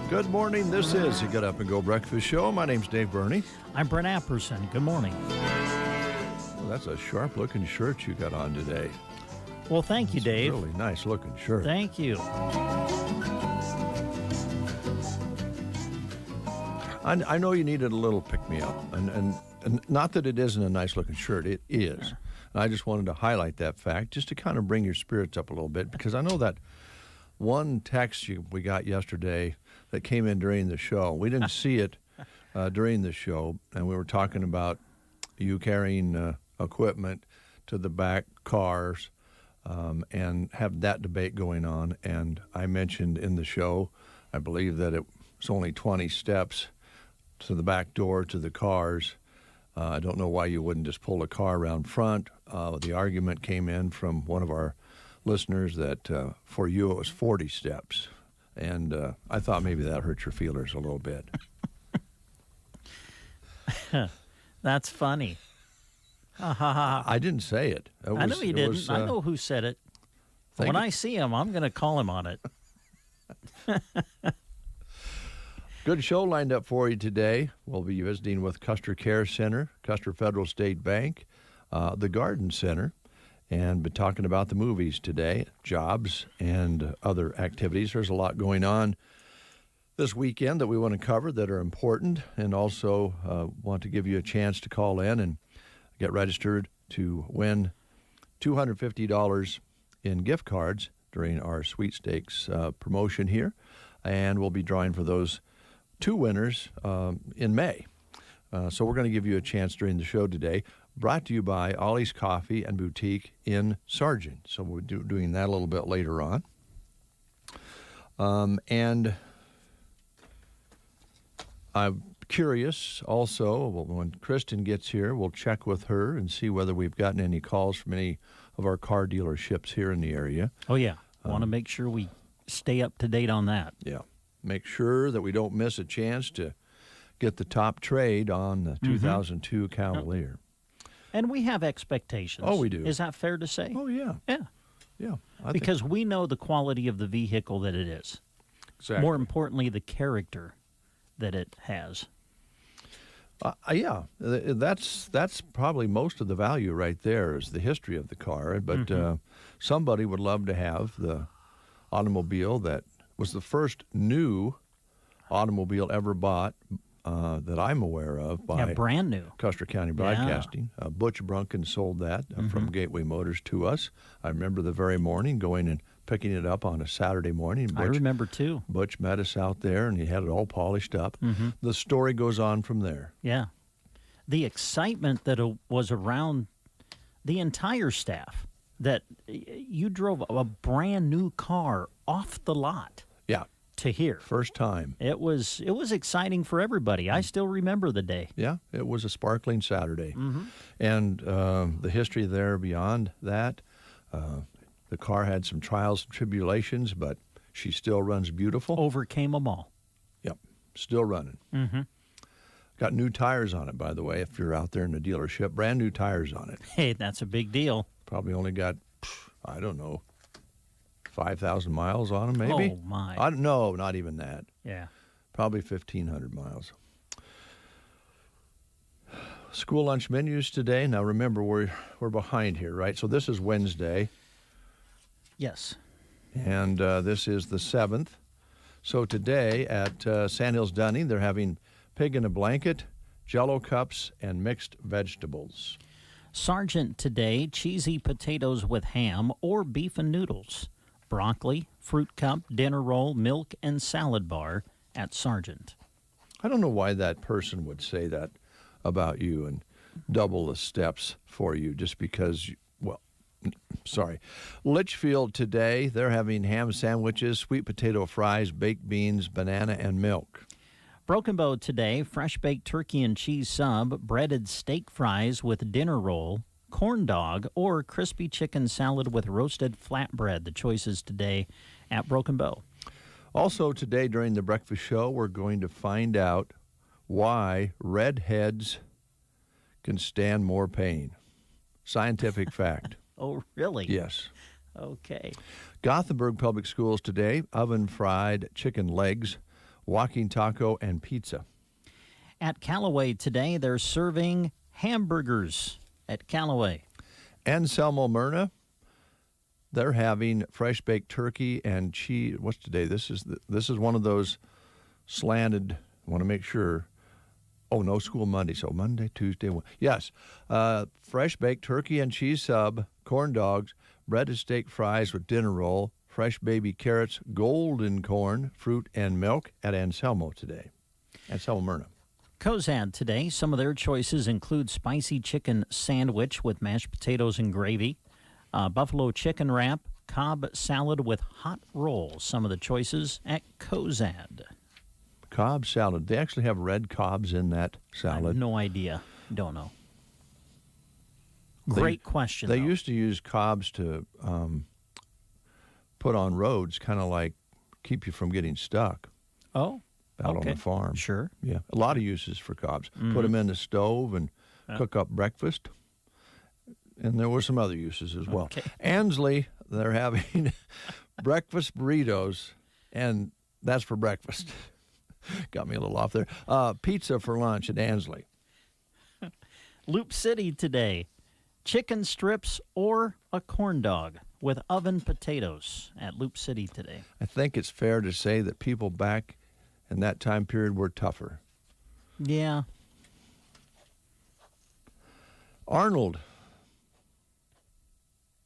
Good morning. This is the Get Up and Go Breakfast Show. My name's Dave Burney. I'm Brent Apperson. Good morning. Well, that's a sharp-looking shirt you got on today. Well, thank you, Dave. Really nice-looking shirt. Thank you. I know you needed a little pick-me-up, and not that it isn't a nice-looking shirt. It is. And I just wanted to highlight that fact just to kind of bring your spirits up a little bit, because I know that one text we got yesterday that came in during the show, we didn't see it during the show, and we were talking about you carrying equipment to the back cars and have that debate going on. And I mentioned in the show, I believe that it was only 20 steps to the back door to the cars. I don't know why you wouldn't just pull a car around front. The argument came in from one of our listeners that for you it was 40 steps. And I thought maybe that hurt your feelers a little bit. That's funny. I didn't say it. I know you didn't. I know who said it. When I see him, I'm going to call him on it. Good show lined up for you today. We'll be visiting with Custer Care Center, Custer Federal State Bank, the Garden Center, and be talking about the movies today, jobs, and other activities. There's a lot going on this weekend that we want to cover that are important, and also want to give you a chance to call in and get registered to win $250 in gift cards during our sweepstakes promotion here. And we'll be drawing for those two winners in May. So we're going to give you a chance during the show today. Brought to you by Ollie's Coffee and Boutique in Sargent. So we'll be doing that a little bit later on. And I'm curious also, when Kristen gets here, we'll check with her and see whether we've gotten any calls from any of our car dealerships here in the area. Oh, yeah. I want to make sure we stay up to date on that. Yeah. Make sure that we don't miss a chance to get the top trade on the 2002 Cavalier. And we have expectations. Oh, we do. Is that fair to say? Oh, yeah. Yeah. Yeah. Because we know the quality of the vehicle that it is. Exactly. More importantly, the character that it has. Yeah. That's probably most of the value right there is the history of the car. But somebody would love to have the automobile that was the first new automobile ever bought that I'm aware of by brand new Custer County Broadcasting. Butch Brunken sold that from Gateway Motors to us. I remember the very morning going and picking it up on a Saturday morning. I remember too. Butch met us out there and he had it all polished up. The story goes on from there. Yeah. The excitement that was around the entire staff, that you drove a brand new car off the lot. Yeah. To here. First time. It was exciting for everybody. I still remember the day. Yeah, it was a sparkling Saturday. And the history there beyond that, the car had some trials and tribulations, but she still runs beautiful. Overcame them all. Yep, still running. Got new tires on it, by the way, if you're out there in the dealership. Brand new tires on it. Hey, that's a big deal. Probably only got, I don't know, 5,000 miles on them, maybe? Oh, my. No, not even that. Yeah. Probably 1,500 miles. School lunch menus today. Now, remember, we're behind here, right? So this is Wednesday. Yes. And this is the 7th. So today at Sandhills Dunning, they're having pig in a blanket, Jell-O cups, and mixed vegetables. Sargent today, cheesy potatoes with ham or beef and noodles. Broccoli, fruit cup, dinner roll, milk, and salad bar at Sargent. I don't know why that person would say that about you and double the steps for you just because, sorry. Litchfield today, they're having ham sandwiches, sweet potato fries, baked beans, banana, and milk. Broken Bow today, fresh baked turkey and cheese sub, breaded steak fries with dinner roll, corn dog, or crispy chicken salad with roasted flatbread. The choices today at Broken Bow. Also today during the breakfast show, we're going to find out why redheads can stand more pain. Scientific fact. Oh, really? Yes. Okay. Gothenburg Public Schools today, oven-fried chicken legs, walking taco, and pizza. At Callaway today, they're serving hamburgers at Callaway. Anselmo Myrna, they're having fresh baked turkey and cheese. What's today? This is one of those slanted. I want to make sure. Oh, no school Monday. So Monday, Tuesday. Yes. Fresh baked turkey and cheese sub, corn dogs, breaded steak fries with dinner roll, fresh baby carrots, golden corn, fruit, and milk at Anselmo today. Anselmo Myrna. Cozad today, some of their choices include spicy chicken sandwich with mashed potatoes and gravy, buffalo chicken wrap, Cobb salad with hot rolls. Some of the choices at Cozad. Cobb salad. They actually have red cobs in that I salad. have no idea. Don't know. Great question. They though. used to use cobs to put on roads, kind of like keep you from getting stuck Oh, out okay. on the farm. Sure. Yeah, a lot of uses for cobs. Put them in the stove and cook up breakfast. And there were some other uses as well. Okay. Ansley, they're having breakfast burritos, and that's for breakfast. Got me a little off there. Pizza for lunch at Ansley. Loop City today, chicken strips or a corn dog with oven potatoes at Loop City today. I think it's fair to say that people back in that time period were tougher. Yeah. Arnold,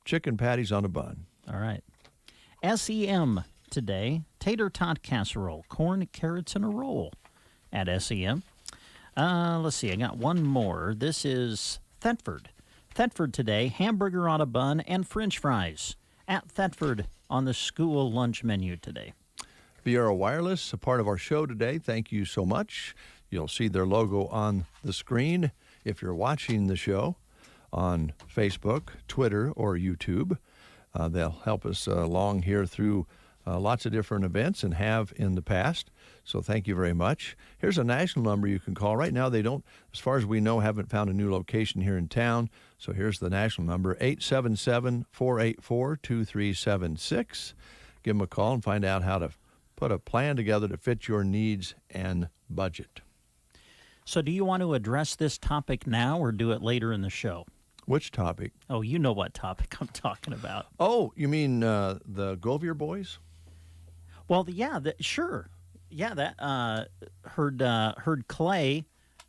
chicken patties on a bun. All right. SEM today, tater tot casserole, corn, carrots, and a roll at SEM. Let's see, I got one more. This is Thetford. Thetford today, hamburger on a bun and french fries at Thetford on the school lunch menu today. Viera Wireless, a part of our show today. Thank you so much. You'll see their logo on the screen if you're watching the show on Facebook, Twitter, or YouTube. They'll help us along here through lots of different events and have in the past. So thank you very much. Here's a national number you can call. Right now they don't, as far as we know, haven't found a new location here in town. So here's the national number, 877-484-2376. Give them a call and find out how to put a plan together to fit your needs and budget. So do you want to address this topic now or do it later in the show? Which topic? Oh, you know what topic I'm talking about. Oh, you mean the Govier boys? Well, yeah, sure. Yeah, that heard Clay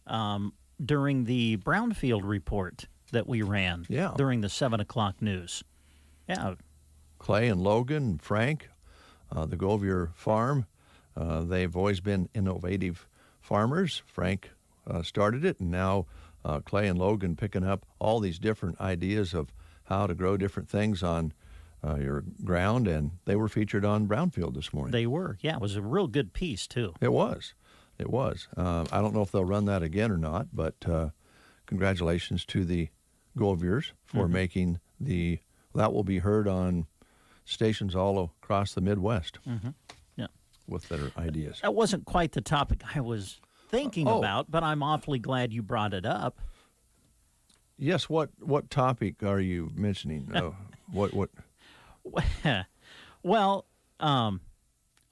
during the Brownfield report that we ran during the 7 o'clock news. Yeah. Clay and Logan and Frank, the Govier farm, they've always been innovative farmers. Frank started it, and now Clay and Logan picking up all these different ideas of how to grow different things on your ground, and they were featured on Brownfield this morning. They were. Yeah, it was a real good piece, too. It was. It was. I don't know if they'll run that again or not, but congratulations to the Goviers for making that will be heard on stations all across the Midwest with their ideas. That wasn't quite the topic I was thinking about, but I'm awfully glad you brought it up. Yes, what topic are you mentioning? What? Well,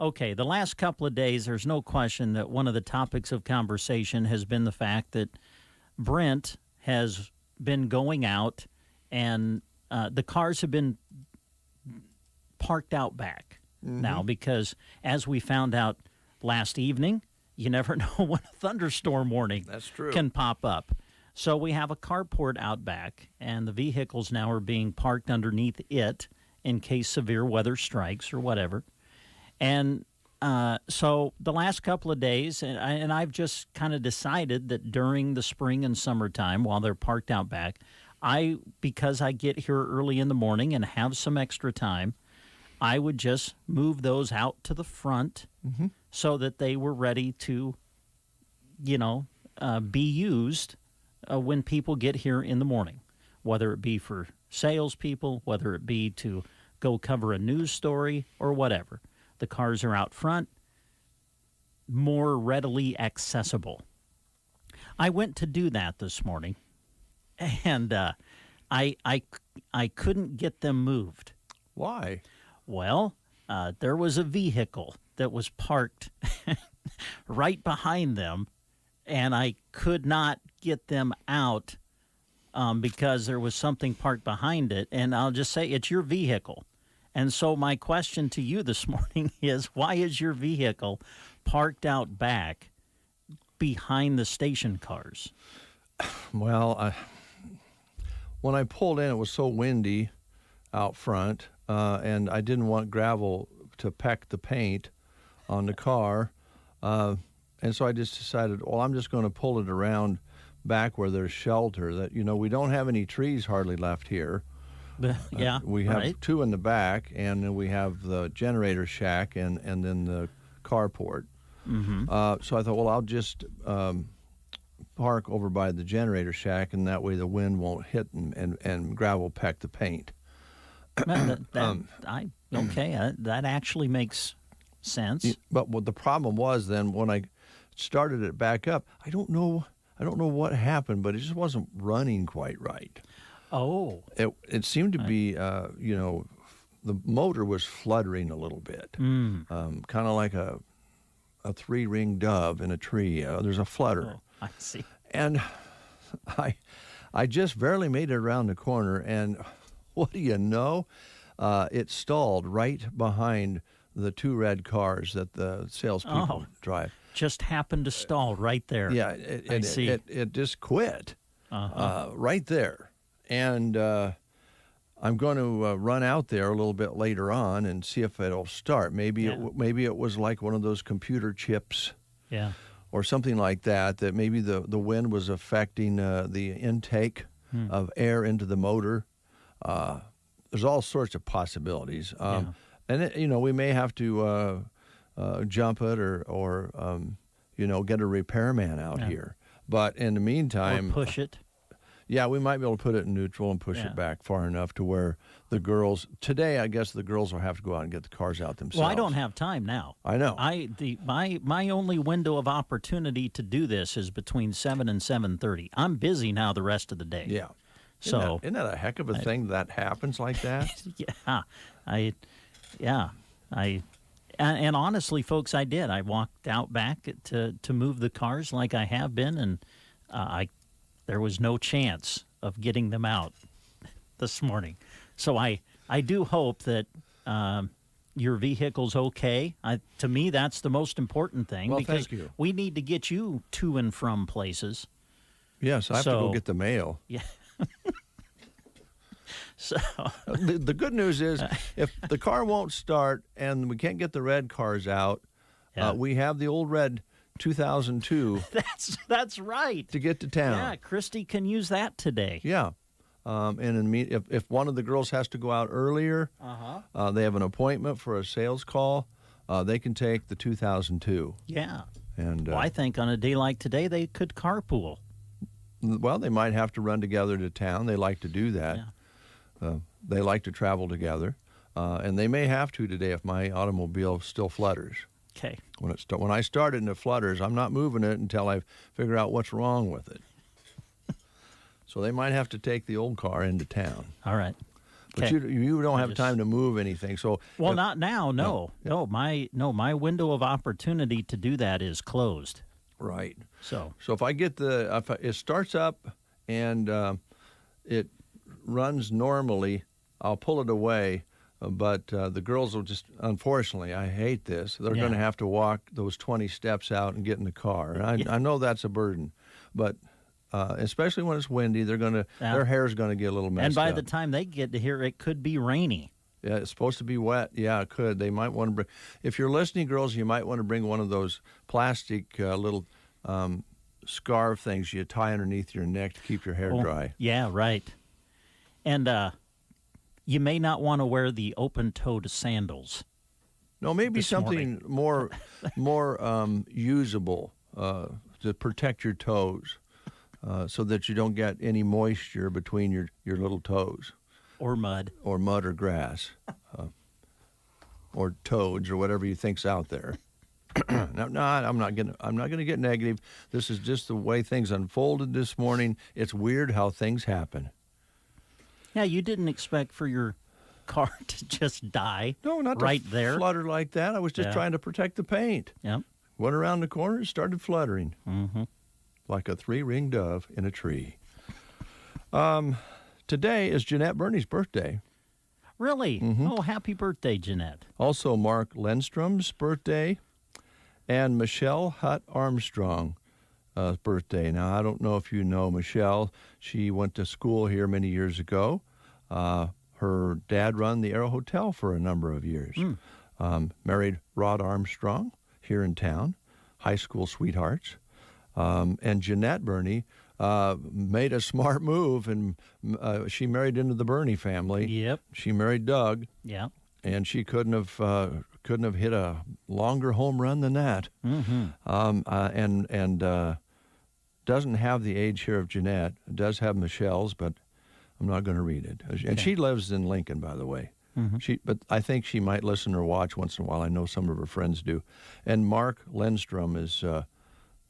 okay, the last couple of days, there's no question that one of the topics of conversation has been the fact that Brent has been going out and the cars have been parked out back now because, as we found out last evening you never know when a thunderstorm warning That's true. can pop up. So we have a carport out back, and the vehicles now are being parked underneath it in case severe weather strikes or whatever. And so the last couple of days, and I've just kind of decided that during the spring and summertime, while they're parked out back, because I get here early in the morning and have some extra time, I would just move those out to the front so that they were ready to, be used when people get here in the morning, whether it be for salespeople, whether it be to go cover a news story or whatever. The cars are out front, more readily accessible. I went to do that this morning, and I couldn't get them moved. Why? Well, there was a vehicle that was parked right behind them, and I could not get them out because there was something parked behind it. And I'll just say, it's your vehicle. And so my question to you this morning is, why is your vehicle parked out back behind the station cars? Well, when I pulled in, it was so windy out front, and I didn't want gravel to peck the paint on the car. And so I just decided, well, I'm just going to pull it around back where there's shelter. That, we don't have any trees hardly left here. Yeah, we have right. 2 in the back, and then we have the generator shack and then the carport. So I thought, well, I'll just park over by the generator shack, and that way the wind won't hit and gravel peck the paint. That actually makes sense. But what the problem was then when I started it back up, I don't know what happened, but it just wasn't running quite right. Oh. It seemed to be, the motor was fluttering a little bit, kind of like a 3-ring dove in a tree. There's a flutter. Oh, I see. And I just barely made it around the corner, and what do you know? It stalled right behind the 2 red cars that the salespeople drive. Just happened to stall right there. Yeah, it just quit right there. And I'm going to run out there a little bit later on and see if it'll start. Maybe it was like one of those computer chips, or something like that. That maybe the wind was affecting the intake of air into the motor. There's all sorts of possibilities, and we may have to jump it or get a repairman out here. But in the meantime, or push it. Yeah, we might be able to put it in neutral and push it back far enough to where the girls today. I guess the girls will have to go out and get the cars out themselves. Well, I don't have time now. I know. My only window of opportunity to do this is between 7 and 7:30. I'm busy now the rest of the day. Yeah. So isn't that a heck of a thing that happens like that? And honestly, folks, I did. I walked out back to move the cars like I have been, and there was no chance of getting them out this morning. So I do hope that your vehicle's okay. To me, that's the most important thing, Well, because thank you. we need to get you to and from places. Yes, I have to go get the mail. Yeah. So The good news is, if the car won't start and we can't get the red cars out, we have the old red 2002 that's right. to get to town. Yeah, Christy can use that today. Yeah. And if one of the girls has to go out earlier, they have an appointment for a sales call, they can take the 2002. Yeah. And Well, I think on a day like today, they could carpool. well, they might have to run together to town. They like to do that. They like to travel together. And they may have to today if my automobile still flutters. Okay. When I start it and it flutters, I'm not moving it until I figure out what's wrong with it. So they might have to take the old car into town. All right. But you don't have time to move anything. So not now. No. My window of opportunity to do that is closed. Right. So if I get it starts up and it runs normally, I'll pull it away. But the girls will just, unfortunately, I hate this. They're going to Yeah. have to walk those 20 steps out and get in the car. And I know that's a burden, but especially when it's windy, Yeah. their hair's going to get a little messed up. And by the time they get to here, it could be rainy. Yeah, it's supposed to be wet. Yeah, it could. They might want to bring. If you're listening, girls, you might want to bring one of those plastic little scarf things you tie underneath your neck to keep your hair Oh, dry. Yeah, right. And you may not want to wear the open-toed sandals. No, maybe This something more usable to protect your toes, so that you don't get any moisture between your little toes, Or mud. or mud or grass, or toads or whatever you think's out there. No, I'm not going to get negative. This is just the way things unfolded this morning. It's weird how things happen. Yeah, you didn't expect for your car to just die. No, not right to there. flutter like that. I was just Yeah. trying to protect the paint. Yep. Went around the corner and started fluttering. Mm-hmm. Like a three-ringed dove in a tree. Today is Jeanette Burney's birthday. Really? Mm-hmm. Oh, happy birthday, Jeanette. Also Mark Lindstrom's birthday, and Michelle Hutt Armstrong's birthday. Now, I don't know if you know Michelle. She went to school here many years ago. Her dad run the Aero Hotel for a number of years. Married Rod Armstrong here in town, high school sweethearts. And Jeanette Burney made a smart move, and she married into the Burney family. Yep. She married Doug, Yeah. and she couldn't have hit a longer home run than that. Mm-hmm. And doesn't have the age here of Jeanette. It does have Michelle's, but I'm not going to read it. And she lives in Lincoln, by the way. Mm-hmm. But I think she might listen or watch once in a while. I know some of her friends do. And Mark Lindstrom is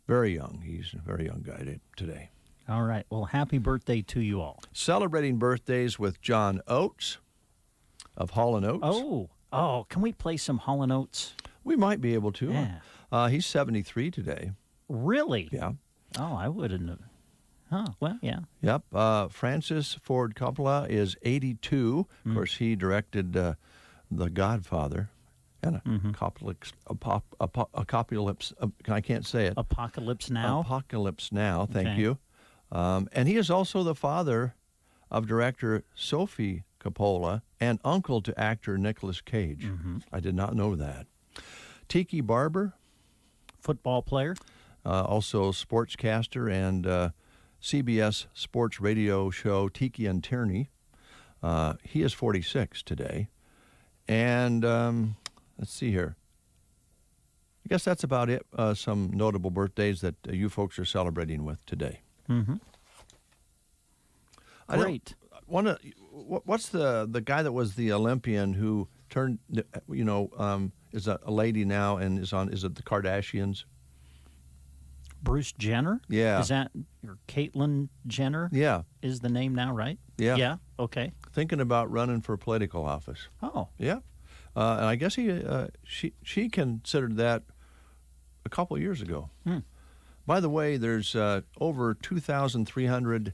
very young. He's a very young guy today. All right. Well, happy birthday to you all. Celebrating birthdays with John Oates of Hall & Oates. Oh, can we play some Hall & Oates? We might be able to. Yeah. He's 73 today. Really? Yeah. Oh, I wouldn't have. Oh, well, yeah. Yep. Francis Ford Coppola is 82. Of course, he directed The Godfather and Apocalypse. I can't say it. Apocalypse Now? Apocalypse Now. Thank Okay. you. And he is also the father of director Sophie Coppola and uncle to actor Nicolas Cage. I did not know that. Tiki Barber, Football player? also sportscaster and CBS sports radio show Tiki and Tierney. He is 46 today. And let's see here. I guess that's about it. Some notable birthdays that you folks are celebrating with today. Mm-hmm. Great. What's the guy that was the Olympian who turned, is a lady now and is it the Kardashians? Bruce Jenner? Yeah. Is that your Caitlyn Jenner? Yeah. Is the name now, right? Yeah. Yeah. Okay. Thinking about running for political office. Oh. Yeah. And I guess she considered that a couple of years ago. By the way, there's over 2,300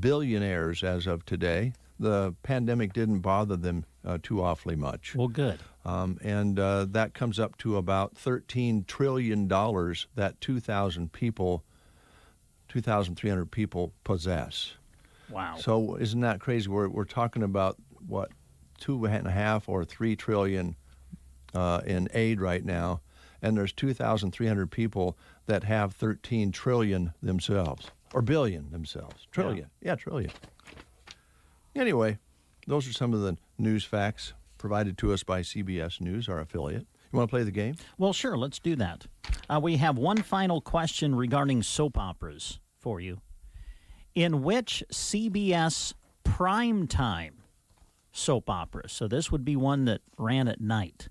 billionaires as of today. The pandemic didn't bother them too awfully much. Well, good. And that comes up to about $13 trillion that 2,300 people possess. Wow. So isn't that crazy? We're talking about, what, 2.5 or 3 trillion in aid right now, and there's 2,300 people that have 13 trillion themselves, or billion themselves. Trillion. Yeah, trillion. Anyway, those are some of the news facts provided to us by CBS News, our affiliate. You want to play the game? Well, sure. Let's do that. We have one final question regarding soap operas for you. In which CBS primetime soap opera, so this would be one that ran at night,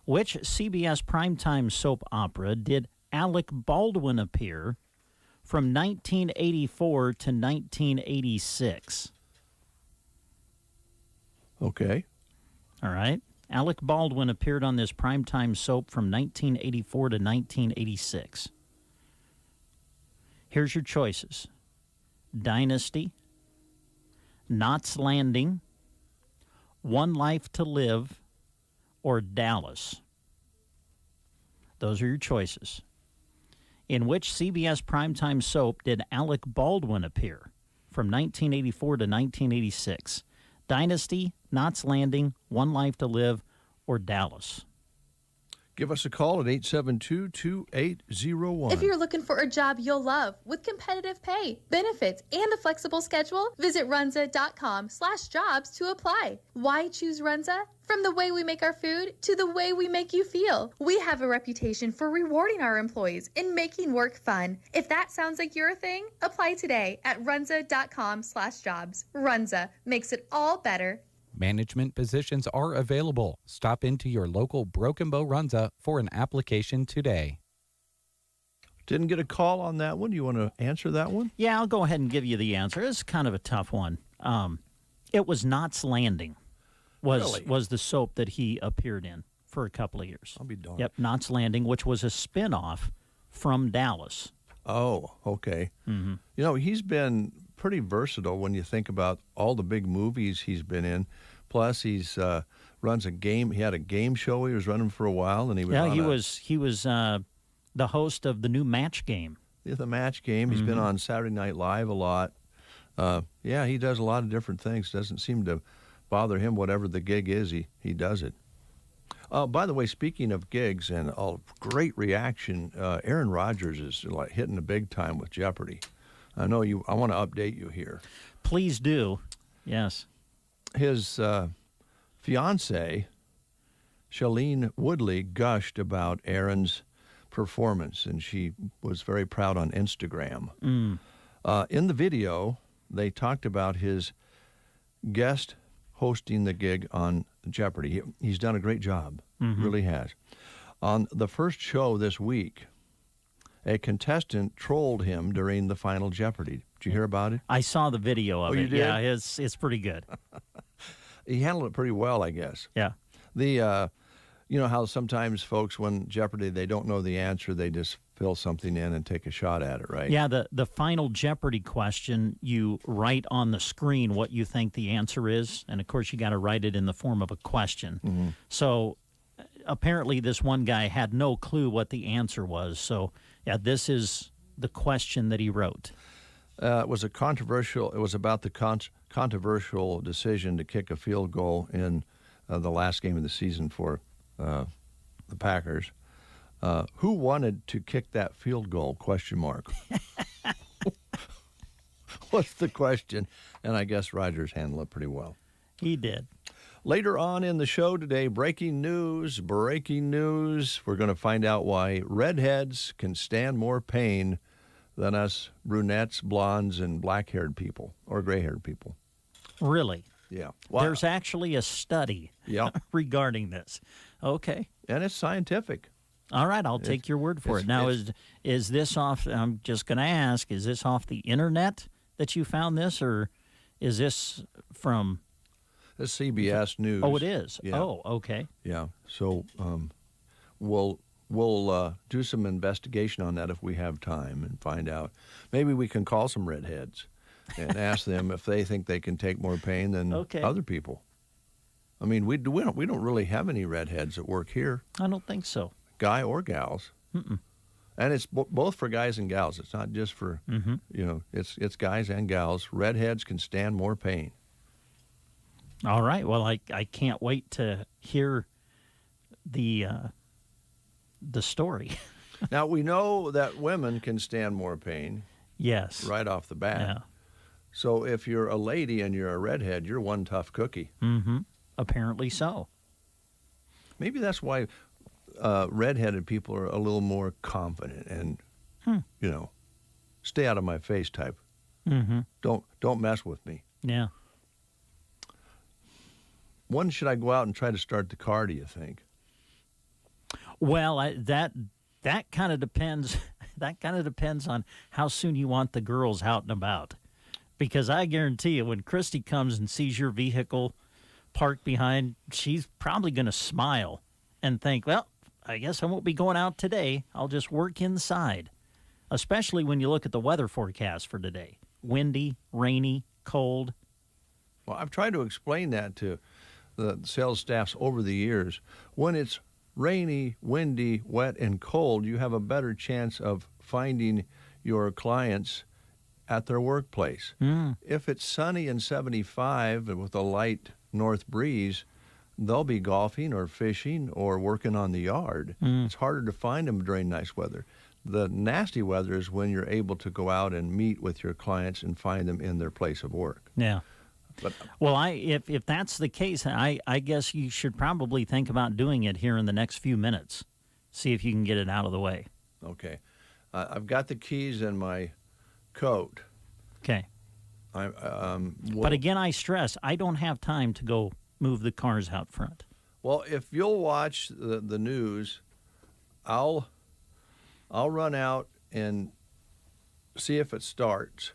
which CBS primetime soap opera did Alec Baldwin appear from 1984 to 1986? Okay. All right. Alec Baldwin appeared on this primetime soap from 1984 to 1986. Here's your choices: Dynasty, Knots Landing, One Life to Live, or Dallas. Those are your choices. In which CBS primetime soap did Alec Baldwin appear from 1984 to 1986? Dynasty, Knots Landing, One Life to Live, or Dallas? Give us a call at 872-2801. If you're looking for a job you'll love with competitive pay, benefits, and a flexible schedule, visit runza.com/jobs to apply. Why choose Runza? From the way we make our food to the way we make you feel, we have a reputation for rewarding our employees and making work fun. If that sounds like your thing, apply today at runza.com/jobs. Runza makes it all better. Management positions are available. Stop into your local Broken Bow Runza for an application today. Didn't get a call on that one. You want to answer that one? Yeah, I'll go ahead and give you the answer. It's kind of a tough one. It was Knots Landing was the soap that he appeared in for a couple of years. I'll be darned. Yep, Knots Landing, which was a spinoff from Dallas. Oh, okay. Mm-hmm. You know, he's been pretty versatile when you think about all the big movies he's been in. Plus, he's runs a game. He had a game show he was running for a while, and he was he was the host of the new Match Game. The Match Game. He's been on Saturday Night Live a lot. Yeah, he does a lot of different things. Doesn't seem to bother him. Whatever the gig is, he does it. By the way, speaking of gigs and great reaction, Aaron Rodgers is like hitting the big time with Jeopardy. I know you. I want to update you here. Please do. Yes. His fiancée, Shailene Woodley, gushed about Aaron's performance, and she was very proud on Instagram. In the video, they talked about his guest hosting the gig on Jeopardy. He's done a great job, really has. On the first show this week, a contestant trolled him during the final Jeopardy. Did you hear about it? I saw the video of it. You did? Yeah, it's pretty good. He handled it pretty well, I guess. Yeah. You know how sometimes folks, when Jeopardy, they don't know the answer, they just fill something in and take a shot at it, right? Yeah, the final Jeopardy question, you write on the screen what you think the answer is, and of course you got to write it in the form of a question. So apparently this one guy had no clue what the answer was. So yeah, this is the question that he wrote. It was about the controversial decision to kick a field goal in the last game of the season for the Packers. Who wanted to kick that field goal? ? What's the question? And I guess Rodgers handled it pretty well. He did. Later on in the show today, breaking news. We're going to find out why redheads can stand more pain than us brunettes, blondes, and black-haired people or gray-haired people. Really? Yeah. There's actually a study regarding this. Okay. And it's scientific. All right, I'll take your word for it. Now, is this off, I'm just going to ask, is this off the internet that you found this, or is this from... It's CBS News. Oh, it is? Yeah. Oh, okay. Yeah. So we'll do some investigation on that if we have time and find out. Maybe we can call some redheads and ask them if they think they can take more pain than other people. I mean, we don't really have any redheads that work here. I don't think so. Guy or gals. Mm-mm. And it's both for guys and gals. It's not just for, it's guys and gals. Redheads can stand more pain. All right. Well, I can't wait to hear the story. Now, we know that women can stand more pain. Yes. Right off the bat. Yeah. So if you're a lady and you're a redhead, you're one tough cookie. Mm-hmm. Apparently so. Maybe that's why redheaded people are a little more confident and, stay out of my face type. Mm-hmm. Don't mess with me. Yeah. When should I go out and try to start the car, do you think? Well, that kind of depends. That kind of depends on how soon you want the girls out and about. Because I guarantee you, when Christy comes and sees your vehicle parked behind, she's probably going to smile and think, well, I guess I won't be going out today. I'll just work inside. Especially when you look at the weather forecast for today. Windy, rainy, cold. Well, I've tried to explain that to the sales staffs over the years, when it's rainy, windy, wet, and cold, you have a better chance of finding your clients at their workplace. If it's sunny and 75 and with a light north breeze, they'll be golfing or fishing or working on the yard. It's harder to find them during nice weather. The nasty weather is when you're able to go out and meet with your clients and find them in their place of work. Yeah. But Well, if that's the case, I guess you should probably think about doing it here in the next few minutes. See if you can get it out of the way. okay, I've got the keys in my coat. Okay. But Again, I stress, I don't have time to go move the cars out front. well, if you'll watch the news, I'll run out and see if it starts.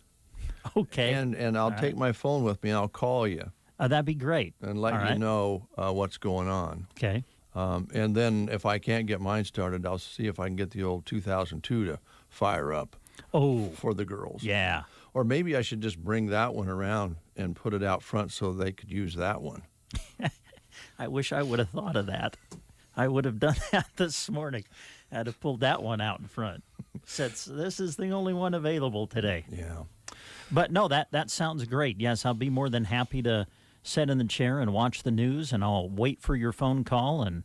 Okay. And I'll take my phone with me. I'll call you That'd be great. and let All you right. know what's going on. Okay. And then if I can't get mine started, I'll see if I can get the old 2002 to fire up Oh, for the girls. yeah. Or maybe I should just bring that one around and put it out front so they could use that one. I wish I would have thought of that. I would have done that this morning. I'd have pulled that one out in front. Said, this is the only one available today. Yeah. But no, that sounds great. Yes, I'll be more than happy to sit in the chair and watch the news, and I'll wait for your phone call. And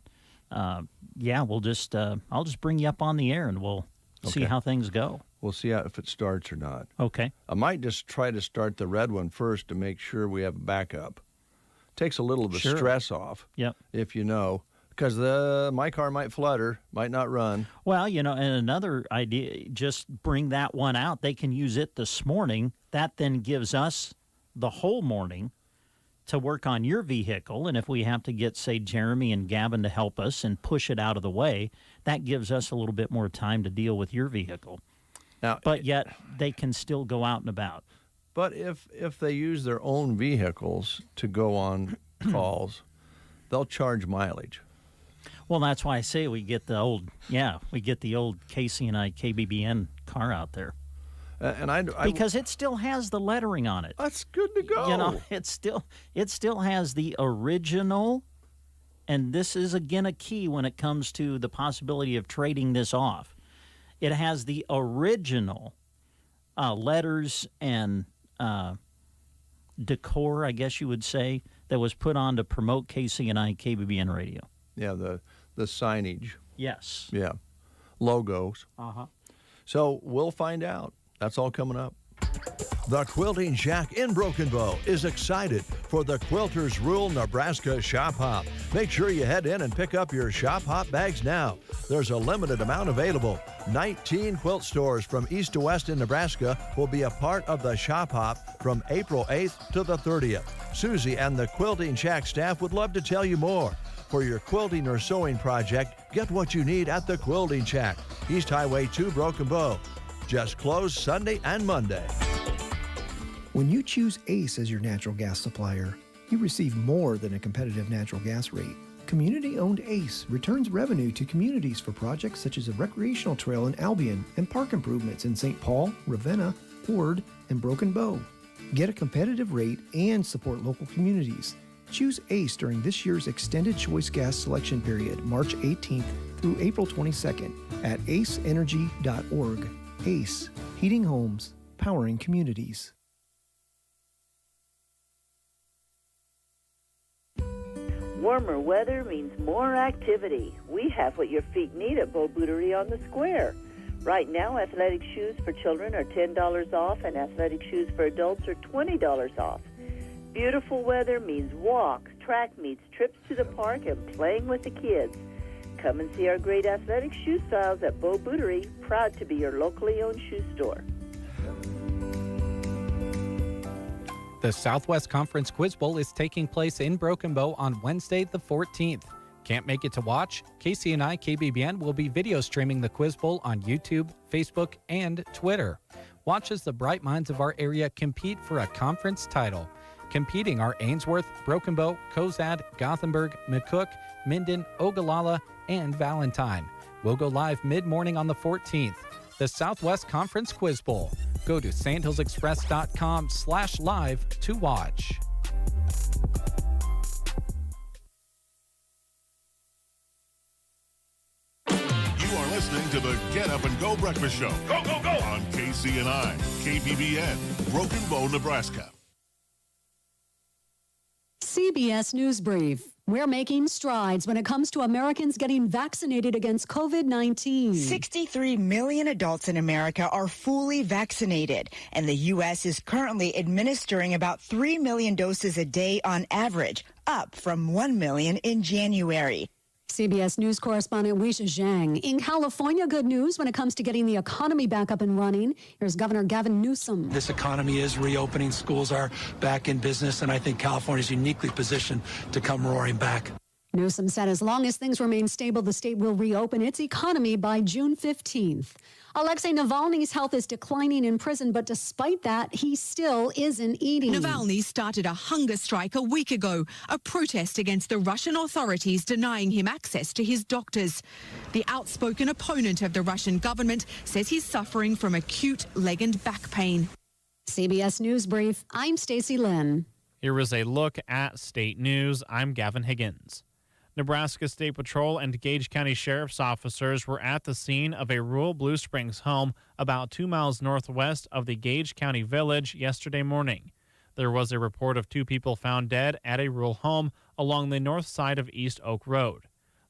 we'll just I'll just bring you up on the air, and we'll see Okay. how things go. We'll see if it starts or not. Okay. I might just try to start the red one first to make sure we have backup. Takes a little of the Sure. stress off, Yep. if you know, because my car might flutter, might not run. Well, and another idea, just bring that one out. They can use it this morning. That then gives us the whole morning to work on your vehicle. And if we have to get, say, Jeremy and Gavin to help us and push it out of the way, that gives us a little bit more time to deal with your vehicle. Now, But yet they can still go out and about. But if they use their own vehicles to go on calls, they'll charge mileage. Well, that's why I say we get the old Casey and I KBBN car out there. And I Because it still has the lettering on it. that's good to go. It still has the original, and this is again a key when it comes to the possibility of trading this off. It has the original letters and decor, I guess you would say, that was put on to promote Casey and I KBBN radio. Yeah, the signage. Yes. Yeah, logos. Uh-huh. So we'll find out. That's all coming up. The Quilting Shack in Broken Bow is excited for the Quilters Rule Nebraska Shop Hop. Make sure you head in and pick up your Shop Hop bags now. There's a limited amount available. 19 quilt stores from east to west in Nebraska will be a part of the Shop Hop from April 8th to the 30th. Susie and the Quilting Shack staff would love to tell you more. For your quilting or sewing project, get what you need at the Quilting Shack, East Highway 2, Broken Bow. Just closed Sunday and Monday. When you choose ACE as your natural gas supplier, you receive more than a competitive natural gas rate. Community-owned ACE returns revenue to communities for projects such as a recreational trail in Albion and park improvements in St. Paul, Ravenna, Ord, and Broken Bow. Get a competitive rate and support local communities. Choose ACE during this year's Extended Choice Gas Selection Period, March 18th through April 22nd at aceenergy.org. ACE, heating homes, powering communities. Warmer weather means more activity. We have what your feet need at Bo Bootery on the Square. Right now, athletic shoes for children are $10 off and athletic shoes for adults are $20 off. Beautiful weather means walks, track meets, trips to the park, and playing with the kids. Come and see our great athletic shoe styles at Bo Bootery, proud to be your locally owned shoe store. The Southwest Conference Quiz Bowl is taking place in Broken Bow on Wednesday the 14th. Can't make it to watch? Casey and I, KBBN, will be video streaming the Quiz Bowl on YouTube, Facebook, and Twitter. Watch as the bright minds of our area compete for a conference title. Competing are Ainsworth, Broken Bow, Cozad, Gothenburg, McCook, Minden, Ogallala, and Valentine. We'll go live mid-morning on the 14th. The Southwest Conference Quiz Bowl. Go to sandhillsexpress.com/live to watch. to the Get Up and Go Breakfast Show. Go, go, go! On KCNI, KBBN, Broken Bow, Nebraska. CBS News Brief. We're making strides when it comes to Americans getting vaccinated against COVID-19. 63 million adults in America are fully vaccinated, and the U.S. is currently administering about 3 million doses a day on average, up from 1 million in January. CBS News correspondent Weisha Zhang. In California, good news when it comes to getting the economy back up and running. Here's Governor Gavin Newsom. This economy is reopening. Schools are back in business, and I think California is uniquely positioned to come roaring back. Newsom said as long as things remain stable, the state will reopen its economy by June 15th. Alexei Navalny's health is declining in prison, but despite that, he still isn't eating. Navalny started a hunger strike a week ago, a protest against the Russian authorities denying him access to his doctors. The outspoken opponent of the Russian government says he's suffering from acute leg and back pain. CBS News Brief, I'm Stacey Lynn. Here is a look at state news. I'm Gavin Higgins. Nebraska State Patrol and Gage County Sheriff's officers were at the scene of a rural Blue Springs home about 2 miles northwest of the Gage County Village yesterday morning. There was a report of 2 people found dead at a rural home along the north side of East Oak Road.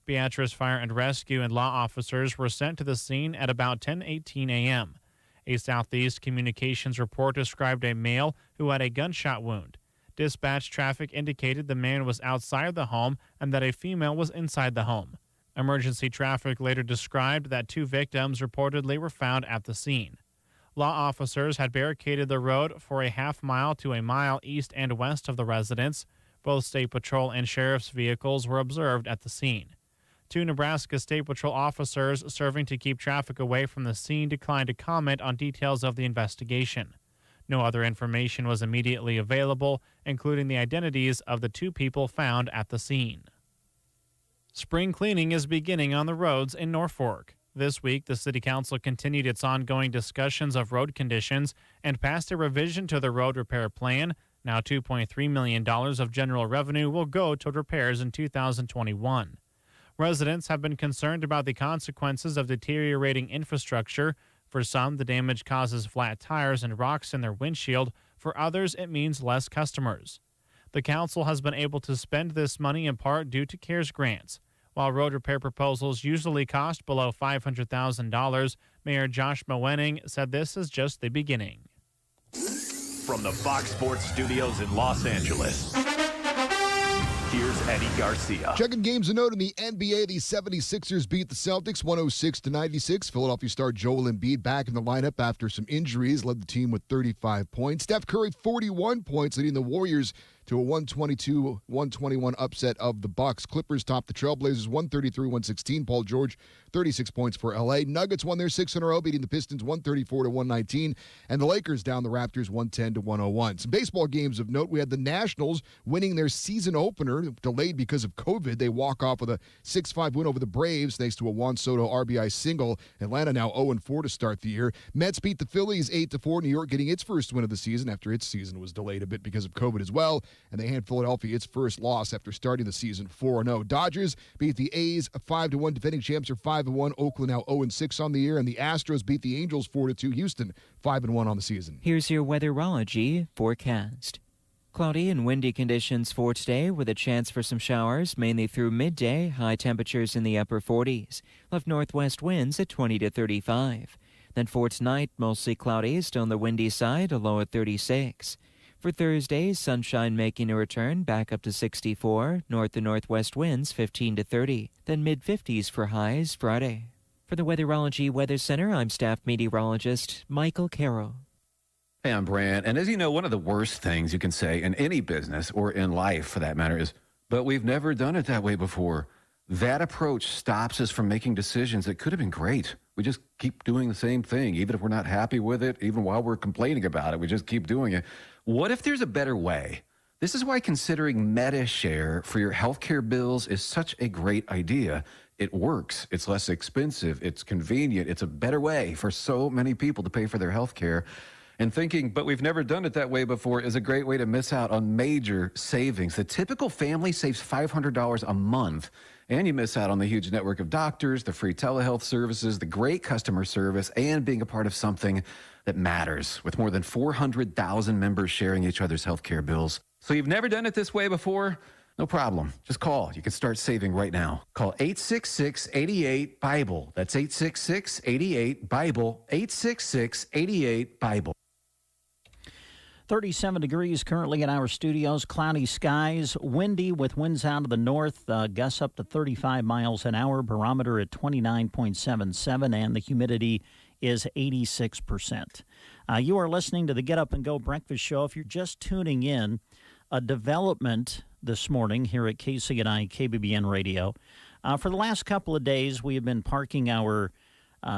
Beatrice Fire and Rescue and law officers were sent to the scene at about 10:18 a.m. A Southeast Communications report described a male who had a gunshot wound. Dispatch traffic indicated the man was outside the home and that a female was inside the home. Emergency traffic later described that 2 victims reportedly were found at the scene. Law officers had barricaded the road for a half-mile to a mile east and west of the residence. Both State Patrol and Sheriff's vehicles were observed at the scene. 2 Nebraska State Patrol officers serving to keep traffic away from the scene declined to comment on details of the investigation. No other information was immediately available, including the identities of the 2 people found at the scene. Spring cleaning is beginning on the roads in Norfolk. This week, the City Council continued its ongoing discussions of road conditions and passed a revision to the road repair plan. Now $2.3 million of general revenue will go toward repairs in 2021. Residents have been concerned about the consequences of deteriorating infrastructure. For some, the damage causes flat tires and rocks in their windshield. For others, it means less customers. The council has been able to spend this money in part due to CARES grants. While road repair proposals usually cost below $500,000, Mayor Josh Moenning said this is just the beginning. From the Fox Sports Studios in Los Angeles, here's Eddie Garcia. Checking games a note in the NBA, the 76ers beat the Celtics 106-96. Philadelphia star Joel Embiid back in the lineup after some injuries, led the team with 35 points. Steph Curry 41 points, leading the Warriors to a 122-121 upset of the Bucks. Clippers topped the Trailblazers 133-116. Paul George 36 points for L.A. Nuggets won their 6th in a row, beating the Pistons 134-119. And the Lakers down the Raptors 110-101. Some baseball games of note. We had the Nationals winning their season opener, delayed because of COVID. They walk off with a 6-5 win over the Braves thanks to a Juan Soto RBI single. Atlanta now 0-4 to start the year. Mets beat the Phillies 8-4. New York getting its first win of the season after its season was delayed a bit because of COVID as well. And they hand Philadelphia its first loss after starting the season 4-0. Dodgers beat the A's 5-1. Defending champs are 5-1. Oakland now 0-6 on the year. And the Astros beat the Angels 4-2. Houston 5-1 on the season. Here's your weatherology forecast. Cloudy and windy conditions for today with a chance for some showers, mainly through midday. High temperatures in the upper 40s. Left northwest winds at 20 to 35. Then for tonight, mostly cloudy, still on the windy side, a low at 36. For Thursday, sunshine making a return back up to 64, north and northwest winds 15 to 30, then mid-50s for highs Friday. For the Weatherology Weather Center, I'm staff meteorologist Michael Carroll. Hey, I'm Brant, and as you know, one of the worst things you can say in any business or in life for that matter is, but we've never done it that way before. That approach stops us from making decisions that could have been great. We just keep doing the same thing, even if we're not happy with it, even while we're complaining about it, we just keep doing it. What if there's a better way? This is why considering MediShare for your healthcare bills is such a great idea. It works. It's less expensive. It's convenient. It's a better way for so many people to pay for their healthcare. And thinking, but we've never done it that way before, is a great way to miss out on major savings. The typical family saves $500 a month, and you miss out on the huge network of doctors, the free telehealth services, the great customer service, and being a part of something that matters, with more than 400,000 members sharing each other's healthcare bills. So you've never done it this way before? No problem. Just call. You can start saving right now. Call 866-88-BIBLE. That's 866-88-BIBLE. 866-88-BIBLE. 37 degrees currently in our studios. Cloudy skies, windy with winds out of the north, gusts up to 35 miles an hour, barometer at 29.77, and the humidity is 86%. You are listening to the Get Up and Go Breakfast Show. If you're just tuning in, a development this morning here at KCNI KBBN Radio. For the last couple of days, we have been parking our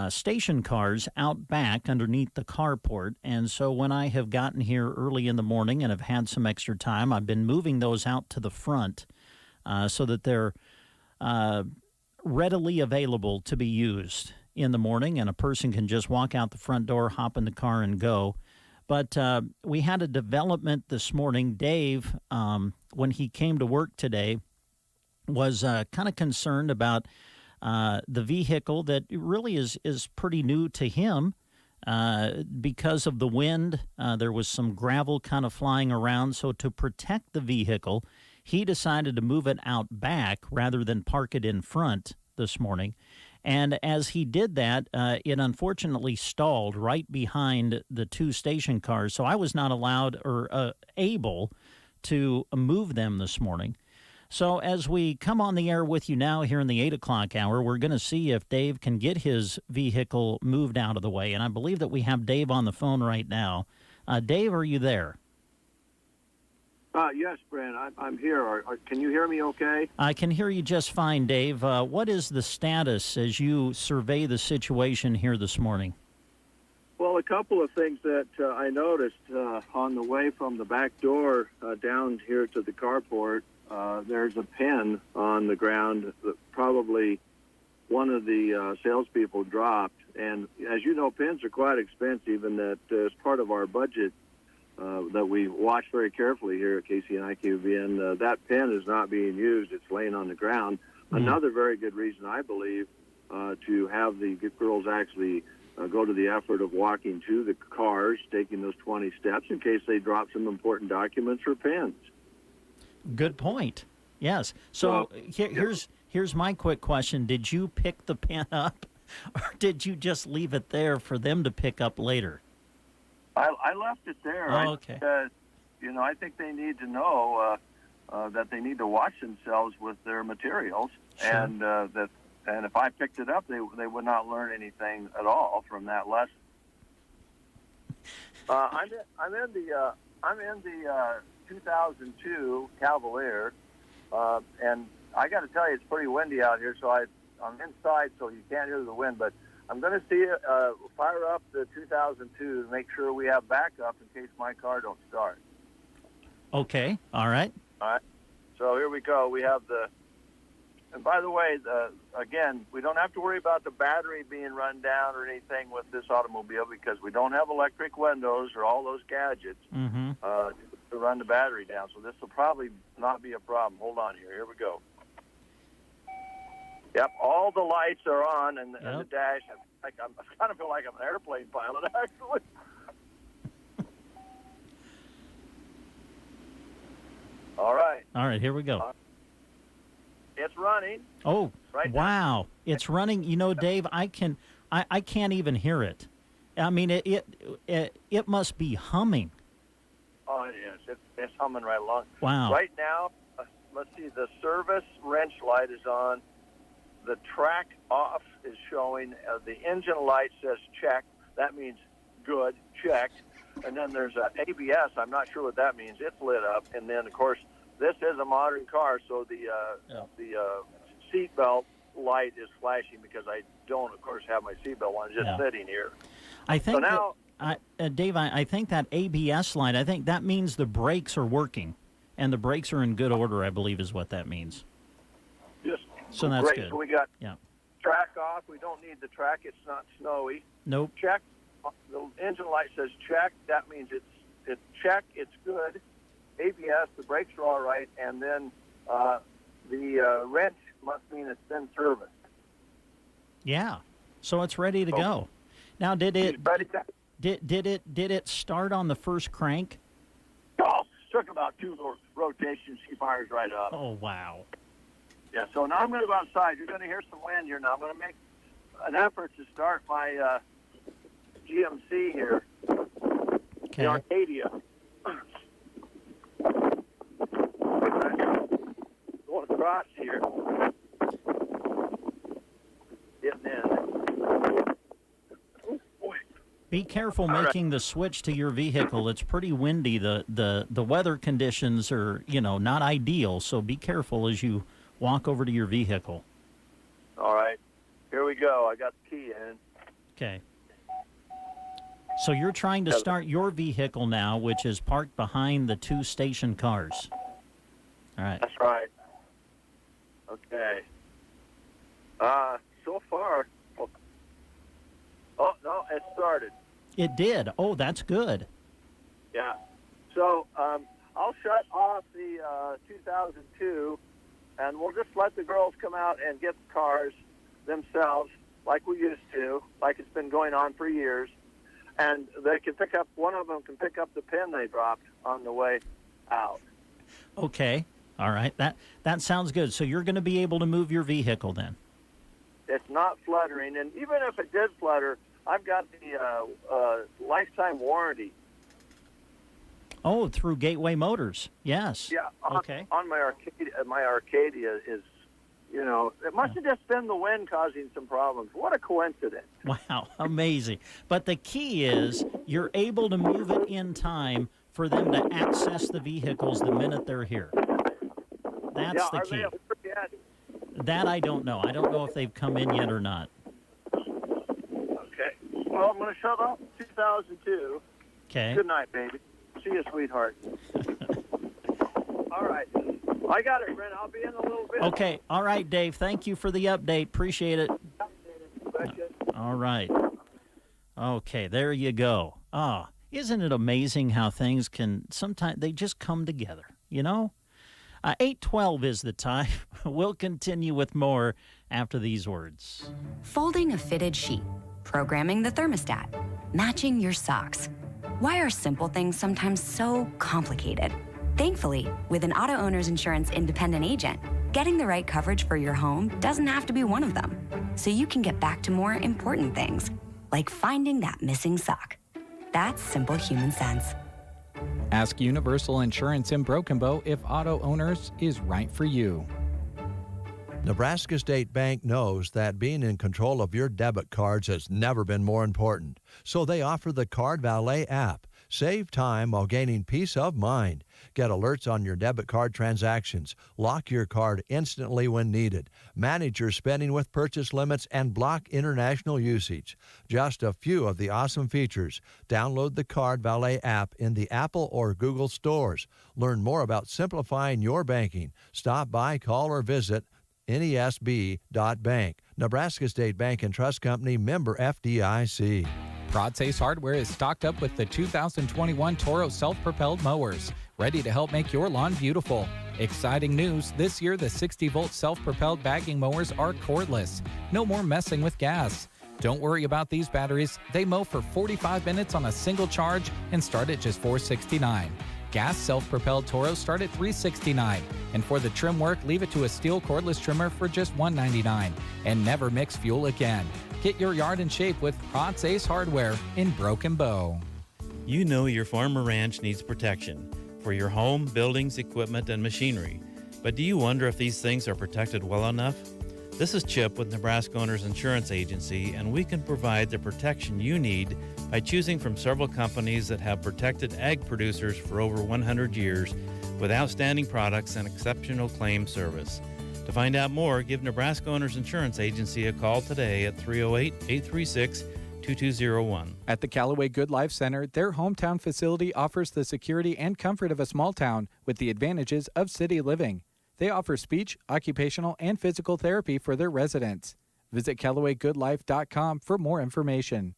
station cars out back underneath the carport. And so when I have gotten here early in the morning and have had some extra time, I've been moving those out to the front so that they're readily available to be used in the morning, and a person can just walk out the front door, hop in the car, and go. But we had a development this morning. Dave, when he came to work today, was kind of concerned about the vehicle that really is pretty new to him because of the wind. There was some gravel kind of flying around. So to protect the vehicle, he decided to move it out back rather than park it in front this morning. And as he did that, it unfortunately stalled right behind the two station cars. So I was not allowed or able to move them this morning. So as we come on the air with you now here in the 8 o'clock hour, we're going to see if Dave can get his vehicle moved out of the way. And I believe that we have Dave on the phone right now. Dave, are you there? Yes, Brent, I'm here. Can you hear me okay? I can hear you just fine, Dave. What is the status as you survey the situation here this morning? Well, a couple of things that I noticed on the way from the back door down here to the carport. There's a pin on the ground that probably one of the salespeople dropped. And as you know, pins are quite expensive, and that as part of our budget that we watch very carefully here at KCNI KBBN, that pin is not being used. It's laying on the ground. Mm-hmm. Another very good reason, I believe, to have the girls actually go to the effort of walking to the cars, taking those 20 steps in case they drop some important documents or pins. Good point. Yes. So here's my quick question. Did you pick the pin up, or did you just leave it there for them to pick up later? I left it there. Oh, okay. I think they need to know that they need to watch themselves with their materials, Sure. and if I picked it up, they would not learn anything at all from that lesson. I'm in the 2002 Cavalier, and I got to tell you, it's pretty windy out here, so I'm inside, so you can't hear the wind, but I'm going to fire up the 2002 to make sure we have backup in case my car don't start. Okay. All right. All right. So here we go. We have and by the way, again, we don't have to worry about the battery being run down or anything with this automobile because we don't have electric windows or all those gadgets to run the battery down. So this will probably not be a problem. Hold on here. Here we go. Yep, all the lights are on, and the dash. I kind of feel like I'm an airplane pilot, actually. All right. All right, here we go. It's running. Oh, right wow. now. It's running. You know, Dave, I can't even hear it. I mean, it must be humming. Oh, it is. It's humming right along. Wow. Right now, let's see, the service wrench light is on. The track off is showing. The engine light says check. That means good, checked. And then there's a ABS. I'm not sure what that means. It's lit up. And then, of course, this is a modern car, so the seatbelt light is flashing because I don't, of course, have my seatbelt on. It's just sitting here. I think so now, Dave, I think that ABS light, I think that means the brakes are working, and the brakes are in good order, I believe is what that means. Yes. So that's great. good. So we got track off. We don't need the track. It's not snowy. Nope. Check. the engine light says check. That means it's check. It's good. ABS, the brakes are all right, and then the wrench must mean it's been serviced. Yeah, so it's ready to go. Now, did it start on the first crank? Oh, took about 2 rotations. She fires right up. Oh, wow. Yeah, so now I'm going to go outside. You're going to hear some wind here now. I'm going to make an effort to start my GMC here, the Arcadia. Going across here. Getting in. Be careful making the switch to your vehicle. It's pretty windy. The weather conditions are, not ideal, so be careful as you walk over to your vehicle. All right. Here we go. I got the key in. Okay. So you're trying to start your vehicle now, which is parked behind the 2 station cars. All right. That's right. Okay. So far, no, it started. It did. Oh, that's good. Yeah. So I'll shut off the 2002, and we'll just let the girls come out and get the cars themselves like we used to, like it's been going on for years. And they can pick up, one of them can pick up the pin they dropped on the way out. Okay. All right. That sounds good. So you're going to be able to move your vehicle then? It's not fluttering. And even if it did flutter, I've got the lifetime warranty. Oh, through Gateway Motors. Yes. Yeah. Okay. On my Arcadia is, it must have just been the wind causing some problems. What a coincidence. Wow. Amazing. But the key is you're able to move it in time for them to access the vehicles the minute they're here. That's the key. That I don't know. I don't know if they've come in yet or not. Okay. Well, I'm going to shut off 2002. Okay. Good night, baby. See you, sweetheart. All right. I got it, Brent. I'll be in a little bit. Okay. All right, Dave. Thank you for the update. Appreciate it. All right. Okay, there you go. Isn't it amazing how things can sometimes they just come together, 8:12 is the time. We'll continue with more after these words. Folding a fitted sheet, programming the thermostat, matching your socks. Why are simple things sometimes so complicated? Thankfully, with an Auto Owners Insurance independent agent, getting the right coverage for your home doesn't have to be one of them. So you can get back to more important things, like finding that missing sock. That's simple human sense. Ask Universal Insurance in Broken Bow if Auto Owners is right for you. Nebraska State Bank knows that being in control of your debit cards has never been more important. So they offer the Card Valet app. Save time while gaining peace of mind. Get alerts on your debit card transactions. Lock your card instantly when needed. Manage your spending with purchase limits and block international usage. Just a few of the awesome features. Download the Card Valet app in the Apple or Google stores. Learn more about simplifying your banking. Stop by, call, or visit nesb.bank. Nebraska State Bank and Trust Company, member FDIC. Prod's Ace Hardware is stocked up with the 2021 Toro self-propelled mowers, ready to help make your lawn beautiful. Exciting news, this year the 60-volt self-propelled bagging mowers are cordless. No more messing with gas. Don't worry about these batteries. They mow for 45 minutes on a single charge and start at just $469. Gas self-propelled Toros start at $369. And for the trim work, leave it to a steel cordless trimmer for just $199. And never mix fuel again. Get your yard in shape with Prod's Ace Hardware in Broken Bow. You know your farm or ranch needs protection for your home, buildings, equipment, and machinery. But do you wonder if these things are protected well enough? This is Chip with Nebraska Owners Insurance Agency, and we can provide the protection you need by choosing from several companies that have protected ag producers for over 100 years with outstanding products and exceptional claim service. To find out more, give Nebraska Owners Insurance Agency a call today at 308-836-2201. At the Callaway Good Life Center, their hometown facility offers the security and comfort of a small town with the advantages of city living. They offer speech, occupational, and physical therapy for their residents. Visit CallawayGoodLife.com for more information.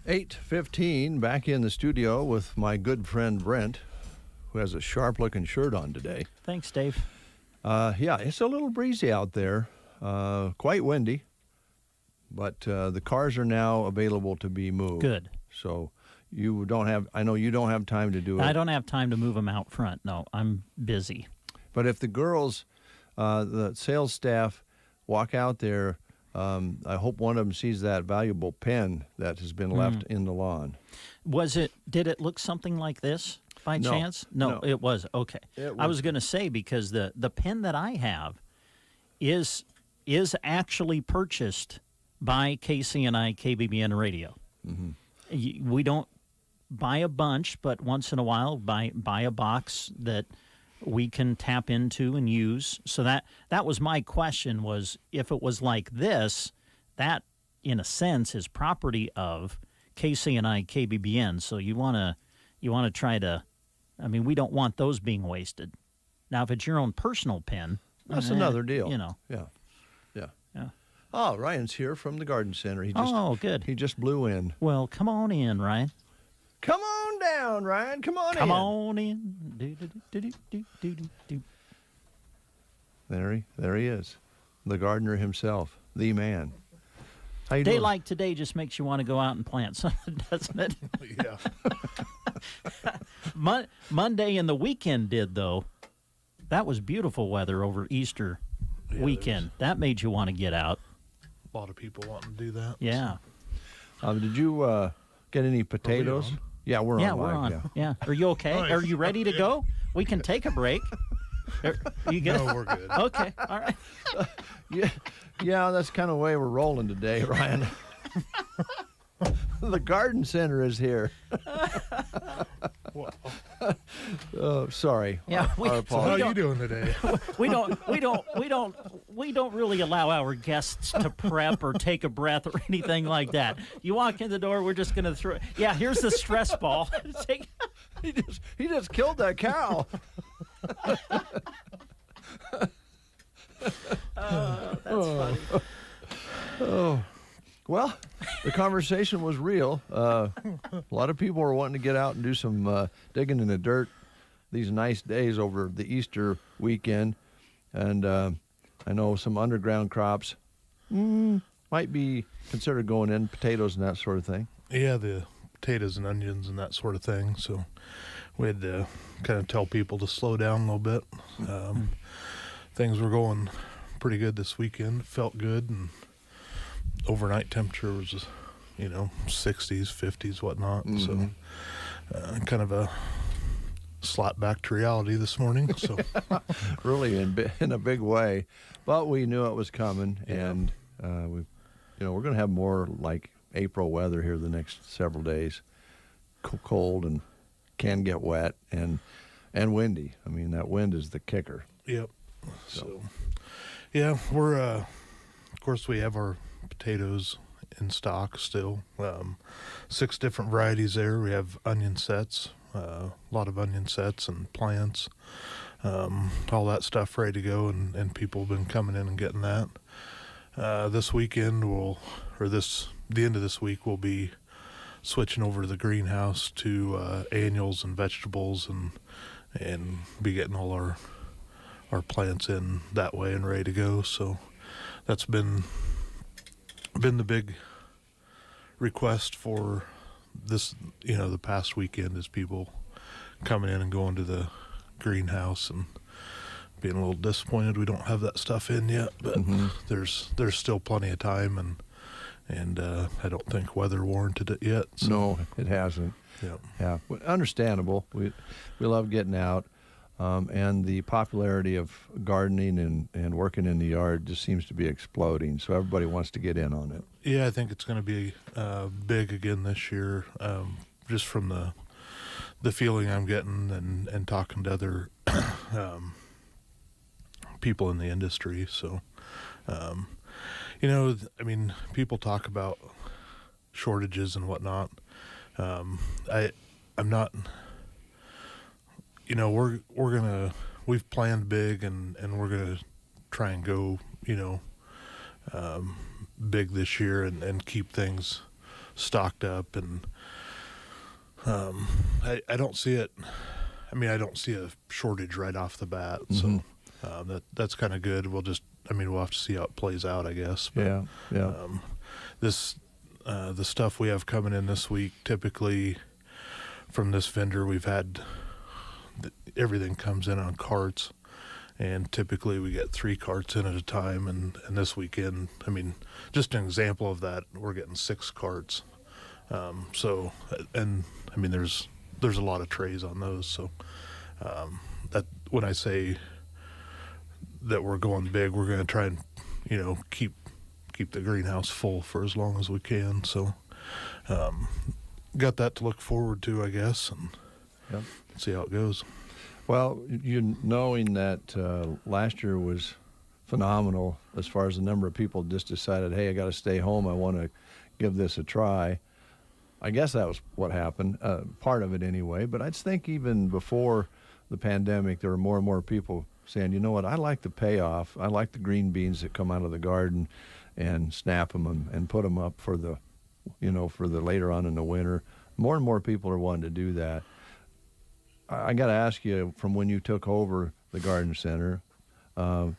8:15, back in the studio with my good friend Brent, who has a sharp-looking shirt on today. Thanks, Dave. Yeah, it's a little breezy out there, quite windy, but the cars are now available to be moved. Good. So you don't have, I know you don't have time to do it. I don't have time to move them out front. No, I'm busy. But if the girls, the sales staff, walk out there, I hope one of them sees that valuable pen that has been left in the lawn. Did it look something like this by No. chance? No, it was. Okay. I was going to say, because the pen that I have is actually purchased by KCNI KBBN Radio. Mm-hmm. We don't buy a bunch, but once in a while buy a box that we can tap into and use. So that was my question, was if it was like this, that in a sense is property of KCNI KBBN. So you want to try to, I mean, we don't want those being wasted. Now if it's your own personal pen, That's another deal. You know. Yeah. Yeah. Oh, Ryan's here from the garden center. Good. He just blew in. Well, come on in, Ryan. Come on down, Ryan. Come on in. Come on in. Do. There he is. The gardener himself. The man. How you Day doing? like today just makes you want to go out and plant something, doesn't it? Yeah. Monday and the weekend did, though. That was beautiful weather over Easter weekend. That made you want to get out. A lot of people wanting to do that. Yeah. Did you get any potatoes? on? Yeah, we're on. Yeah, we're live, on. Yeah. Are you okay? Nice. Are you ready to go? We can take a break. You good? No, we're good. Okay. All right. Yeah, that's kind of the way we're rolling today, Ryan. The garden center is here. Oh, sorry. Yeah, Our So how apologies. are you doing today? We don't really allow our guests to prep or take a breath or anything like that. You walk in the door, we're just going to throw. Yeah, here's the stress ball. Take- He just killed that cow. That's funny. Oh, well, the conversation was real. A lot of people were wanting to get out and do some digging in the dirt these nice days over the Easter weekend. And I know some underground crops might be considered going in, potatoes and that sort of thing. Yeah, the potatoes and onions and that sort of thing. So we had to kind of tell people to slow down a little bit. Things were going pretty good this weekend. Felt good, and overnight temperature was, 60s, 50s, whatnot. So kind of a slap back to reality this morning. So Really in a big way, but we knew it was coming, and we're going to have more like April weather here the next several days. Cold and can get wet and windy. I mean, that wind is the kicker. Yep. So yeah, we're of course we have our potatoes in stock still. 6 different varieties there. We have onion sets, a lot of onion sets and plants, all that stuff ready to go, and people have been coming in and getting that. This weekend the end of this week we'll be switching over to the greenhouse to annuals and vegetables and be getting all our plants in that way and ready to go. So that's been the big request for this, the past weekend, is people coming in and going to the greenhouse and being a little disappointed we don't have that stuff in yet, but there's still plenty of time, and I don't think weather warranted it yet. So. No, it hasn't. Yeah, well, understandable. We love getting out, and the popularity of gardening and working in the yard just seems to be exploding. So everybody wants to get in on it. Yeah, I think it's going to be big again this year, just from the feeling I'm getting and talking to other people in the industry. So, people talk about shortages and whatnot. I'm not, we've planned big and we're going to try and go, big this year and keep things stocked up, and I don't see it. I mean, I don't see a shortage right off the bat, so that's kind of good. We'll have to see how it plays out, I guess. But, the stuff we have coming in this week, typically from this vendor, we've had everything comes in on carts, and typically we get 3 carts in at a time. And this weekend, I mean, just an example of that, we're getting 6 carts. So, and I mean, there's a lot of trays on those. So, that when I say that we're going big, we're going to try and, keep the greenhouse full for as long as we can. So, got that to look forward to, I guess, and see how it goes. Well, knowing that last year was phenomenal as far as the number of people just decided, hey, I got to stay home. I want to give this a try. I guess that was what happened, part of it anyway. But I just think even before the pandemic, there were more and more people saying, you know what, I like the payoff. I like the green beans that come out of the garden and snap them and put them up for the later on in the winter. More and more people are wanting to do that. I got to ask you, from when you took over the garden center, I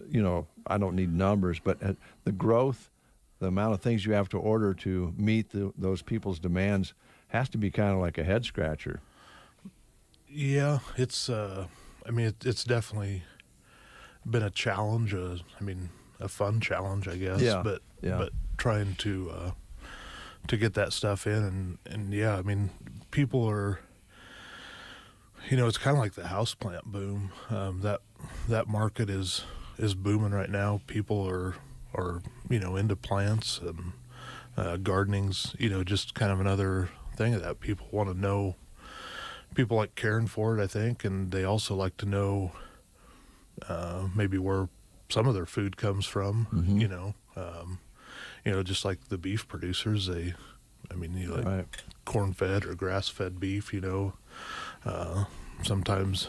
don't need numbers, but the growth, the amount of things you have to order to meet those people's demands has to be kind of like a head scratcher. Yeah, it's it's definitely been a challenge. A fun challenge, I guess. Yeah. But trying to get that stuff in, and yeah, I mean, people are. It's kind of like the houseplant boom. That market is booming right now. People are into plants, and gardening's just kind of another thing of that. People want to know. People like caring for it, I think, and they also like to know maybe where some of their food comes from. Just like the beef producers, corn-fed or grass-fed beef. Sometimes,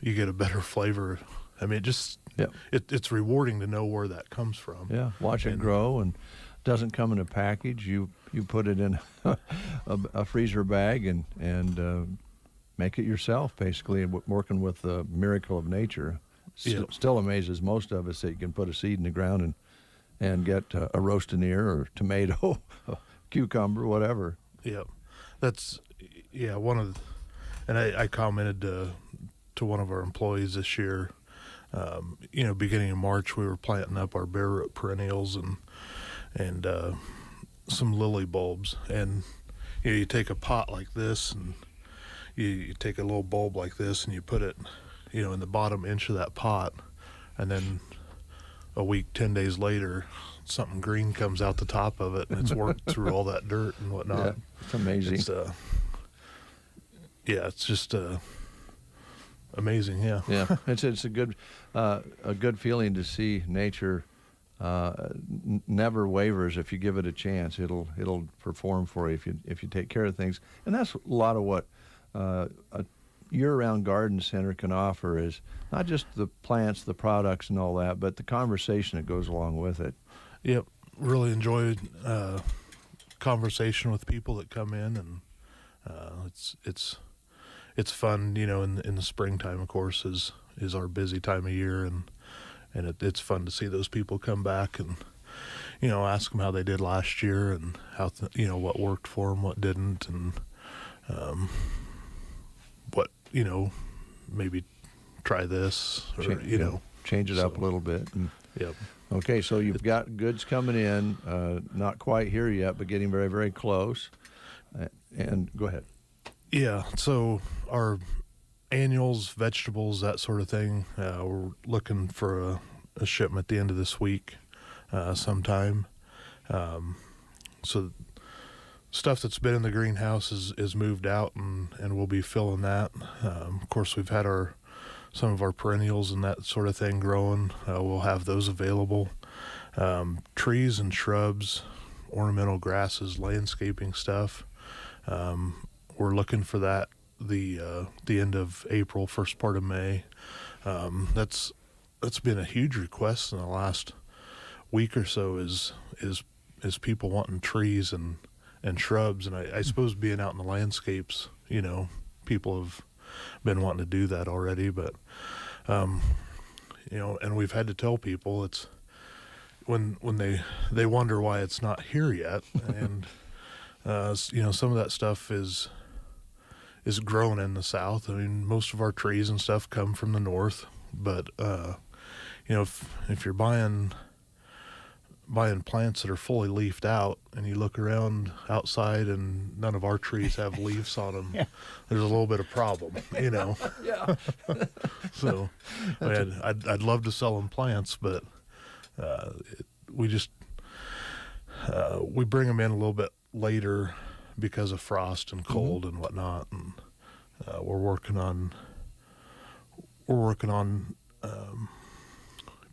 you get a better flavor. I mean, it's rewarding to know where that comes from. Yeah, watch it grow, and doesn't come in a package. You put it in a freezer bag and make it yourself, basically, working with the miracle of nature. Still amazes most of us that you can put a seed in the ground and get a roast-an-ear or tomato, cucumber, whatever. Yeah, that's one of. And I commented to one of our employees this year. Beginning in March, we were planting up our bare root perennials and some lily bulbs. And you take a pot like this, and you take a little bulb like this, and you put it, in the bottom inch of that pot, and then a week, 10 days later, something green comes out the top of it, and it's worked through all that dirt and whatnot. Yeah, it's amazing. It's just amazing. Yeah. Yeah, it's a good feeling to see nature never wavers. If you give it a chance, it'll perform for you if you take care of things. And that's a lot of what a year-round garden center can offer, is not just the plants, the products, and all that, but the conversation that goes along with it. Yep, really enjoyed conversation with people that come in, and it's fun, in the springtime, of course, is our busy time of year, and it's fun to see those people come back and, ask them how they did last year and how, what worked for them, what didn't, and what, maybe try this or, change it up a little bit. Yep. Okay, so you've got goods coming in, not quite here yet, but getting very, very close. And go ahead. Yeah, so our annuals, vegetables, that sort of thing, we're looking for a shipment at the end of this week sometime. So stuff that's been in the greenhouse is moved out, and we'll be filling that. Of course, we've had some of our perennials and that sort of thing growing. We'll have those available. Trees and shrubs, ornamental grasses, landscaping stuff. We're looking for that the end of April, first part of May. That's been a huge request in the last week or so is is people wanting trees and shrubs, and I suppose being out in the landscapes, people have been wanting to do that already, but and we've had to tell people it's when they wonder why it's not here yet, and some of that stuff is grown in the South. I mean, most of our trees and stuff come from the North, but if you're buying plants that are fully leafed out, and you look around outside and none of our trees have leaves on them, there's a little bit of problem, Yeah. So I'd love to sell them plants, but we bring them in a little bit later because of frost and cold and whatnot, and we're working on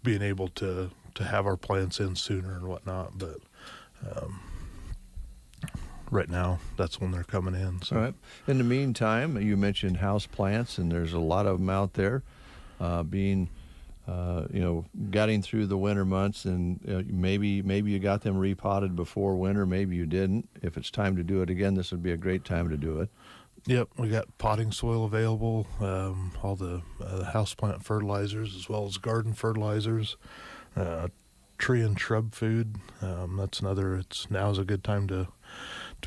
being able to have our plants in sooner and whatnot, but right now that's when they're coming in. So. All right. In the meantime, you mentioned house plants, and there's a lot of them out there being getting through the winter months, and maybe you got them repotted before winter, maybe you didn't. If it's time to do it again, this would be a great time to do it. Yep, we got potting soil available, all the houseplant fertilizers as well as garden fertilizers, tree and shrub food. That's another. Now's a good time to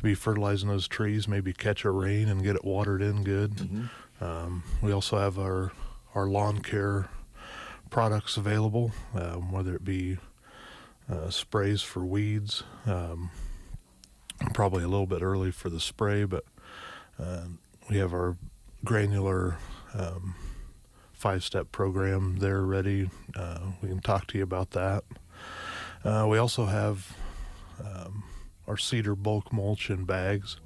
be fertilizing those trees. Maybe catch a rain and get it watered in good. We also have our lawn care products available, whether it be sprays for weeds. Probably a little bit early for the spray, but we have our granular 5-step program there ready. We can talk to you about that. We also have our cedar bulk mulch in bags.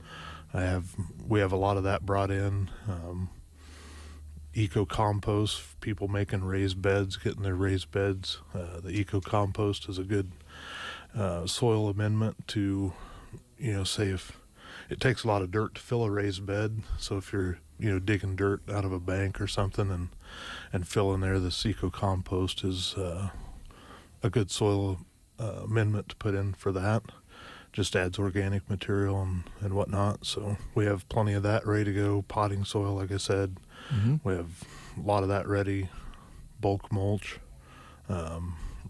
We have a lot of that brought in. Eco compost, people making raised beds, getting their raised beds. The eco compost is a good soil amendment to, say if it takes a lot of dirt to fill a raised bed. So if you're, digging dirt out of a bank or something and fill in there, this eco compost is a good soil amendment to put in for that. Just adds organic material and whatnot. So we have plenty of that ready to go. Potting soil, like I said, we have a lot of that ready. Bulk mulch,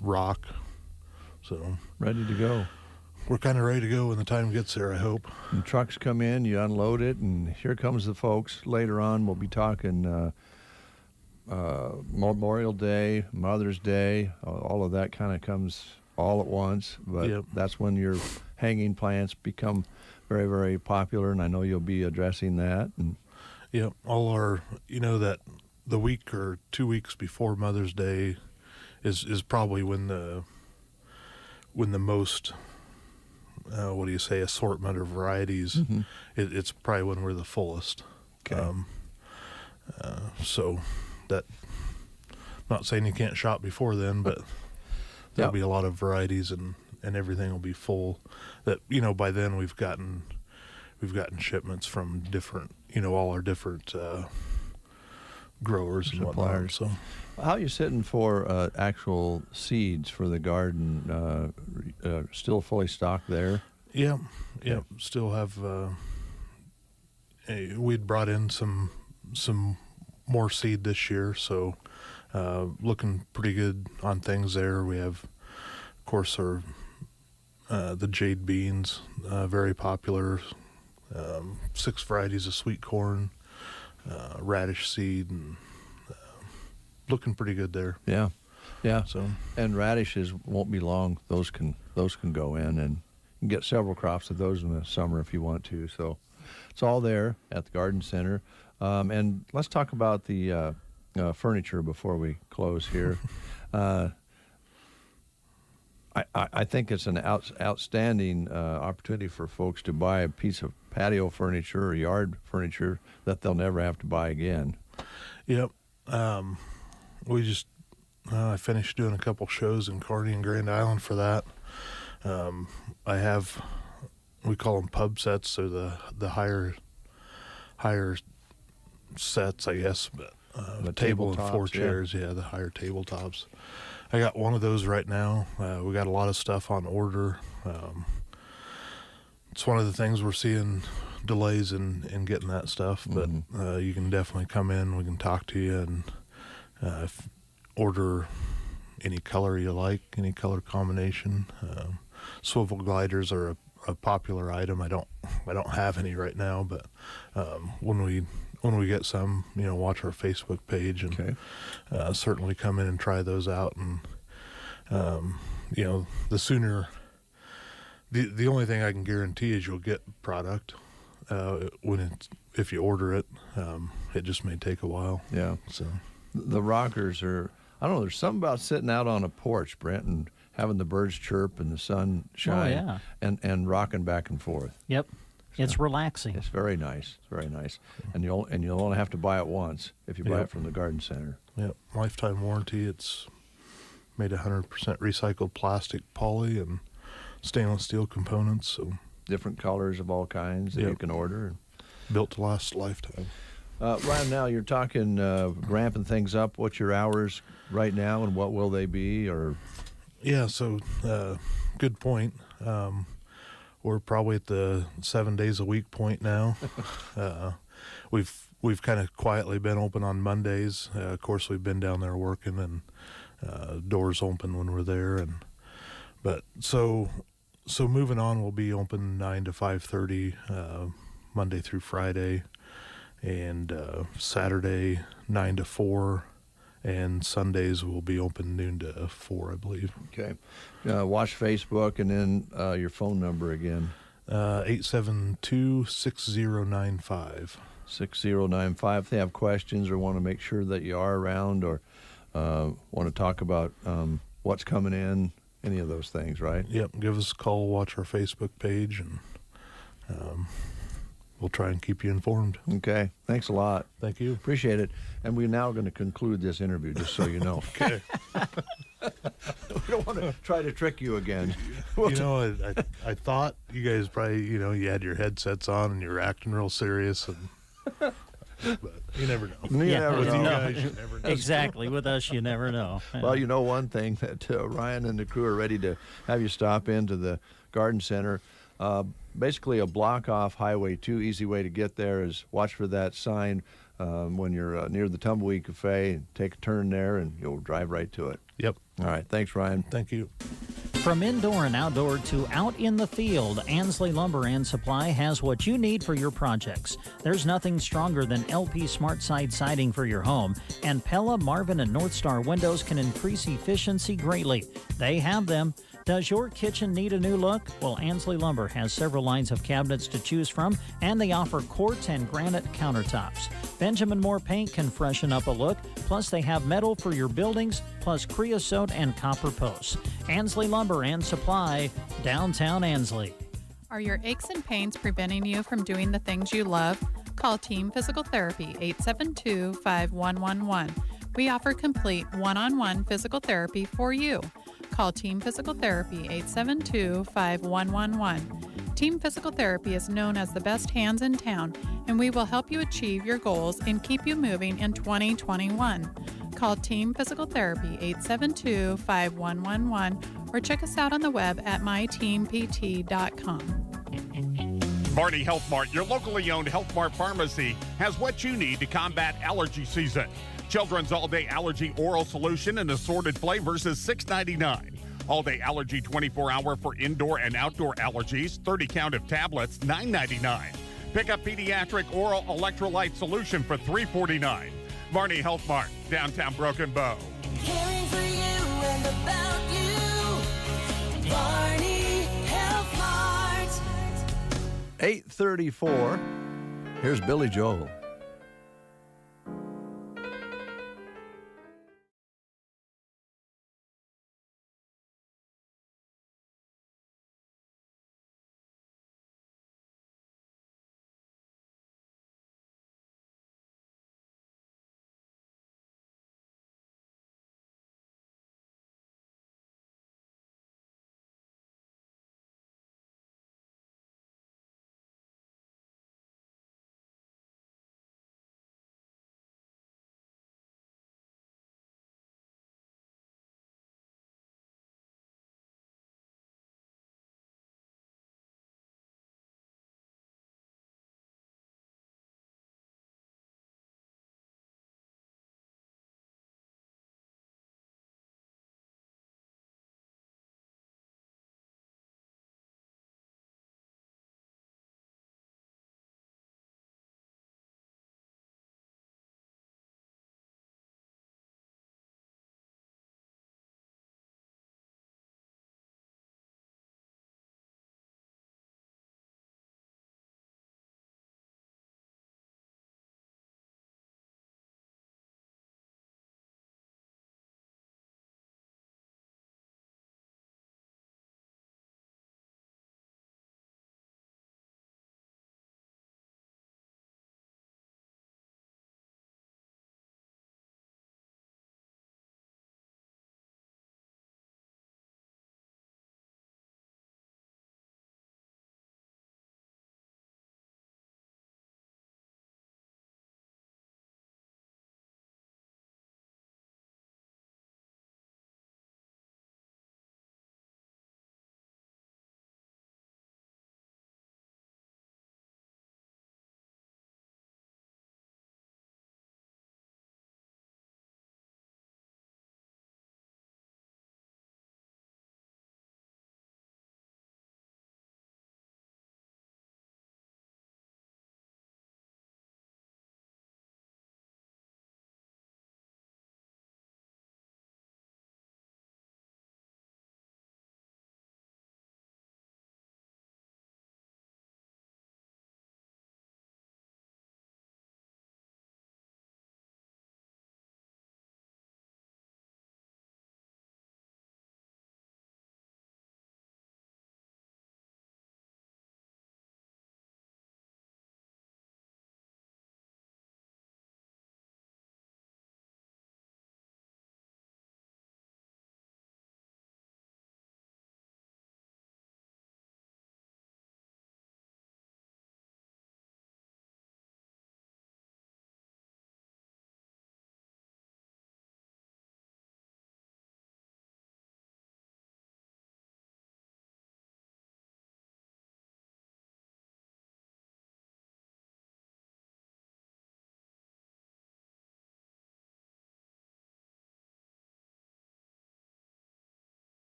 rock. So ready to go. We're kind of ready to go when the time gets there, I hope. And trucks come in, you unload it, and here comes the folks. Later on, we'll be talking Memorial Day, Mother's Day. All of that kind of comes all at once, but that's when your hanging plants become very, very popular, and I know you'll be addressing that. And all our, that the week or 2 weeks before Mother's Day is probably when the most assortment or varieties. It's probably when we're the fullest. Okay. So that, not saying you can't shop before then, but there'll be a lot of varieties and everything will be full. That by then we've gotten shipments from different all our different growers and whatnot. So how are you sitting for actual seeds for the garden? Still fully stocked there? Yeah. Still have. We'd brought in some more seed this year, so looking pretty good on things there. We have, of course, our the jade beans, very popular. 6 varieties of sweet corn, radish seed, and looking pretty good there. Yeah. So, and radishes won't be long. Those can go in, and you can get several crops of those in the summer if you want to. So it's all there at the garden center. And let's talk about the furniture before we close here. I think it's an outstanding opportunity for folks to buy a piece of patio furniture or yard furniture that they'll never have to buy again. Yep. We just I finished doing a couple shows in Kearney and Grand Island for that. I have, we call them pub sets, so the higher sets, I guess, but the table and 4 tabletops, chairs, the higher tabletops. I got one of those right now. We got a lot of stuff on order. It's one of the things we're seeing delays in getting that stuff, but you can definitely come in. We can talk to you and order any color you like, any color combination. Swivel gliders are a popular item. I don't have any right now, but when we get some, watch our Facebook page and certainly come in and try those out. And the sooner, the only thing I can guarantee is you'll get product if you order it. It just may take a while. Yeah. So the rockers are. I don't know. There's something about sitting out on a porch, Brent, and having the birds chirp and the sun shine, and rocking back and forth. Yep. It's relaxing. It's very nice. It's very nice. And you'll only have to buy it once if you buy it from the garden center. Yep. Lifetime warranty. It's made 100% recycled plastic, poly, and stainless steel components. So different colors of all kinds that you can order. Built to last a lifetime. Ryan, now you're talking ramping things up. What's your hours right now, and what will they be? Or so good point. We're probably at the 7 days a week point now. We've kind of quietly been open on Mondays. Of course, we've been down there working, and doors open when we're there. But so moving on, we'll be open 9 to 5:30 Monday through Friday, and Saturday 9 to 4, and Sundays will be open noon to 4, I believe. Okay. Watch Facebook, and then your phone number again. 872-6095. 6095. If they have questions or want to make sure that you are around, or want to talk about what's coming in, any of those things, right? Yep. Give us a call, watch our Facebook page, and we'll try and keep you informed. Okay. Thanks a lot. Thank you. Appreciate it. And we're now going to conclude this interview, just so you know. Okay. We don't want to try to trick you again. I thought you guys probably, you had your headsets on and you were acting real serious, but you never know. You never know. You guys, you never know. Exactly. With us, you never know. Well, you know one thing, that Ryan and the crew are ready to have you stop into the garden center. Basically a block off Highway 2. Easy way to get there is watch for that sign when you're near the Tumbleweed Cafe. Take a turn there and you'll drive right to it. Yep. All right. Thanks, Ryan. Thank you. From indoor and outdoor to out in the field, Ansley Lumber and Supply has what you need for your projects. There's nothing stronger than LP Smart Side siding for your home, and Pella, Marvin, and North Star windows can increase efficiency greatly. They have them. Does your kitchen need a new look? Well, Ansley Lumber has several lines of cabinets to choose from, and they offer quartz and granite countertops. Benjamin Moore Paint can freshen up a look, plus they have metal for your buildings, plus creosote and copper posts. Ansley Lumber and Supply, downtown Ansley. Are your aches and pains preventing you from doing the things you love? Call Team Physical Therapy, 872-5111. We offer complete one-on-one physical therapy for you. Call Team Physical Therapy, 872-5111. Team Physical Therapy is known as the best hands in town, and we will help you achieve your goals and keep you moving in 2021. Call Team Physical Therapy, 872-5111, or check us out on the web at myteampt.com. Barney Health Mart, your locally owned Health Mart pharmacy, has what you need to combat allergy season. Children's all-day allergy oral solution in assorted flavors is $6.99. All-day allergy 24-hour for indoor and outdoor allergies, 30 count of tablets, $9.99. Pick up pediatric oral electrolyte solution for $3.49. Barney Health Mart, downtown Broken Bow. Caring for you and about you. Barney Health Mart. 8:34. Here's Billy Joel.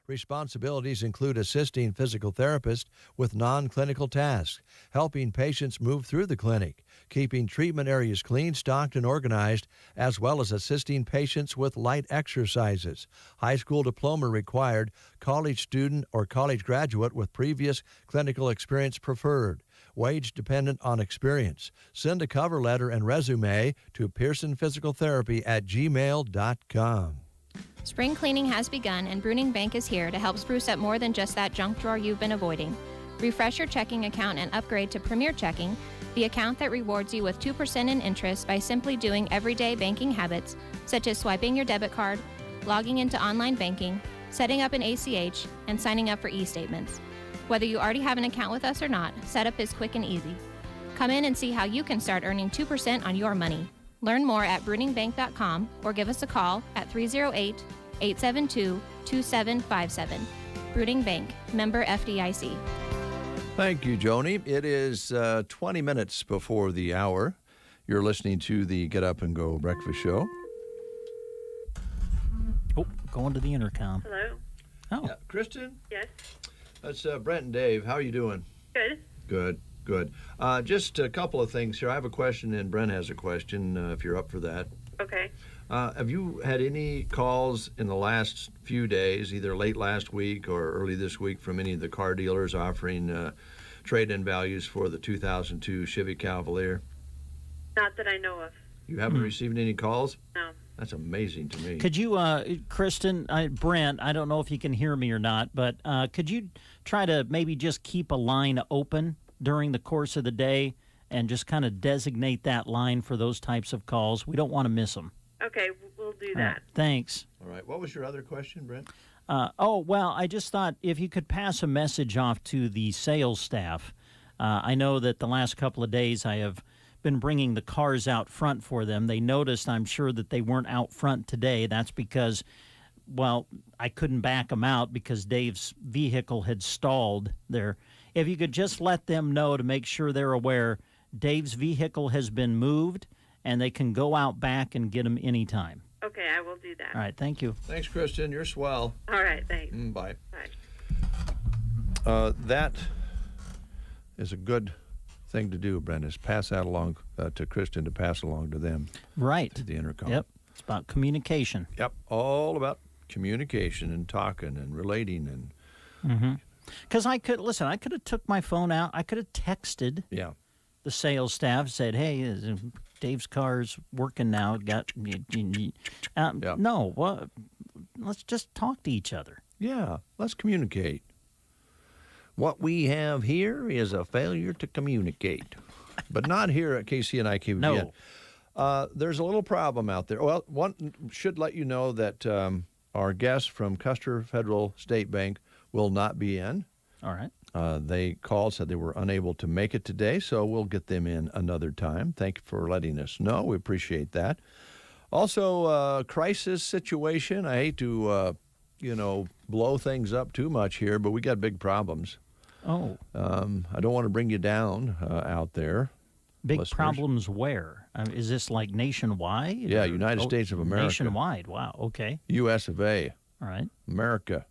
Responsibilities include assisting physical therapists with non-clinical tasks, helping patients move through the clinic, keeping treatment areas clean, stocked, and organized, as well as assisting patients with light exercises. High school diploma required, college student or college graduate with previous clinical experience preferred. Wage dependent on experience. Send a cover letter and resume to pearsonphysicaltherapy@gmail.com. Spring cleaning has begun, and Bruning Bank is here to help spruce up more than just that junk drawer you've been avoiding. Refresh your checking account and upgrade to Premier Checking, the account that rewards you with 2% in interest by simply doing everyday banking habits, such as swiping your debit card, logging into online banking, setting up an ACH, and signing up for e-statements. Whether you already have an account with us or not, setup is quick and easy. Come in and see how you can start earning 2% on your money. Learn more at bruningbank.com or give us a call at 308-872-2757. Bruning Bank, member FDIC. Thank you, Joni. It is 20 minutes before the hour. You're listening to the Get Up and Go Breakfast Show. Oh, going to the intercom. Hello. Oh. Yeah, Kristen? Yes. That's Brent and Dave. How are you doing? Good. Good. Just a couple of things here. I have a question, and Brent has a question, if you're up for that. Okay. Have you had any calls in the last few days, either late last week or early this week, from any of the car dealers offering trade-in values for the 2002 Chevy Cavalier? Not that I know of. You haven't received any calls? No. That's amazing to me. Could you, Kristen, Brent, I don't know if you can hear me or not, but could you try to maybe just keep a line open during the course of the day and just kind of designate that line for those types of calls? We don't want to miss them. Okay, we'll do All that. right, thanks. All right. What was your other question, Brent? Well, I just thought if you could pass a message off to the sales staff. I know that the last couple of days I have been bringing the cars out front for them. They noticed, I'm sure, that they weren't out front today. That's because, well, I couldn't back them out because Dave's vehicle had stalled there. If you could just let them know to make sure they're aware, Dave's vehicle has been moved, and they can go out back and get him anytime. Okay, I will do that. All right, thank you. Thanks, Kristen. You're swell. All right, thanks. Bye. Bye. That is a good thing to do, Brent, is pass that along to Kristen to pass along to them. Right. To the intercom. Yep. It's about communication. Yep. All about communication and talking and relating and. Because I could have took my phone out. I could have texted. Yeah. The sales staff, said, "Hey, Dave's car's working now." No, well, let's just talk to each other. Yeah, let's communicate. What we have here is a failure to communicate, but not here at KCNI KBBN. No. There's a little problem out there. Well, one should let you know that our guest from Custer Federal State Bank will not be in. All right. They called, said they were unable to make it today, so we'll get them in another time. Thank you for letting us know. We appreciate that. Also, crisis situation. I hate to, blow things up too much here, but we got big problems. Oh. I don't want to bring you down out there. Big listeners. Problems where? Is this like nationwide? Yeah, United States of America. Nationwide. Wow. Okay. U.S. of A. All right. America.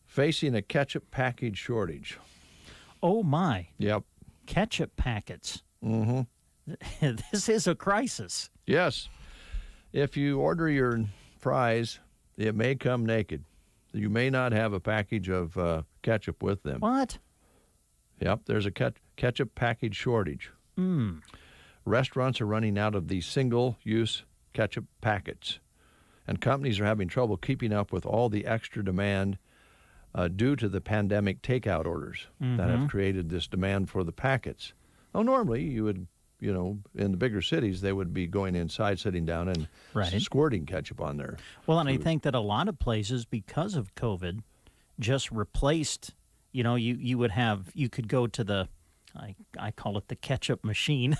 Facing a ketchup package shortage. Oh, my. Yep. Ketchup packets. Mm-hmm. This is a crisis. Yes. If you order your fries, it may come naked. You may not have a package of ketchup with them. What? Yep, there's a ketchup package shortage. Restaurants are running out of these single-use ketchup packets, and companies are having trouble keeping up with all the extra demand due to the pandemic takeout orders that have created this demand for the packets. Now, normally you would, in the bigger cities, they would be going inside, sitting down, and squirting ketchup on there. Well, and I think that a lot of places, because of COVID, just replaced, you could go to the, I call it the ketchup machine.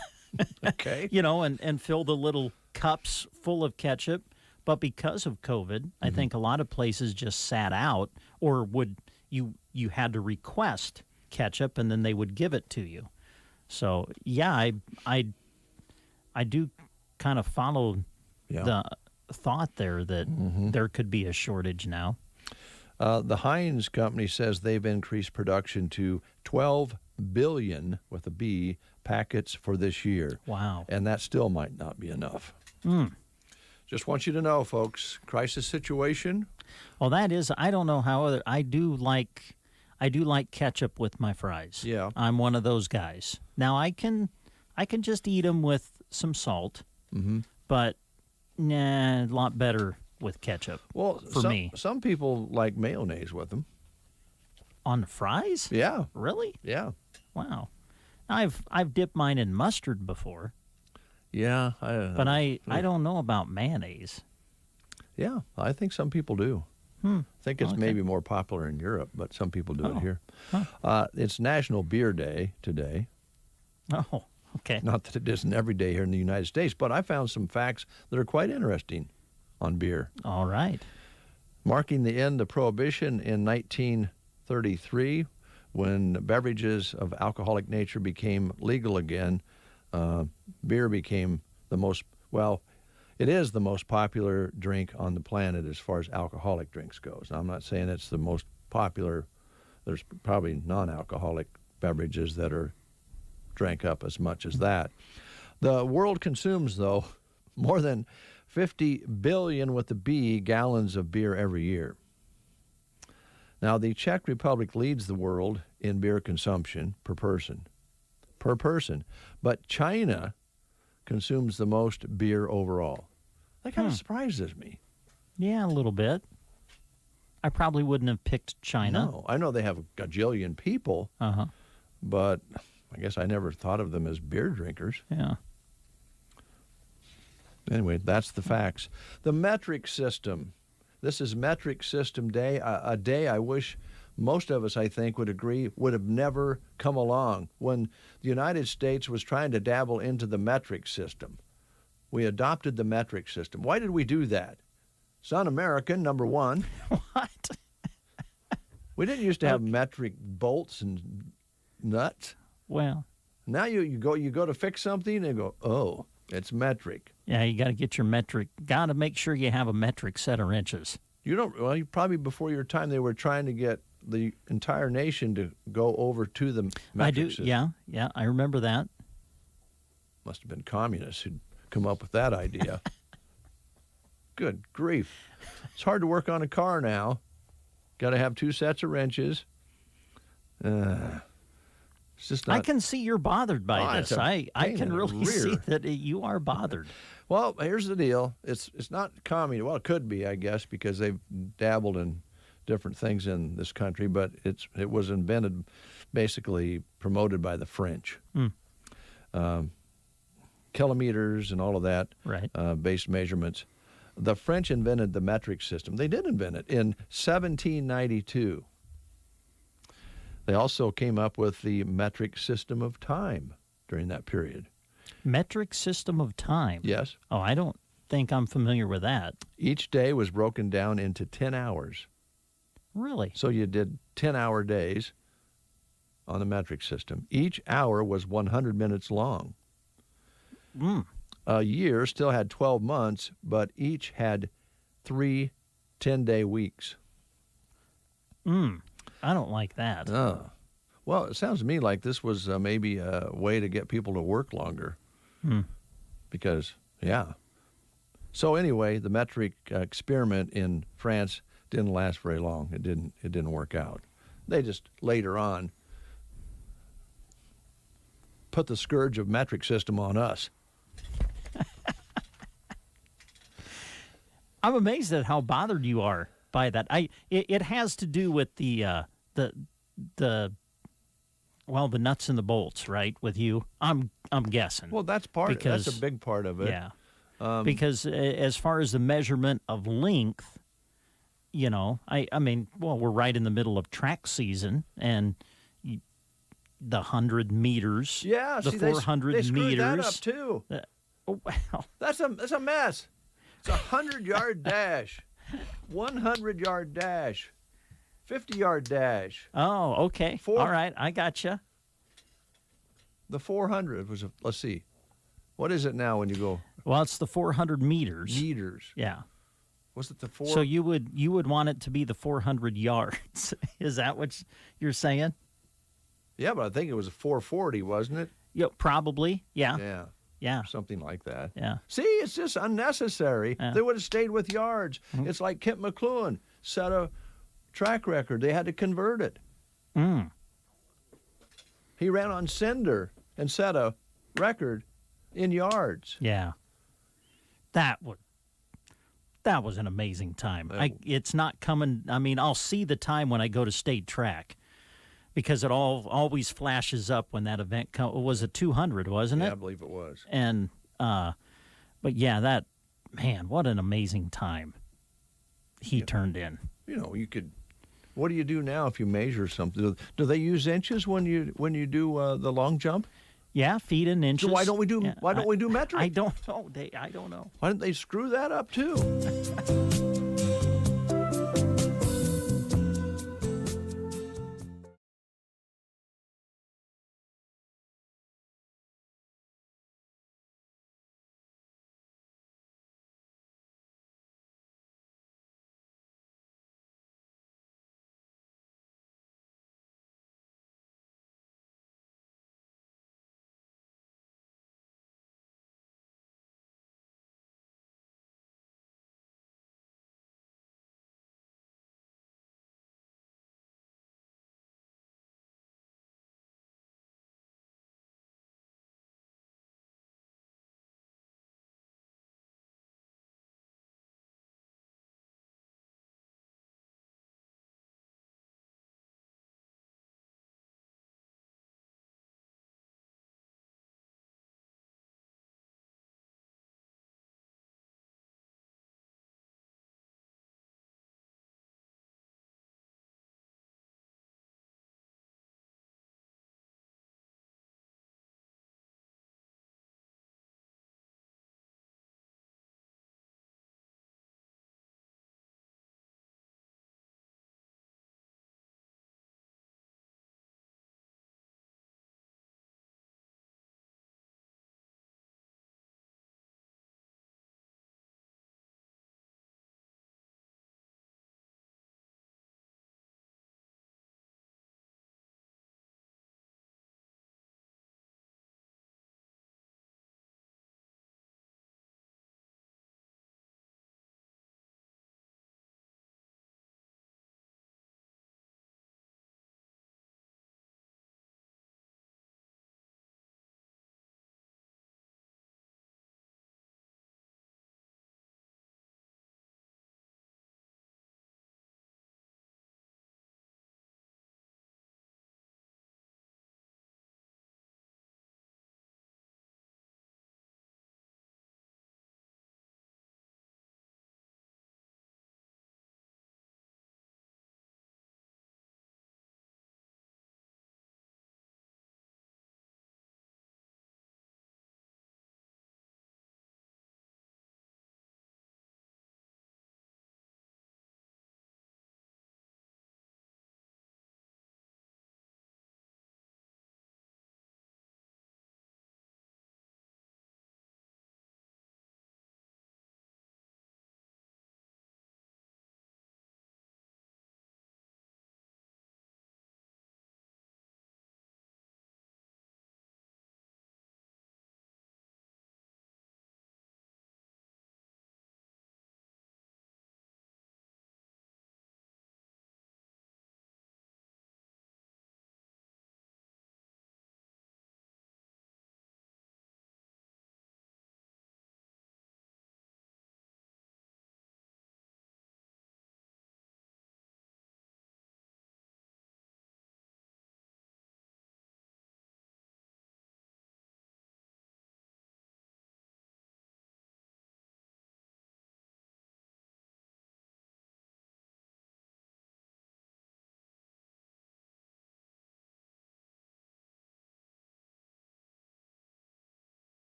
Okay. And fill the little cups full of ketchup. But because of COVID, I think a lot of places just sat out, or you had to request ketchup, and then they would give it to you. So yeah, I do kind of follow the thought there that there could be a shortage now. The Heinz company says they've increased production to 12 billion, with a B, packets for this year. Wow. And that still might not be enough. Just want you to know, folks, crisis situation. Well, that is, I don't know how other, I do like ketchup with my fries. Yeah. I'm one of those guys. Now I can just eat them with some salt, but nah, a lot better with ketchup. Well, for me. Some people like mayonnaise with them. On the fries? Yeah. Really? Yeah. Wow. I've dipped mine in mustard before. Yeah. But I don't know about mayonnaise. Yeah, I think some people do. I think it's Okay. maybe more popular in Europe, but some people do it here. Huh. It's National Beer Day today. Oh, okay. Not that it isn't every day here in the United States, but I found some facts that are quite interesting on beer. All right. Marking the end of Prohibition in 1933, when beverages of alcoholic nature became legal again, beer became it is the most popular drink on the planet as far as alcoholic drinks goes. Now, I'm not saying it's the most popular. There's probably non-alcoholic beverages that are drank up as much as that. The world consumes, though, more than 50 billion with the B gallons of beer every year. Now, the Czech Republic leads the world in beer consumption per person. But China consumes the most beer overall. That kind of surprises me. Yeah, a little bit. I probably wouldn't have picked China. No, I know they have a gajillion people, but I guess I never thought of them as beer drinkers. Yeah. Anyway, that's the facts. The metric system. This is Metric System Day, a day I wish most of us, I think, would agree would have never come along when the United States was trying to dabble into the metric system. We adopted the metric system. Why did we do that? It's un-American, number one. What? We didn't used to have metric bolts and nuts. Well, now you go to fix something and go, oh, it's metric. yeah, you got to get your metric. Got to make sure you have a metric set of inches. You probably before your time they were trying to get the entire nation to go over to the metric I do. system. Yeah, I remember that. Must have been communists who'd come up with that idea. Good grief. It's hard to work on a car now. Got to have 2 sets of wrenches. It's just not... I can see you're bothered by it's this. a I pain can in the really see rear. that you are bothered. Well, here's the deal. It's not communist. Well, it could be, I guess, because they've dabbled in different things in this country, but it was invented, basically promoted by the French. Kilometers and all of that, right? Base measurements. The French invented the metric system. They did invent it in 1792. They also came up with the metric system of time during that period. Metric system of time? Yes. Oh, I don't think I'm familiar with that. Each day was broken down into 10 hours. Really? So you did 10-hour days on the metric system. Each hour was 100 minutes long. A year still had 12 months, but each had 3 10-day weeks. I don't like that. Well, it sounds to me like this was maybe a way to get people to work longer. Because, yeah. So anyway, the metric experiment in France didn't last very long. It didn't work out. They just later on put the scourge of metric system on us. I'm amazed at how bothered you are by that. It has to do with the nuts and the bolts, right? With you, I'm guessing. Well, that's that's a big part of it. Yeah. Because as far as the measurement of length, I mean, we're right in the middle of track season, and the 100 meters, yeah, the 400 they screwed meters. that up too. Well, that's a mess. It's 100-yard dash, 100-yard dash, 50-yard dash. Oh, okay. All right, I gotcha. The 400 was let's see, what is it now when you go? Well, it's the 400 meters. Meters. Yeah. Was it the 4? So you would want it to be the 400 yards. Is that what you're saying? Yeah, but I think it was a 440, wasn't it? Yeah, probably. Yeah. Yeah. Yeah. Something like that. Yeah. See, it's just unnecessary. Yeah. They would have stayed with yards. It's like Kent McLuhan set a track record. They had to convert it. Mm. He ran on cinder and set a record in yards. Yeah. That was an amazing time. It's not coming. I mean, I'll see the time when I go to state track because it always flashes up when that event comes. It was a 200, wasn't it? Yeah, I believe it was. And, but yeah, what an amazing time he turned in. You know, what do you do now if you measure something? Do they use inches when you do the long jump? Yeah, feet and inches. So why don't we do metric? I don't know. I don't know. Why didn't they screw that up too?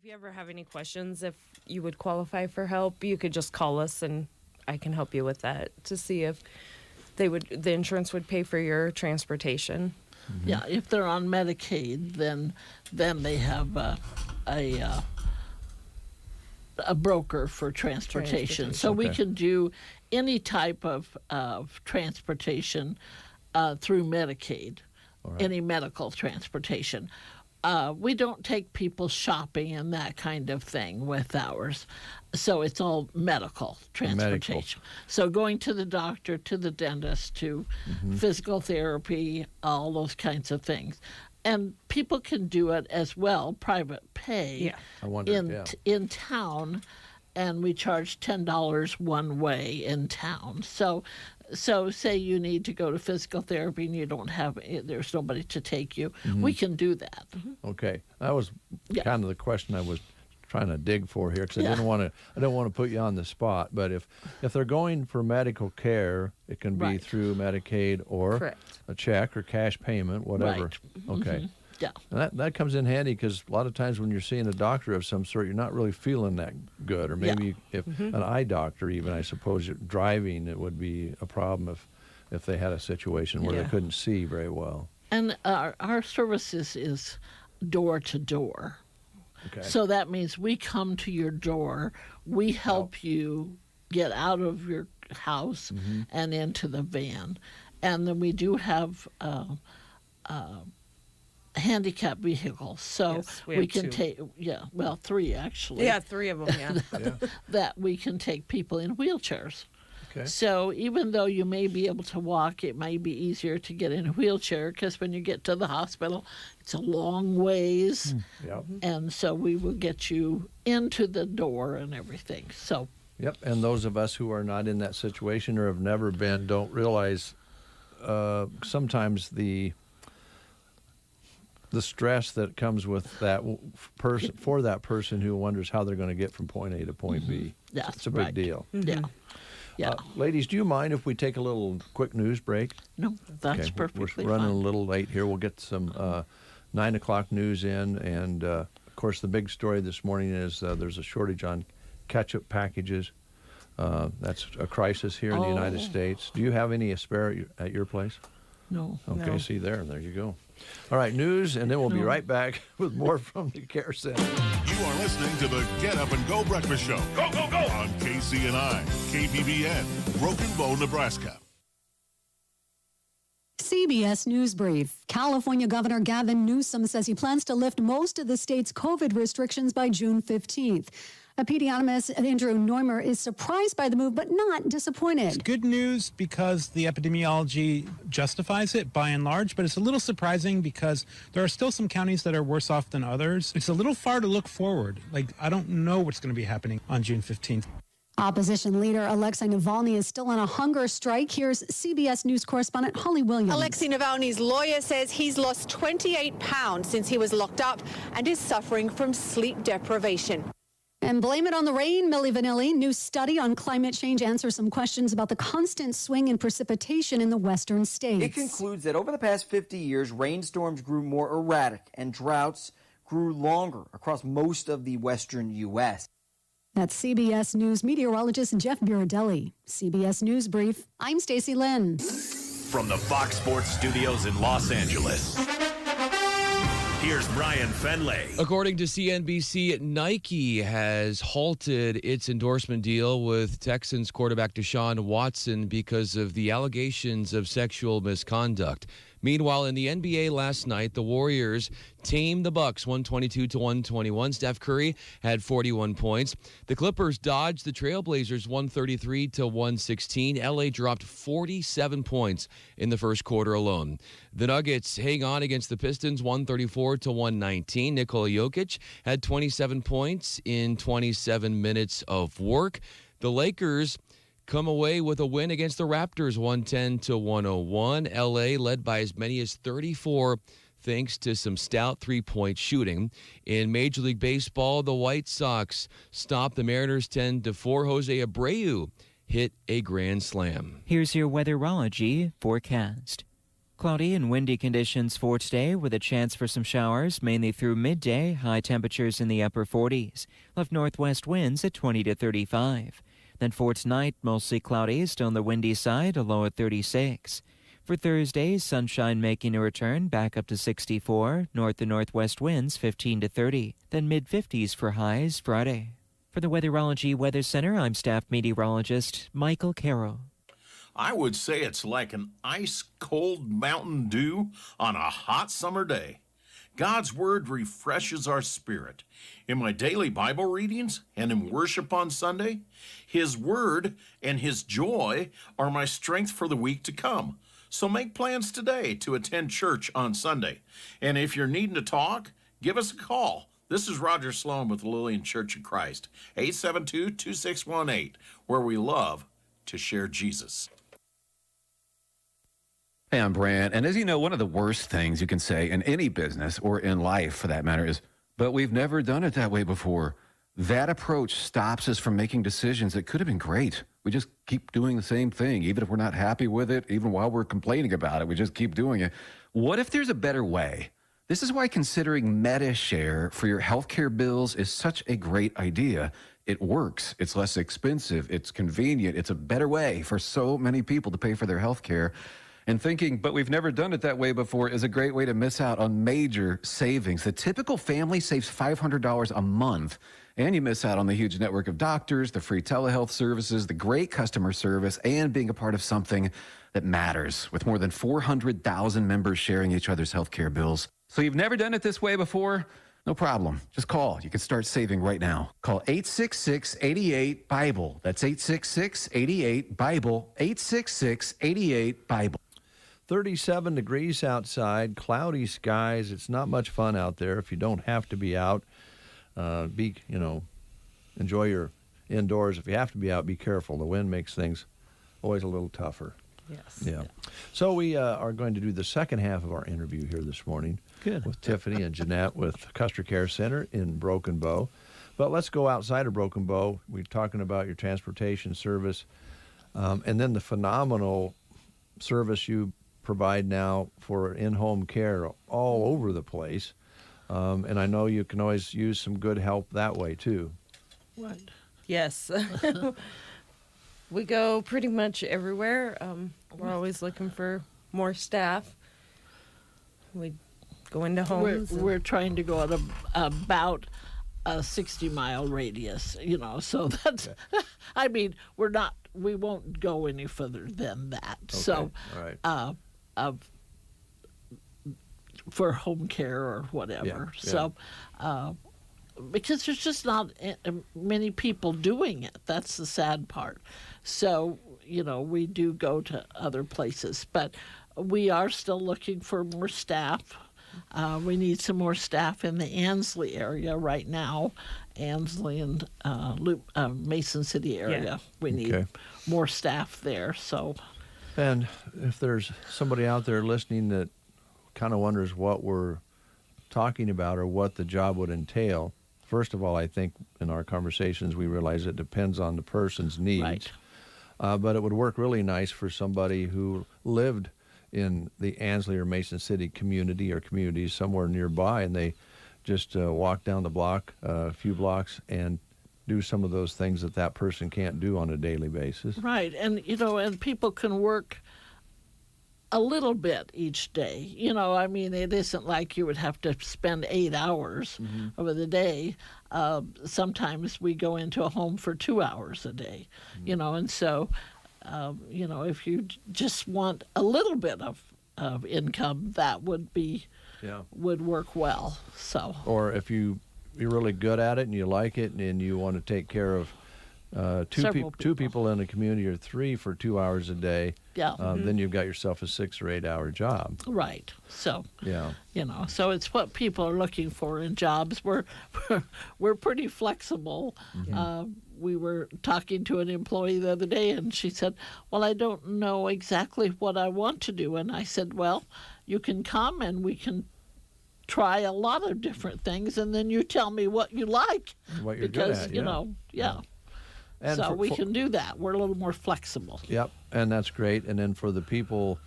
you ever have any questions, if you would qualify for help, you could just call us and I can help you with that to see if the insurance would pay for your transportation. Yeah, if they're on Medicaid, then they have a broker for transportation. So we can do any type of transportation through Medicaid, any medical transportation. We don't take people shopping and that kind of thing with ours. So it's all medical transportation. So going to the doctor, to the dentist, to physical therapy, all those kinds of things. And people can do it as well, private pay in town, and we charge $10 one way in town. So say you need to go to physical therapy and you don't have, there's nobody to take you, we can do that. Okay, that was kind of the question I was trying to dig for here, because I didn't want to put you on the spot. But if they're going for medical care, it can be through Medicaid or a check or cash payment, whatever. Right. Okay. Yeah. And that comes in handy, because a lot of times when you're seeing a doctor of some sort, you're not really feeling that good. Or maybe if an eye doctor, even, I suppose, driving, it would be a problem if they had a situation where they couldn't see very well. And our services is door to door. Okay. So that means we come to your door, we help you get out of your house and into the van. And then we do have handicap vehicles, so we can take three actually. Yeah, 3 of them. That we can take people in wheelchairs. Okay. So even though you may be able to walk, it might be easier to get in a wheelchair, because when you get to the hospital, it's a long ways, and so we will get you into the door and everything. So. Yep, and those of us who are not in that situation or have never been don't realize sometimes the stress that comes with that person, for that person who wonders how they're going to get from point A to point B. Yeah, it's a big deal. Yeah. Ladies, do you mind if we take a little quick news break? No, that's perfectly We're running fine. a little late here. We'll get some 9 o'clock news in. And, of course, the big story this morning is there's a shortage on ketchup packages. That's a crisis here in the United States. Do you have any spare at your place? No. Okay, No. see there you go. All right, news, and then we'll be right back with more from the Care Center. You are listening to the Get Up and Go Breakfast Show. Go, go, go! On KCNI, KBBN, Broken Bow, Nebraska. CBS News Brief. California Governor Gavin Newsom says he plans to lift most of the state's COVID restrictions by June 15th. Epidemiologist Andrew Neumer is surprised by the move, but not disappointed. It's good news because the epidemiology justifies it by and large, but it's a little surprising because there are still some counties that are worse off than others. It's a little far to look forward. I don't know what's going to be happening on June 15th. Opposition leader Alexei Navalny is still on a hunger strike. Here's CBS News correspondent Holly Williams. Alexei Navalny's lawyer says he's lost 28 pounds since he was locked up and is suffering from sleep deprivation. And blame it on the rain, Milli Vanilli. New study on climate change answers some questions about the constant swing in precipitation in the western states. It concludes that over the past 50 years, rainstorms grew more erratic and droughts grew longer across most of the western U.S. That's CBS News meteorologist Jeff Biradelli. CBS News Brief, I'm Stacey Lynn. From the Fox Sports Studios in Los Angeles, here's Brian Fenley. According to CNBC, Nike has halted its endorsement deal with Texans quarterback Deshaun Watson because of the allegations of sexual misconduct. Meanwhile, in the NBA last night, the Warriors tamed the Bucks 122-121. Steph Curry had 41 points. The Clippers dodged the Trailblazers 133-116. LA dropped 47 points in the first quarter alone. The Nuggets hang on against the Pistons 134-119. Nikola Jokic had 27 points in 27 minutes of work. The Lakers come away with a win against the Raptors 110-101. LA led by as many as 34 thanks to some stout three-point shooting. In Major League Baseball, the White Sox stopped the Mariners 10-4. Jose Abreu hit a grand slam. Here's your weatherology forecast. Cloudy and windy conditions for today with a chance for some showers, mainly through midday, high temperatures in the upper 40s. Left northwest winds at 20 to 35. Then for tonight, mostly cloudy, still on the windy side, a low at 36. For Thursday, sunshine making a return back up to 64, north and northwest winds 15 to 30. Then mid-50s for highs Friday. For the Weatherology Weather Center, I'm staff meteorologist Michael Carroll. I would say it's like an ice-cold Mountain Dew on a hot summer day. God's Word refreshes our spirit. In my daily Bible readings and in worship on Sunday, His Word and His joy are my strength for the week to come. So make plans today to attend church on Sunday. And if you're needing to talk, give us a call. This is Roger Sloan with the Lillian Church of Christ, 872-2618, where we love to share Jesus. Hey, I'm Brant, and as you know, one of the worst things you can say in any business, or in life for that matter, is, but we've never done it that way before. That approach stops us from making decisions that could have been great. We just keep doing the same thing, even if we're not happy with it, even while we're complaining about it, we just keep doing it. What if there's a better way? This is why considering MediShare for your healthcare bills is such a great idea. It works, it's less expensive, it's convenient, it's a better way for so many people to pay for their healthcare. And thinking, but we've never done it that way before, is a great way to miss out on major savings. The typical family saves $500 a month, and you miss out on the huge network of doctors, the free telehealth services, the great customer service, and being a part of something that matters, with more than 400,000 members sharing each other's healthcare bills. So you've never done it this way before? No problem. Just call. You can start saving right now. Call 866-88-BIBLE. That's 866-88-BIBLE. 866-88-BIBLE. 37 degrees outside, cloudy skies. It's not much fun out there if you don't have to be out. Enjoy your indoors. If you have to be out, be careful. The wind makes things always a little tougher. Yes. Yeah. So we are going to do the second half of our interview here this morning. Good. With Tiffany and Jeanette with Custer Care Center in Broken Bow. But let's go outside of Broken Bow. We're talking about your transportation service and then the phenomenal service you provide now for in-home care all over the place. And I know you can always use some good help that way, too. Right. Yes. We go pretty much everywhere. We're always looking for more staff. We go into homes. We're trying to go at about a 60-mile radius, so that's, I mean, we won't go any further than that. Okay. So, all right. For home care or whatever. Yeah. So, because there's just not many people doing it. That's the sad part. So, we do go to other places, but we are still looking for more staff. We need some more staff in the Ansley area right now. Ansley and Mason City area. Yeah. We need more staff there. So, and if there's somebody out there listening that kind of wonders what we're talking about or what the job would entail, first of all, I think in our conversations we realize it depends on the person's needs. Right. But it would work really nice for somebody who lived in the Ansley or Mason City community or communities somewhere nearby, and they just walk down the block, a few blocks, and do some of those things that person can't do on a daily basis. Right, and and people can work a little bit each day. I mean, it isn't like you would have to spend 8 hours over the day. Sometimes we go into a home for 2 hours a day, and so, if you just want a little bit of income, that would would work well. So, or if you're really good at it and you like it and you want to take care of two people in a community or 3 for 2 hours a day, then you've got yourself a 6 or 8 hour job. Right. So, yeah. So it's what people are looking for in jobs. We're pretty flexible. We were talking to an employee the other day, and she said, well, I don't know exactly what I want to do. And I said, well, you can come and we can try a lot of different things, and then you tell me what you like. What you're because, good at, yeah. And so we can do that. We're a little more flexible. Yep, and that's great. And then for the people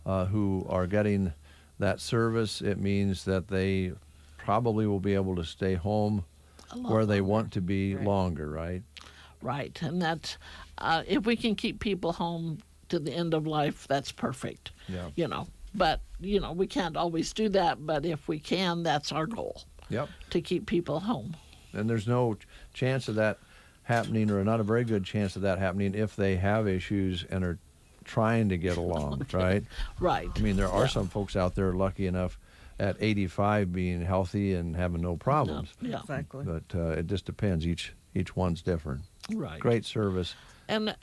who are getting that service, it means that they probably will be able to stay home where they want to be longer, right? Right, and that's if we can keep people home to the end of life, that's perfect. Yeah. You know, but we can't always do that. But if we can, that's our goal. Yep. To keep people home. And there's no chance of that happening, or not a very good chance of that happening, if they have issues and are trying to get along, right? Right. I mean, there are some folks out there lucky enough at 85 being healthy and having no problems. Yeah, exactly. But it just depends. Each one's different. Right. Great service. And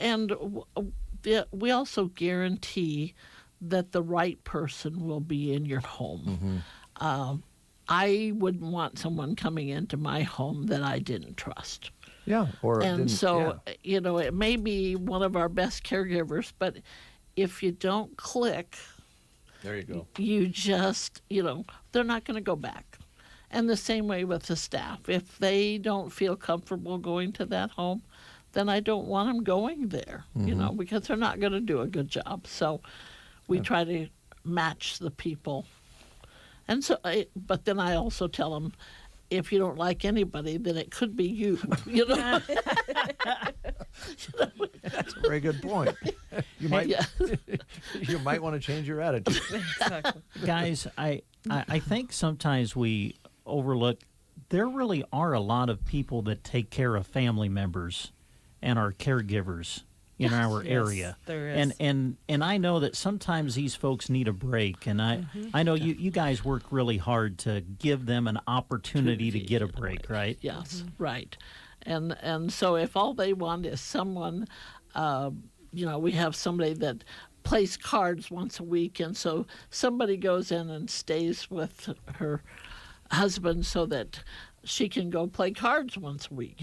we also guarantee that the right person will be in your home. I wouldn't want someone coming into my home that I didn't trust. Yeah. It may be one of our best caregivers, but if you don't click, there you go. You just, they're not going to go back. And the same way with the staff. If they don't feel comfortable going to that home, then I don't want them going there, because they're not going to do a good job. So we try to match the people. And so, but then I also tell them, if you don't like anybody, then it could be you. That's a very good point. You might you might want to change your attitude. Exactly. Guys, I think sometimes we overlook there really are a lot of people that take care of family members and are caregivers in our area. There is. And I know that sometimes these folks need a break, and I know you guys work really hard to give them an opportunity to get a break, right? Yes, right. And so if all they want is someone, we have somebody that plays cards once a week, and so somebody goes in and stays with her husband so that she can go play cards once a week,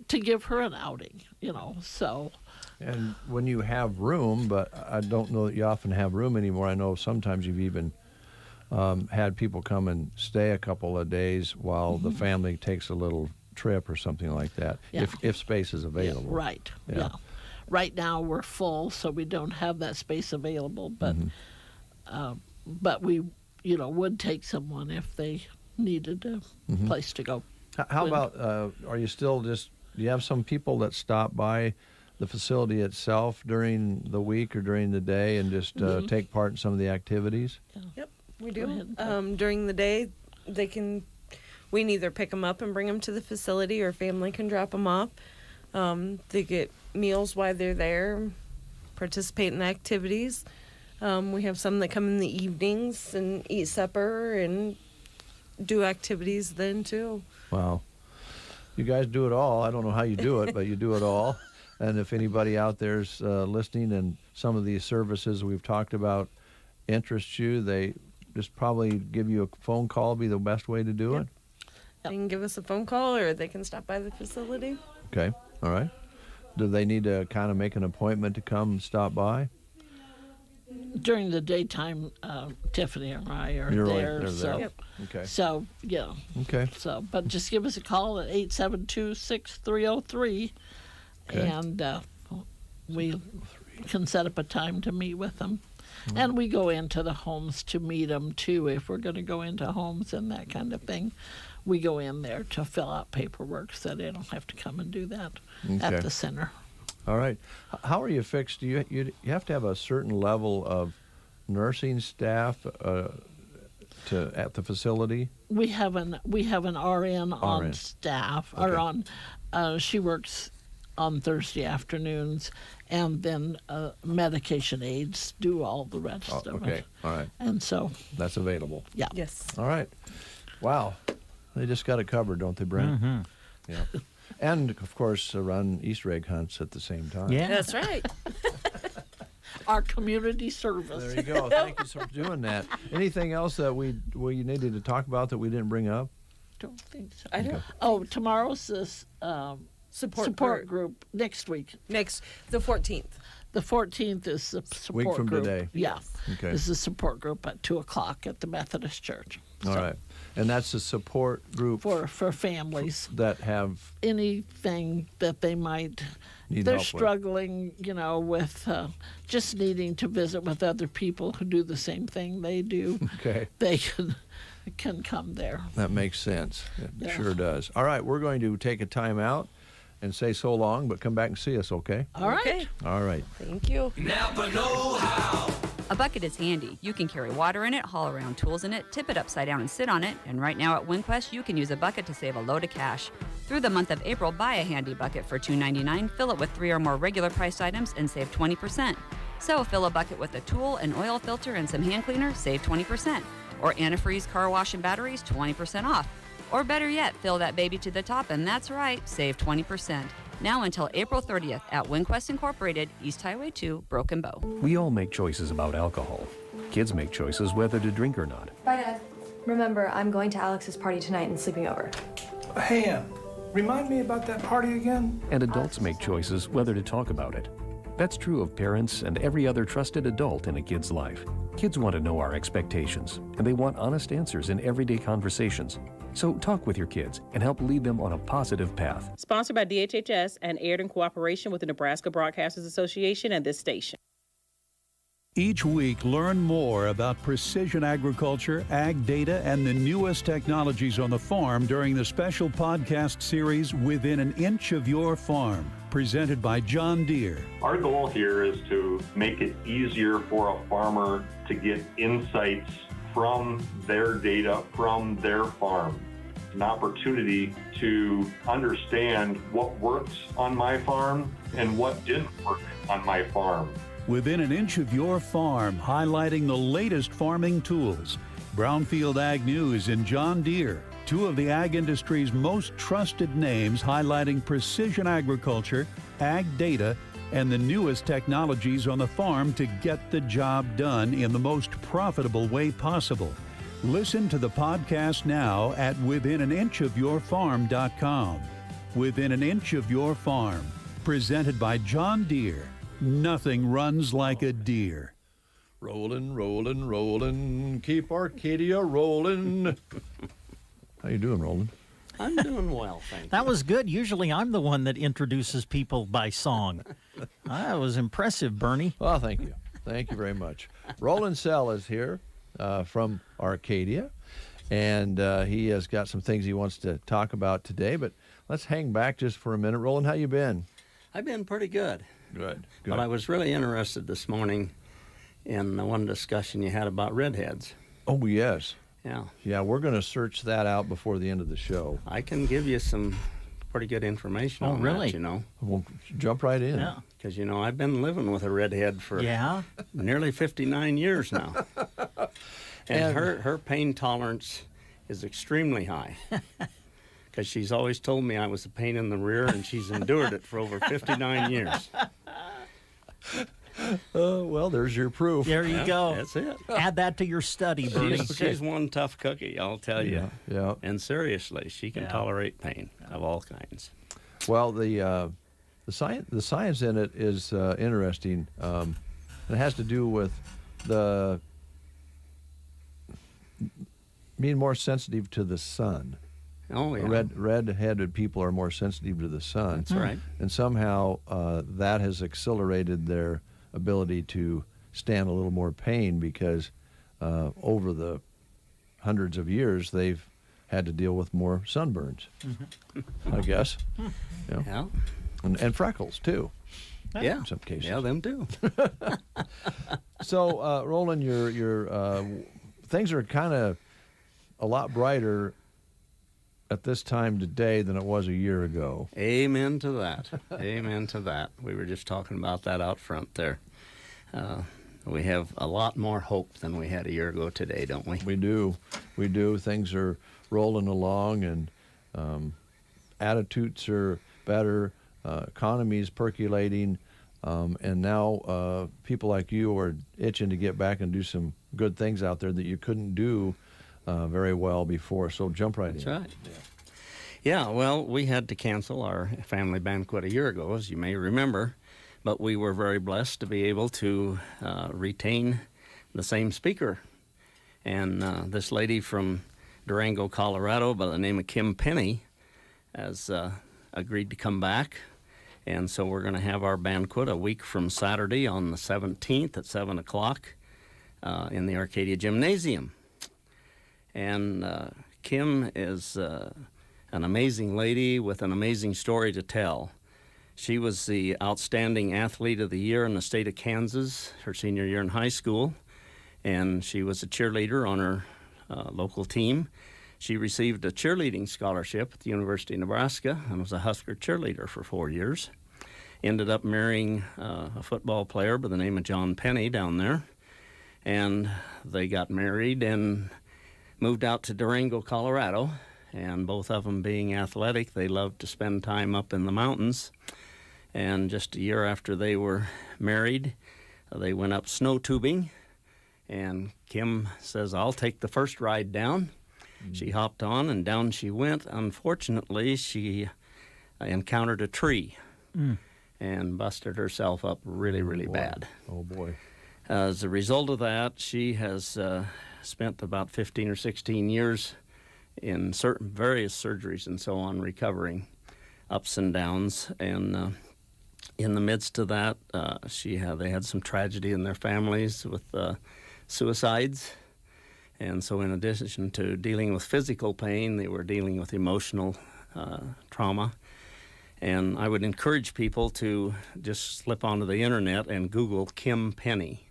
to give her an outing, so. And when you have room, but I don't know that you often have room anymore. I know sometimes you've even had people come and stay a couple of days while the family takes a little trip or something like that, if space is available. Yeah, right, yeah. Right now we're full, so we don't have that space available, but we, would take someone if they needed a place to go. How about, are you still do you have some people that stop by the facility itself during the week or during the day and just take part in some of the activities? Yep, we do. During the day, we can either pick them up and bring them to the facility, or family can drop them off. They get meals while they're there, participate in activities. We have some that come in the evenings and eat supper and do activities then too. Wow. You guys do it all. I don't know how you do it, but you do it all. And if anybody out there's listening and some of these services we've talked about interest you, they just probably give you a phone call be the best way to do it? They can give us a phone call, or they can stop by the facility. Okay. All right. Do they need to kind of make an appointment to come stop by? During the daytime, Tiffany and I are there. They're so, there. Okay. So, yeah. Okay. So, but just give us a call at 872-6303, and we can set up a time to meet with them. And we go into the homes to meet them, too, if we're going to go into homes and that kind of thing. We go in there to fill out paperwork so they don't have to come and do that at the center. All right. How are you fixed? Do you have to have a certain level of nursing staff at the facility? We have an RN on staff, or on. She works on Thursday afternoons, and then medication aides do all the rest of it. Okay. All right. And so that's available. Yeah. Yes. All right. Wow. They just got it covered, don't they, Brent? Yeah. And, of course, run Easter egg hunts at the same time. Yeah. That's right. Our community service. There you go. Thank you for doing that. Anything else that we needed to talk about that we didn't bring up? Don't think so. I don't. Oh, tomorrow's this support group next week. The 14th. The 14th is the support Week from group. today. Yeah. Okay. This is a support group at 2 o'clock at the Methodist Church. All right. And that's a support group For families. that have Anything that they might, Need they're help with. struggling, with just needing to visit with other people who do the same thing they do. Okay. They can come there. That makes sense. It Yeah. sure does. All right, we're going to take a time out and say so long, but come back and see us, okay? All right. Okay. All right. Thank you. Napa know-how. A bucket is handy. You can carry water in it, haul around tools in it, tip it upside down and sit on it. And right now at WinQuest, you can use a bucket to save a load of cash. Through the month of April, buy a handy bucket for $2.99, fill it with 3 or more regular priced items, and save 20%. So fill a bucket with a tool, an oil filter, and some hand cleaner, save 20%. Or antifreeze, car wash, and batteries, 20% off. Or better yet, fill that baby to the top, and that's right, save 20%. Now until April 30th at WinQuest Incorporated, East Highway 2, Broken Bow. We all make choices about alcohol. Kids make choices whether to drink or not. Bye, Dad. Remember, I'm going to Alex's party tonight and sleeping over. Hey, Em, remind me about that party again? And adults make choices whether to talk about it. That's true of parents and every other trusted adult in a kid's life. Kids want to know our expectations, and they want honest answers in everyday conversations. So talk with your kids and help lead them on a positive path. Sponsored by DHHS and aired in cooperation with the Nebraska Broadcasters Association and this station. Each week, learn more about precision agriculture, ag data, and the newest technologies on the farm during the special podcast series Within an Inch of Your Farm, presented by John Deere. Our goal here is to make it easier for a farmer to get insights from their data, from their farm. An opportunity to understand what works on my farm and what didn't work on my farm. Within an Inch of Your Farm, highlighting the latest farming tools. Brownfield Ag News and John Deere, two of the ag industry's most trusted names, highlighting precision agriculture, ag data, and the newest technologies on the farm to get the job done in the most profitable way possible. Listen to the podcast now at withinaninchofyourfarm.com. Within an Inch of Your Farm, presented by John Deere. Nothing runs like a deer. Rollin', rollin', rollin', keep Arcadia rollin'. How you doing, Roland? I'm doing well, thank you. That was good. Usually I'm the one that introduces people by song. That was impressive, Bernie. Well, thank you. Thank you very much. Roland Sell is here from Arcadia, and he has got some things he wants to talk about today, but let's hang back just for a minute. Roland, how you been? I've been pretty good. Good. But I was really interested this morning in the one discussion you had about redheads. Oh, yes. Yeah. Yeah, we're going to search that out before the end of the show. I can give you some pretty good information on really? that, Well, jump right in. Yeah. Because, I've been living with a redhead for nearly 59 years now. And her pain tolerance is extremely high. Because she's always told me I was a pain in the rear, and she's endured it for over 59 years. Well, there's your proof. There you go. That's it. Add that to your study, Bernie. She's one tough cookie, I'll tell you. Yeah. And seriously, she can tolerate pain of all kinds. Well, the science in it is interesting. It has to do with the being more sensitive to the sun. Oh, yeah. Red-headed people are more sensitive to the sun. That's right. And somehow that has accelerated their ability to stand a little more pain because over the hundreds of years they've had to deal with more sunburns, I guess. Yeah. And freckles, too. Yeah. In some cases. Yeah, them too. So, Roland, your things are kind of a lot brighter at this time today than it was a year ago. Amen to that. Amen to that. We were just talking about that out front there. We have a lot more hope than we had a year ago today, don't we? We do. We do. Things are rolling along, and attitudes are better. Economy's percolating. And now people like you are itching to get back and do some good things out there that you couldn't do very well before. So jump right in. That's right. Yeah, well, we had to cancel our family banquet a year ago, as you may remember. but we were very blessed to be able to retain the same speaker. And this lady from Durango, Colorado, by the name of Kim Penny, has agreed to come back. And so we're going to have our banquet a week from Saturday on the 17th at 7 o'clock in the Arcadia Gymnasium. And Kim is an amazing lady with an amazing story to tell. She was the Outstanding Athlete of the Year in the state of Kansas, her senior year in high school, and she was a cheerleader on her local team. She received a cheerleading scholarship at the University of Nebraska and was a Husker cheerleader for 4 years. Ended up marrying a football player by the name of John Penny down there, and they got married and moved out to Durango, Colorado, and both of them being athletic, they loved to spend time up in the mountains. And just a year after they were married, they went up snow tubing, and Kim says, "I'll take the first ride down." She hopped on, and down she went. Unfortunately, she encountered a tree and busted herself up really, really bad. Oh, boy. As a result of that, she has spent about 15 or 16 years in certain various surgeries and so on, recovering ups and downs. And in the midst of that, they had some tragedy in their families with suicides. And so in addition to dealing with physical pain, they were dealing with emotional trauma. And I would encourage people to just slip onto the internet and Google Kim Penny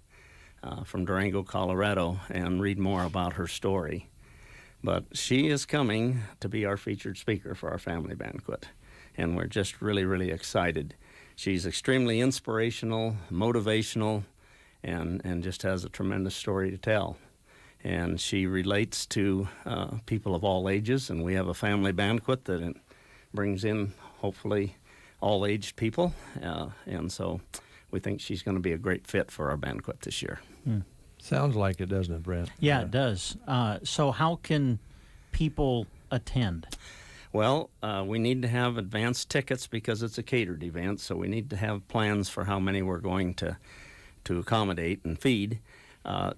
from Durango, Colorado, and read more about her story. But she is coming to be our featured speaker for our family banquet, and we're just really, really excited. She's extremely inspirational, motivational, and just has a tremendous story to tell. And she relates to people of all ages, and we have a family banquet that brings in, hopefully, all-aged people, and so we think she's going to be a great fit for our banquet this year. Sounds like it, doesn't it, Brent? Yeah, it does. So how can people attend? Well, we need to have advance tickets because it's a catered event, so we need to have plans for how many we're going to accommodate and feed.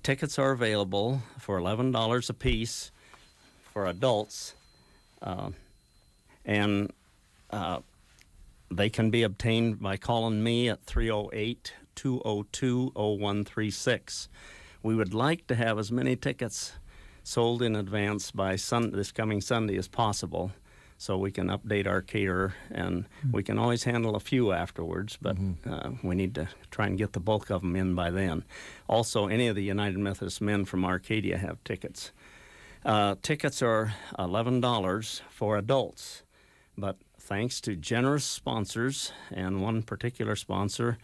Tickets are available for $11 a piece for adults, and they can be obtained by calling me at 308-202-0136. We would like to have as many tickets sold in advance by this coming Sunday as possible, so we can update our caterer, and we can always handle a few afterwards, but we need to try and get the bulk of them in by then. Also, any of the United Methodist men from Arcadia have tickets. Tickets are $11 for adults, but thanks to generous sponsors, and one particular sponsor,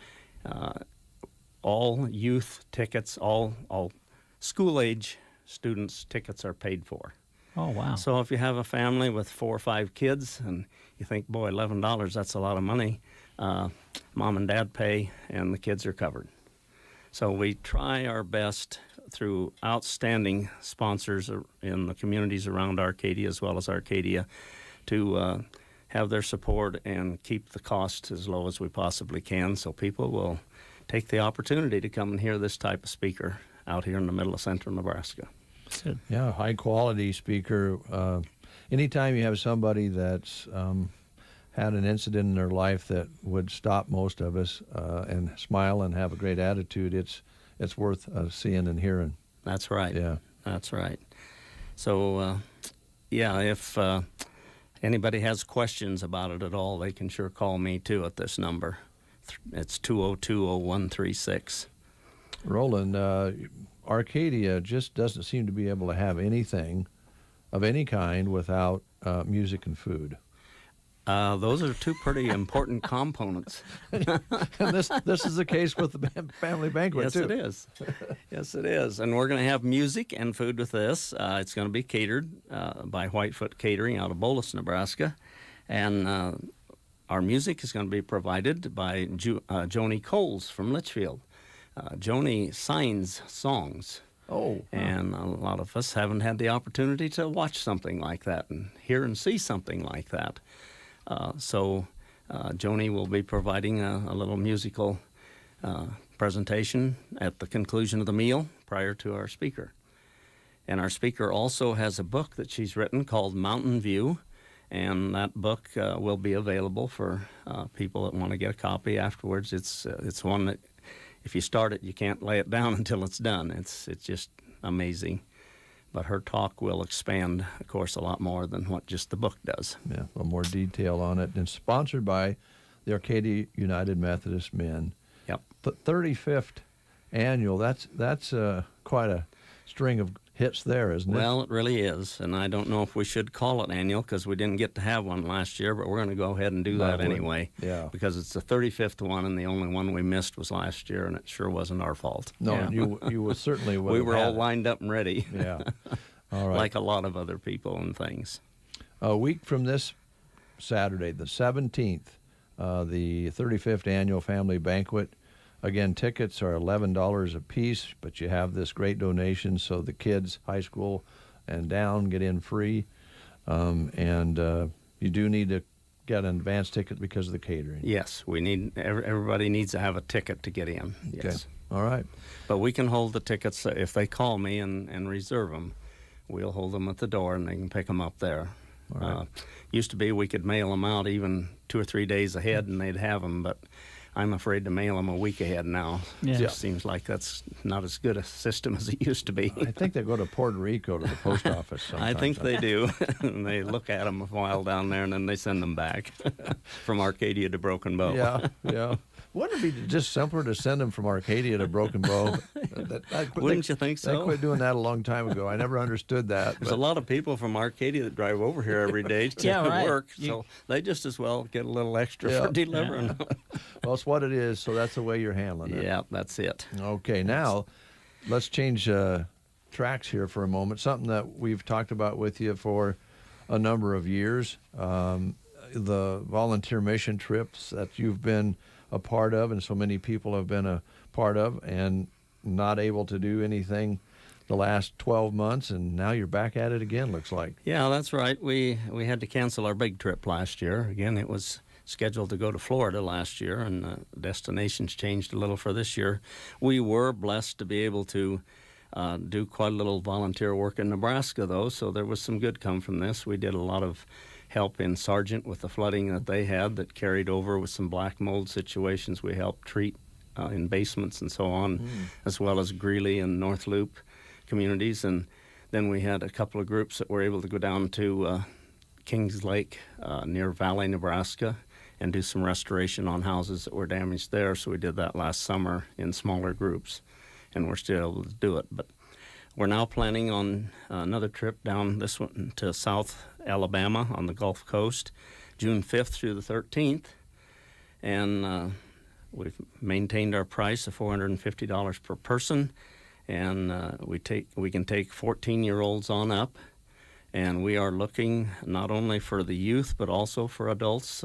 all youth tickets, all school-age students' tickets are paid for. Oh, wow. So if you have a family with 4 or 5 kids and you think, boy, $11, that's a lot of money, mom and dad pay and the kids are covered. So we try our best through outstanding sponsors in the communities around Arcadia as well as Arcadia to have their support and keep the cost as low as we possibly can, so people will take the opportunity to come and hear this type of speaker out here in the middle of central Nebraska. Yeah, high-quality speaker. Anytime you have somebody that's had an incident in their life that would stop most of us and smile and have a great attitude, it's worth seeing and hearing. That's right. Yeah. That's right. So, if anybody has questions about it at all, they can sure call me, too, at this number. It's 202-0136. Roland, Arcadia just doesn't seem to be able to have anything of any kind without music and food. Those are two pretty important components. And this is the case with the family banquet, yes, too. Yes, it is. Yes, it is. And we're going to have music and food with this. It's going to be catered by Whitefoot Catering out of Bolus, Nebraska. And our music is going to be provided by Joni Coles from Litchfield. Joni signs songs. Oh. And a lot of us haven't had the opportunity to watch something like that and hear and see something like that. So Joni will be providing a little musical presentation at the conclusion of the meal prior to our speaker. And our speaker also has a book that she's written called Mountain View, and that book will be available for people that want to get a copy afterwards. It's one that if you start it, you can't lay it down until it's done. It's just amazing. But her talk will expand, of course, a lot more than what just the book does. Yeah, a little more detail on it. And sponsored by the Arcadia United Methodist Men. Yep. The 35th annual, that's quite a string of hits there, isn't it? Well, it really is. And I don't know if we should call it annual because we didn't get to have one last year, but we're going to go ahead and do that anyway. Yeah. Because it's the 35th one, and the only one we missed was last year, and it sure wasn't our fault. No, Yeah. you were certainly would We have were had all it. lined up and ready. Yeah. All right. Like a lot of other people and things. A week from this Saturday, the 17th, the 35th Annual Family Banquet. Again, tickets are $11 a piece, but you have this great donation so the kids, high school and down, get in free. And you do need to get an advance ticket because of the catering. Yes, we need everybody needs to have a ticket to get in. Yes. Okay. All right. But we can hold the tickets if they call me and reserve them. We'll hold them at the door and they can pick them up there. All right. Used to be we could mail them out even 2 or 3 days ahead and they'd have them, but I'm afraid to mail them a week ahead now. Yeah. It just seems like that's not as good a system as it used to be. I think they go to Puerto Rico to the post office sometimes. I think they do. And they look at them a while down there and then they send them back from Arcadia to Broken Bow. Yeah, yeah. Wouldn't it be just simpler to send them from Arcadia to Broken Bow? Wouldn't you think so? They quit doing that a long time ago. I never understood that. There's a lot of people from Arcadia that drive over here every day to Yeah, right. work, so they just as well get a little extra Yeah. for delivering. Well, it's what it is, so that's the way you're handling it. Yeah, that's it. Okay, now let's change tracks here for a moment. Something that we've talked about with you for a number of years, the volunteer mission trips that you've been a part of and so many people have been a part of and not able to do anything the last 12 months, and now you're back at it again, looks like. Yeah, that's right. We had to cancel our big trip last year. Again, it was scheduled to go to Florida last year, and destinations changed a little for this year. We were blessed to be able to do quite a little volunteer work in Nebraska, though, so there was some good come from this. We did a lot of help in Sargent with the flooding that they had that carried over with some black mold situations. We helped treat in basements and so on, as well as Greeley and North Loop communities. And then we had a couple of groups that were able to go down to Kings Lake near Valley, Nebraska, and do some restoration on houses that were damaged there. So we did that last summer in smaller groups, and we're still able to do it. But we're now planning on another trip down this one to South Alabama on the Gulf Coast, June 5th through the 13th. And we've maintained our price of $450 per person. And we can take 14-year-olds on up. And we are looking not only for the youth, but also for adults.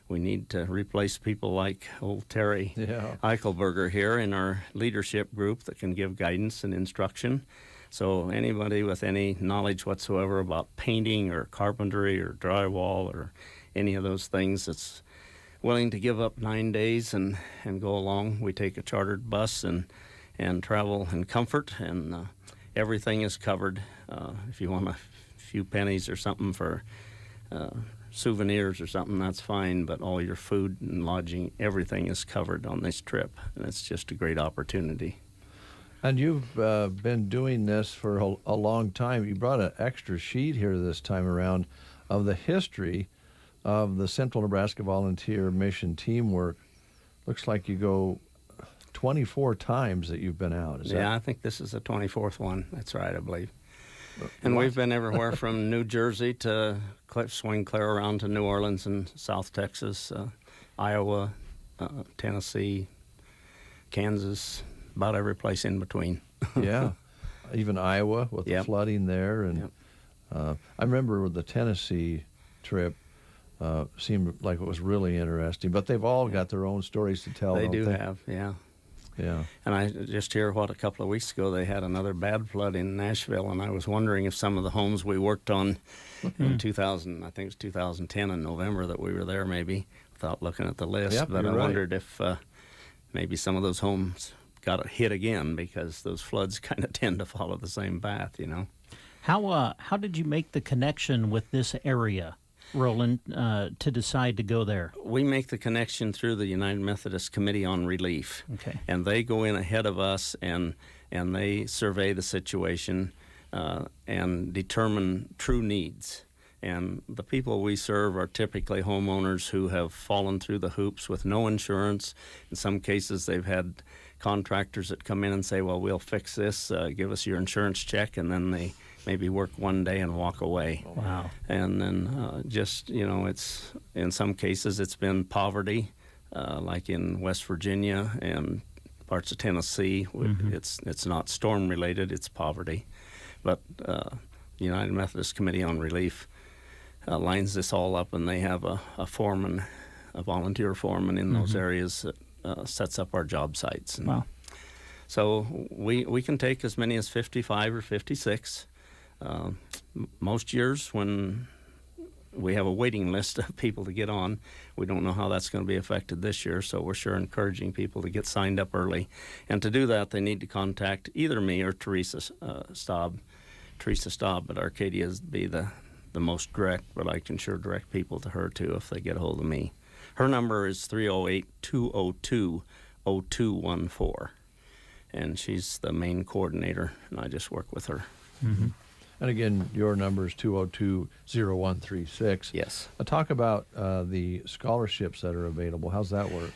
We need to replace people like old Terry Eichelberger here in our leadership group that can give guidance and instruction. So anybody with any knowledge whatsoever about painting or carpentry or drywall or any of those things that's willing to give up 9 days and go along, we take a chartered bus and travel in comfort, and everything is covered. If you want a few pennies or something for souvenirs or something, that's fine, but all your food and lodging, everything is covered on this trip, and it's just a great opportunity. And you've been doing this for a long time. You brought an extra sheet here this time around of the history of the Central Nebraska Volunteer Mission Teamwork. Looks like you go 24 times that you've been out. Is I think this is the 24th one. That's right, I believe. And we've been everywhere from New Jersey to swing clear around to New Orleans and South Texas, Iowa, Tennessee, Kansas, about every place in between. Yeah, even Iowa with the flooding there. And I remember with the Tennessee trip, seemed like it was really interesting. But they've all got their own stories to tell. They do they? have, yeah. Yeah. And I just hear a couple of weeks ago they had another bad flood in Nashville, and I was wondering if some of the homes we worked on in 2000, I think it was 2010 in November that we were there maybe, without looking at the list. Yep, but I you're right. wondered if maybe some of those homes got hit again because those floods kind of tend to follow the same path, you know. How did you make the connection with this area, Roland, to decide to go there? We make the connection through the United Methodist Committee on Relief. Okay. And they go in ahead of us and they survey the situation and determine true needs. And the people we serve are typically homeowners who have fallen through the hoops with no insurance. In some cases, they've had contractors that come in and say, well, we'll fix this, give us your insurance check, and then they maybe work one day and walk away. Wow. And then just, you know, it's in some cases it's been poverty, like in West Virginia and parts of Tennessee. It's not storm related, it's poverty. But United Methodist Committee on Relief lines this all up, and they have a foreman, a volunteer foreman in those areas that sets up our job sites. And wow. So we can take as many as 55 or 56. Most years when we have a waiting list of people to get on, we don't know how that's going to be affected this year, so we're sure encouraging people to get signed up early. And to do that, they need to contact either me or Teresa Staub. Teresa Staub at Arcadia is be the most direct, but I can sure direct people to her too if they get a hold of me. Her number is 308-202-0214, and she's the main coordinator, and I just work with her. Mm-hmm. And again, your number is 202-0136. Yes. Talk about the scholarships that are available. How's that work?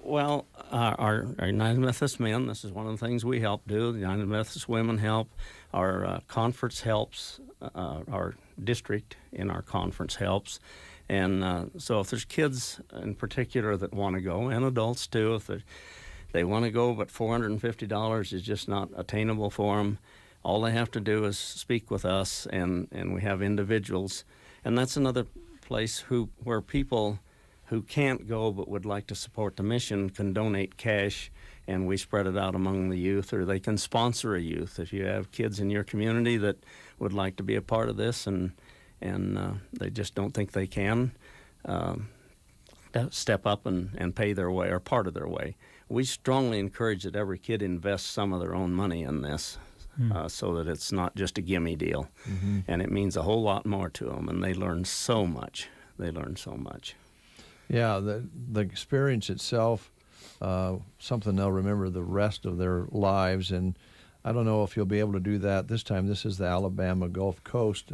Well, our United Methodist men, this is one of the things we help do. The United Methodist women help. Our conference helps. Our district in our conference helps. And so if there's kids in particular that want to go, and adults too, if they want to go, but $450 is just not attainable for them, all they have to do is speak with us, and we have individuals. And that's another place where people who can't go but would like to support the mission can donate cash, and we spread it out among the youth, or they can sponsor a youth. If you have kids in your community that would like to be a part of this and they just don't think they can step up and pay their way or part of their way, we strongly encourage that every kid invest some of their own money in this. So that it's not just a gimme deal. Mm-hmm. And it means a whole lot more to them, and they learn so much. Yeah, the experience itself, something they'll remember the rest of their lives, and I don't know if you'll be able to do that this time. This is the Alabama Gulf Coast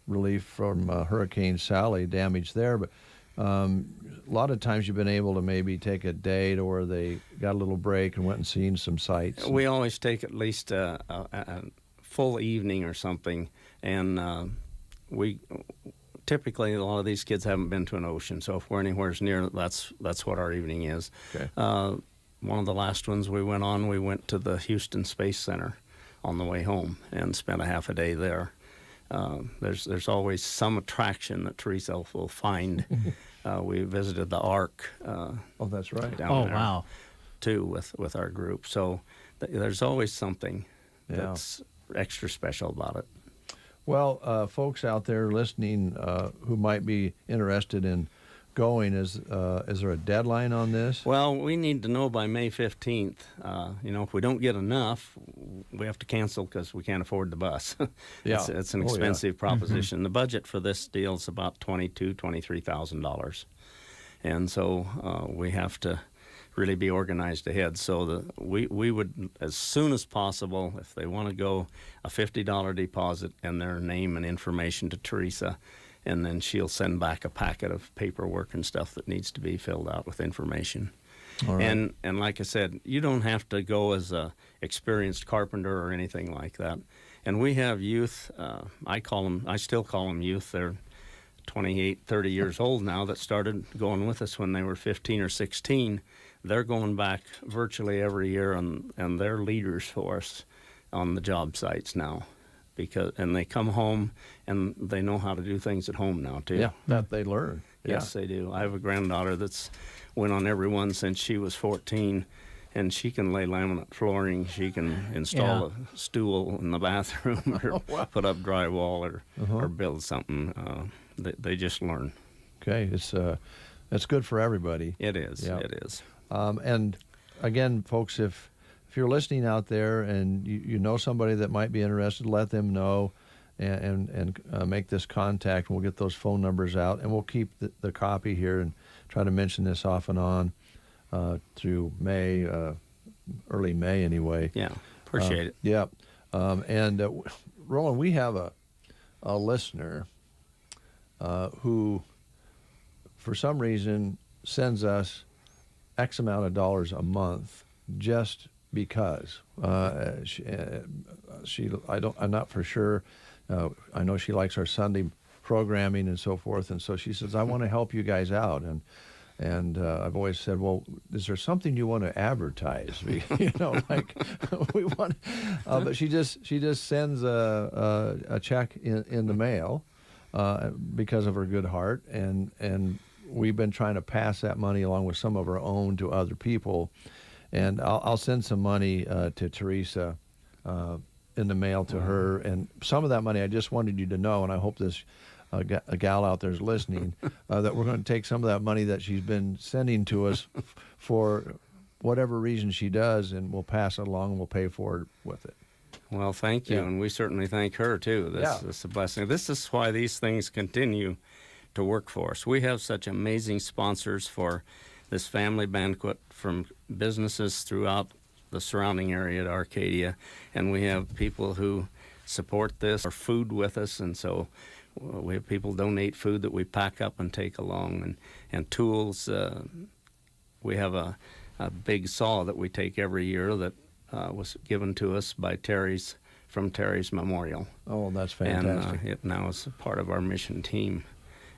relief from Hurricane Sally, damage there, but a lot of times you've been able to maybe take a day to where they got a little break and went and seen some sights. We always take at least a full evening or something, and we typically, a lot of these kids haven't been to an ocean, so if we're anywhere near, that's what our evening is. Okay. One of the last ones we went to the Houston Space Center on the way home and spent a half a day there. There's always some attraction that Teresa will find. We visited the Ark. Oh, that's right. Down there, wow. Too, with our group. So there's always something that's extra special about it. Well, folks out there listening who might be interested in going, is there a deadline on this? Well, we need to know by May 15th. If we don't get enough, we have to cancel because we can't afford the bus. Yeah. It's an expensive proposition. Mm-hmm. The budget for this deal is about $23,000. And so we have to really be organized ahead. So we would, as soon as possible, if they want to go, a $50 deposit and their name and information to Teresa, and then she'll send back a packet of paperwork and stuff that needs to be filled out with information. All right. And like I said, you don't have to go as a experienced carpenter or anything like that. And we have youth, I still call them youth. They're 28, 30 years old now that started going with us when they were 15 or 16. They're going back virtually every year, and they're leaders for us on the job sites now. And they come home and they know how to do things at home now too. Yeah, that they learn. Yes, they do. I have a granddaughter that's went on every one since she was 14, and she can lay laminate flooring. She can install a stool in the bathroom, or put up drywall, or build something. They just learn. Okay, it's It's good for everybody. It is. Yep. It is. And again, folks, if you're listening out there and you know somebody that might be interested, let them know and make this contact. We'll get those phone numbers out, and we'll keep the copy here and try to mention this off and on through May, early May anyway. Yeah, appreciate it. Yeah. And Roland, we have a listener who, for some reason, sends us X amount of dollars a month just because. I'm not for sure. I know she likes our Sunday programming and so forth, and so she says, I want to help you guys out. And I've always said, well, is there something you want to advertise? You know, like we want. But she just sends a check in the mail because of her good heart, and we've been trying to pass that money along with some of our own to other people. And I'll send some money to Teresa in the mail to her, and some of that money I just wanted you to know, and I hope this. A gal out there is listening, that we're going to take some of that money that she's been sending to us for whatever reason she does, and we'll pass it along and we'll pay for it with it. Well, thank you, and we certainly thank her, too. This is a blessing. This is why these things continue to work for us. We have such amazing sponsors for this family banquet from businesses throughout the surrounding area at Arcadia, and we have people who support this or food with us, and so we have people donate food that we pack up and take along, and tools. We have a big saw that we take every year that was given to us by Terry's Memorial. Oh, that's fantastic. And it now is a part of our mission team.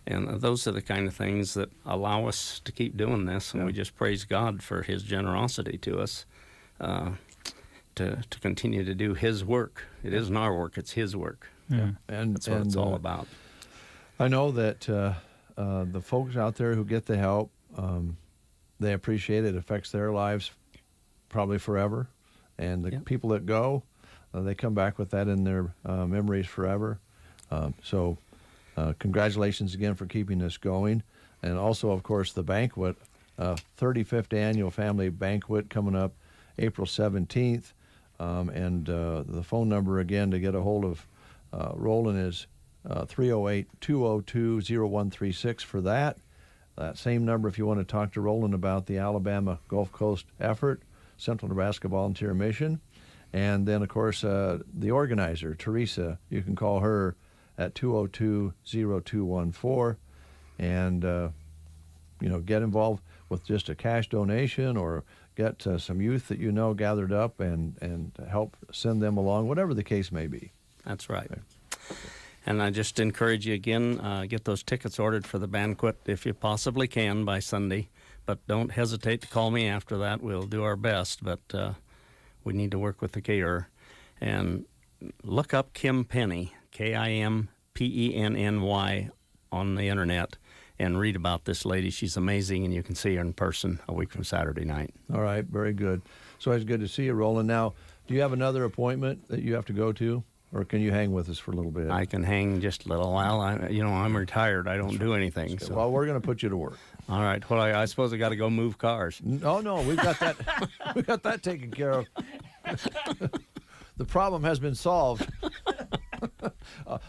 And those are the kind of things that allow us to keep doing this, and we just praise God for his generosity to us to continue to do his work. It isn't our work, it's his work. Yeah. That's what it's all about. I know that the folks out there who get the help, they appreciate it. It affects their lives probably forever. And the people that go, they come back with that in their memories forever. So congratulations again for keeping this going. And also, of course, the banquet, 35th Annual Family Banquet coming up April 17th. And the phone number again to get a hold of Roland is 308-202-0136 for that. That same number if you want to talk to Roland about the Alabama Gulf Coast effort, Central Nebraska Volunteer Mission. And then, of course, the organizer, Teresa, you can call her at 202-0214 and, get involved with just a cash donation or get some youth that you know gathered up and help send them along, whatever the case may be. That's right. And I just encourage you again, get those tickets ordered for the banquet if you possibly can by Sunday. But don't hesitate to call me after that. We'll do our best, but we need to work with the caterer. And look up Kim Penny, KIMPENNY, on the internet and read about this lady. She's amazing, and you can see her in person a week from Saturday night. All right, very good. So it's good to see you, Roland. Now, do you have another appointment that you have to go to? Or can you hang with us for a little bit? I can hang just a little while. I'm retired. I don't do anything. So. Well, we're going to put you to work. All right. Well, I suppose I got to go move cars. No, we've got that. We've got that taken care of. The problem has been solved.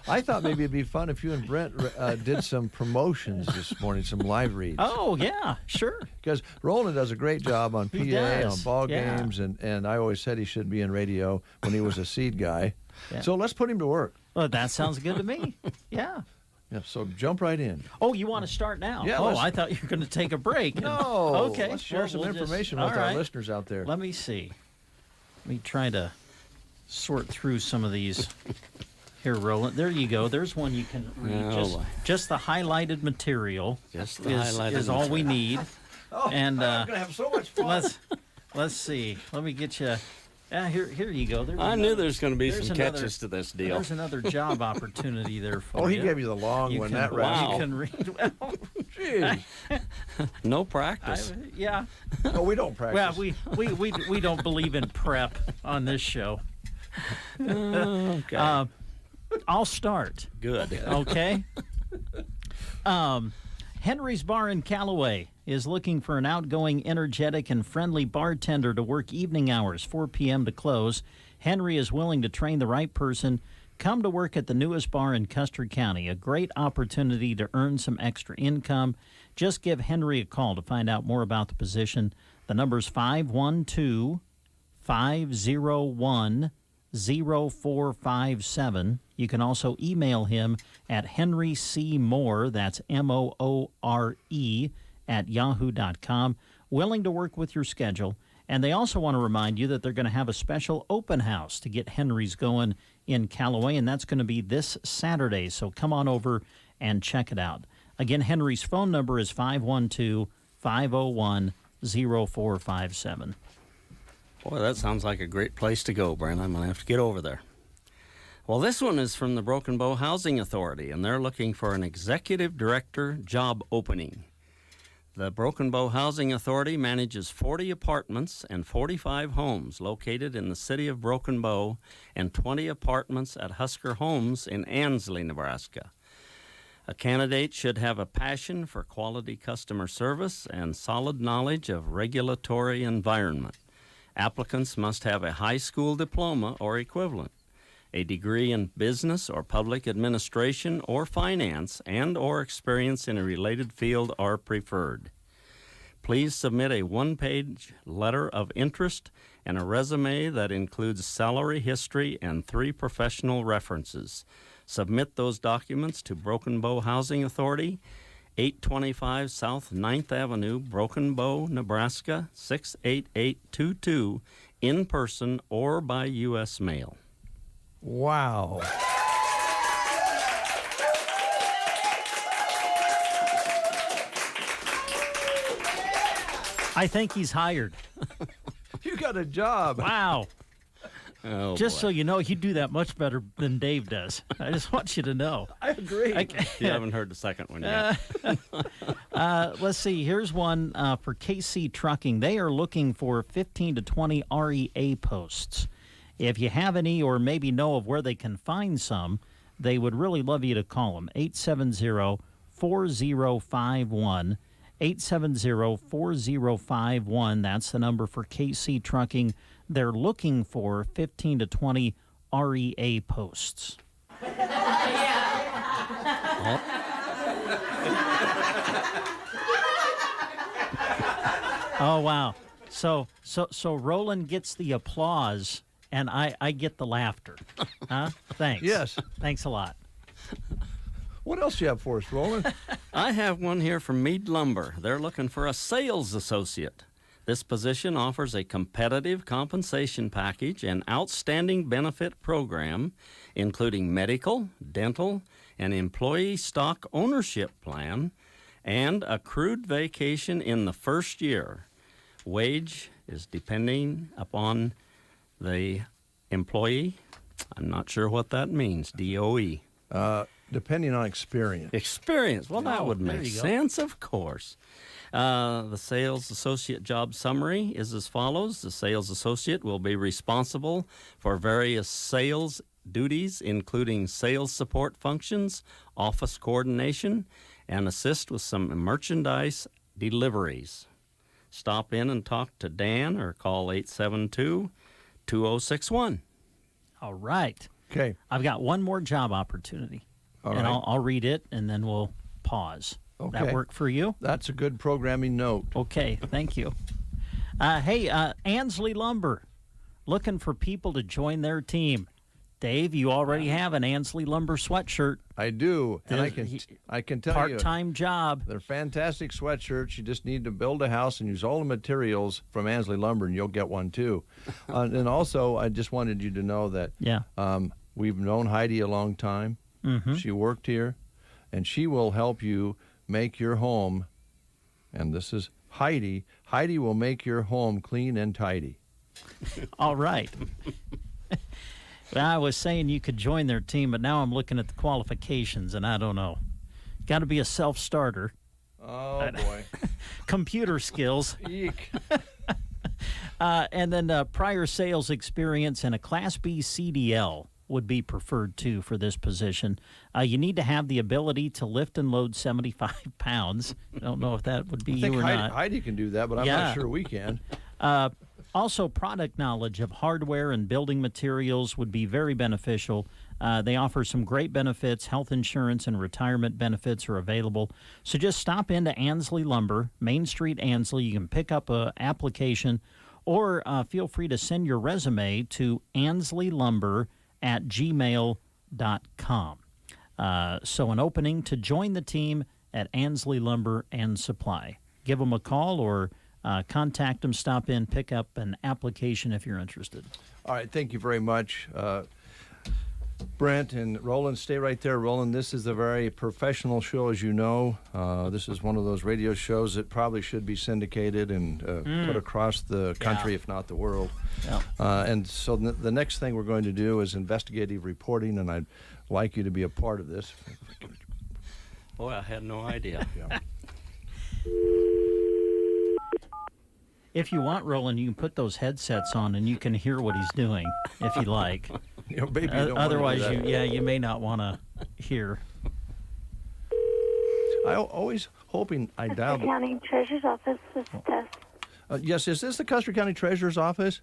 I thought maybe it'd be fun if you and Brent did some promotions this morning, some live reads. Oh, yeah, sure. Because Roland does a great job on PA, does. on ball games, and I always said he should be in radio when he was a seed guy. Yeah. So let's put him to work. Well, that sounds good to me. Yeah. Yeah, so jump right in. Oh, you want to start now? Yeah. Oh, I thought you were going to take a break. No. Okay. Let's share some information with our listeners out there. Let me see. Let me try to sort through some of these. Here, Roland. There you go. There's one you can read. Just the highlighted material. Just the highlighted is all we need. Oh, and I'm going to have so much fun. Let's see. Let me get you. Here you go. I knew there's going to be some catches to this deal. There's another job opportunity there for you. Oh, he gave you the long one. That wow. You can read. Well, Jeez. No practice. Yeah. No, we don't practice. Well, we don't believe in prep on this show. Okay. I'll start. Good. Okay. Henry's Bar in Callaway is looking for an outgoing, energetic, and friendly bartender to work evening hours, 4 p.m. to close. Henry is willing to train the right person. Come to work at the newest bar in Custer County. A great opportunity to earn some extra income. Just give Henry a call to find out more about the position. The number's 512-501-0457. You can also email him at henrycmoore, that's M-O-O-R-E, at yahoo.com. Willing to work with your schedule. And they also want to remind you that they're going to have a special open house to get Henry's going in Callaway, and that's going to be this Saturday. So come on over and check it out. Again, Henry's phone number is 512-501-0457. Boy, that sounds like a great place to go, Brent. I'm going to have to get over there. Well, this one is from the Broken Bow Housing Authority, and they're looking for an executive director job opening. The Broken Bow Housing Authority manages 40 apartments and 45 homes located in the city of Broken Bow and 20 apartments at Husker Homes in Ansley, Nebraska. A candidate should have a passion for quality customer service and solid knowledge of regulatory environment. Applicants must have a high school diploma or equivalent, a degree in business or public administration or finance, and or experience in a related field are preferred. Please submit a one-page letter of interest and a resume that includes salary history and 3 professional references. Submit those documents to Broken Bow Housing Authority, 825 South 9th Avenue, Broken Bow, Nebraska, 68822, in person or by U.S. mail. Wow. I think he's hired. You got a job. Wow. Oh, just boy. so you know, you do that much better than Dave does. I just want you to know. I agree. You haven't heard the second one yet. Let's see. Here's one for KC Trucking. They are looking for 15 to 20 REA posts. If you have any or maybe know of where they can find some, they would really love you to call them. 870-4051. 870-4051. That's the number for KC Trucking. They're looking for 15 to 20 REA posts. Oh, wow. So Roland gets the applause, and I get the laughter. Huh? Thanks. Yes. Thanks a lot. What else do you have for us, Roland? I have one here from Mead Lumber. They're looking for a sales associate. This position offers a competitive compensation package and outstanding benefit program, including medical, dental, and employee stock ownership plan, and accrued vacation in the first year. Wage is depending upon the employee. I'm not sure what that means, DOE. Depending on experience. Experience. Well, that would there make you go. sense, of course. The sales associate job summary is as follows. The sales associate will be responsible for various sales duties, including sales support functions, office coordination, and assist with some merchandise deliveries. Stop in and talk to Dan or call 872-2061. All right. Okay. I've got one more job opportunity. All and right. I'll read it, and then we'll pause. Okay. That work for you? That's a good programming note. Okay, thank you. Hey, Ansley Lumber, looking for people to join their team. Dave, you already have an Ansley Lumber sweatshirt. I do, and I can tell you, part-time job. They're fantastic sweatshirts. You just need to build a house and use all the materials from Ansley Lumber, and you'll get one too. And also, I just wanted you to know that we've known Heidi a long time. Mm-hmm. She worked here, and she will help you make your home. And this is Heidi. Heidi will make your home clean and tidy. All right. Well, I was saying you could join their team, but now I'm looking at the qualifications, and I don't know. Got to be a self-starter. Oh, boy. Computer skills. Eek. And then prior sales experience and a Class B CDL would be preferred too for this position. You need to have the ability to lift and load 75 pounds. I don't know if that would be you or not. Heidi can do that, but I'm not sure we can. Also, product knowledge of hardware and building materials would be very beneficial. They offer some great benefits. Health insurance and retirement benefits are available. So just stop into Ansley Lumber, Main Street, Ansley. You can pick up an application, or feel free to send your resume to ansleylumber@gmail.com. So an opening to join the team at Ansley Lumber and Supply. Give them a call or contact them, stop in, pick up an application if you're interested. All right, thank you very much. Brent and Roland, stay right there. Roland, this is a very professional show, as you know. This is one of those radio shows that probably should be syndicated and put across the country, if not the world. Yeah. And so the next thing we're going to do is investigative reporting, and I'd like you to be a part of this. Boy, I had no idea. Yeah. If you want, Roland, you can put those headsets on and you can hear what he's doing, if you like. You know, baby, you don't otherwise, want to do that. you may not want to hear. I always hoping I dialed. Custer County Treasurer's Office. This is Tess. Yes, is this the Custer County Treasurer's Office?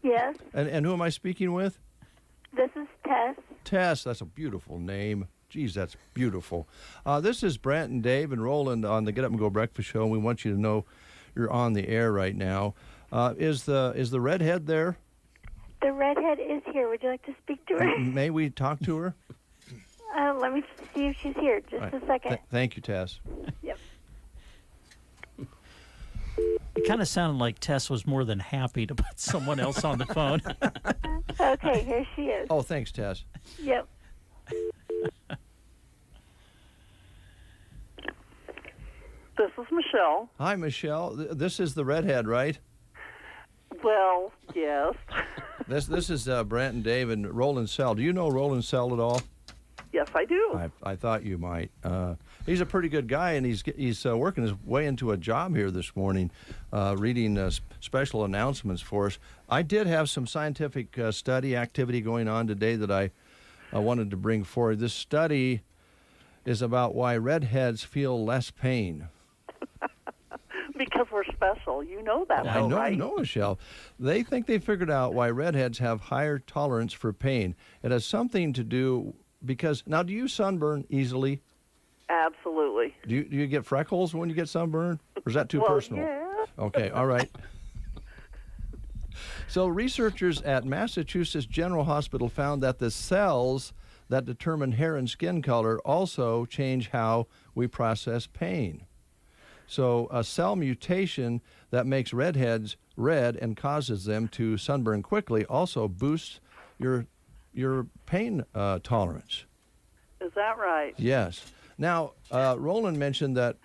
Yes. And who am I speaking with? This is Tess. Tess, that's a beautiful name. Geez, that's beautiful. This is Brent and Dave and Roland on the Get Up and Go Breakfast Show. And we want you to know you're on the air right now. Is the redhead there? The redhead is here. Would you like to speak to her? May we talk to her? Let me see if she's here. Just a second. Thank you, Tess. Yep. It kind of sounded like Tess was more than happy to put someone else on the phone. Okay, here she is. Oh, thanks, Tess. Yep. This is Michelle. Hi, Michelle. This is the redhead, right? Well, yes. This is Brent and Dave and Roland Sell. Do you know Roland Sell at all? Yes, I do. I thought you might. He's a pretty good guy, and he's working his way into a job here this morning, reading special announcements for us. I did have some scientific study activity going on today that I wanted to bring forward. This study is about why redheads feel less pain. Because we're special. You know that, right? I know, Michelle. They think they figured out why redheads have higher tolerance for pain. It has something to do because, now, do you sunburn easily? Absolutely. Do you get freckles when you get sunburned? Or is that too personal? Yeah. Okay, all right. So researchers at Massachusetts General Hospital found that the cells that determine hair and skin color also change how we process pain. So a cell mutation that makes redheads red and causes them to sunburn quickly also boosts your pain tolerance. Is that right? Yes. Now, Roland mentioned that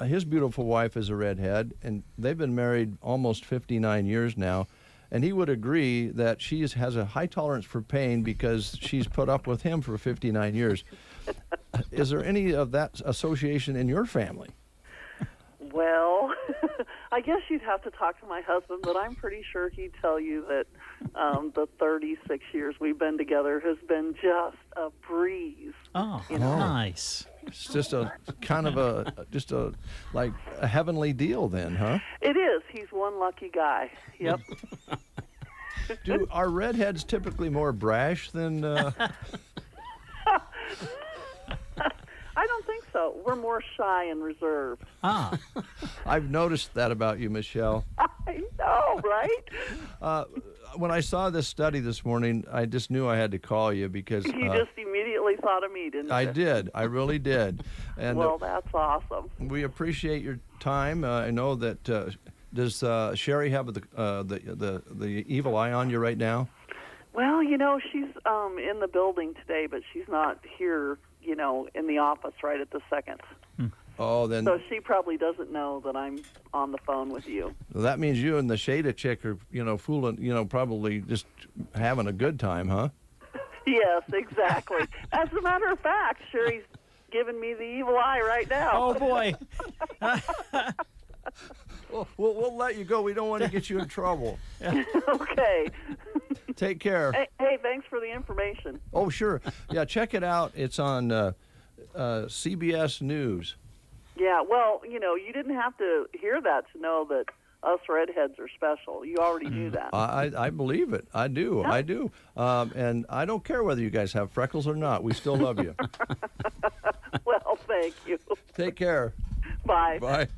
his beautiful wife is a redhead, and they've been married almost 59 years now, and he would agree that she has a high tolerance for pain because she's put up with him for 59 years. Is there any of that association in your family? Well, I guess you'd have to talk to my husband, but I'm pretty sure he'd tell you that the 36 years we've been together has been just a breeze. Oh, nice. It's just a kind of like a heavenly deal then, huh? It is. He's one lucky guy. Yep. Are redheads typically more brash than... I don't think so. We're more shy and reserved. Ah. I've noticed that about you, Michelle. I know, right? When I saw this study this morning, I just knew I had to call you because... You just immediately thought of me, didn't you? I did. I really did. And well, that's awesome. We appreciate your time. I know that... does Sherry have the evil eye on you right now? Well, you know, she's in the building today, but she's not here, you know, in the office right at the second. Oh, then. So she probably doesn't know that I'm on the phone with you. Well, that means you and the Shada chick are, fooling, probably just having a good time, huh? Yes, exactly. As a matter of fact, Sherry's giving me the evil eye right now. Oh, boy. Well, we'll let you go. We don't want to get you in trouble. Okay. Take care. Hey, thanks for the information. Oh, sure. Yeah, check it out. It's on CBS News. Yeah, well, you know, you didn't have to hear that to know that us redheads are special. You already knew that. I believe it. I do. Yeah. I do. And I don't care whether you guys have freckles or not. We still love you. Well, thank you. Take care. Bye. Bye.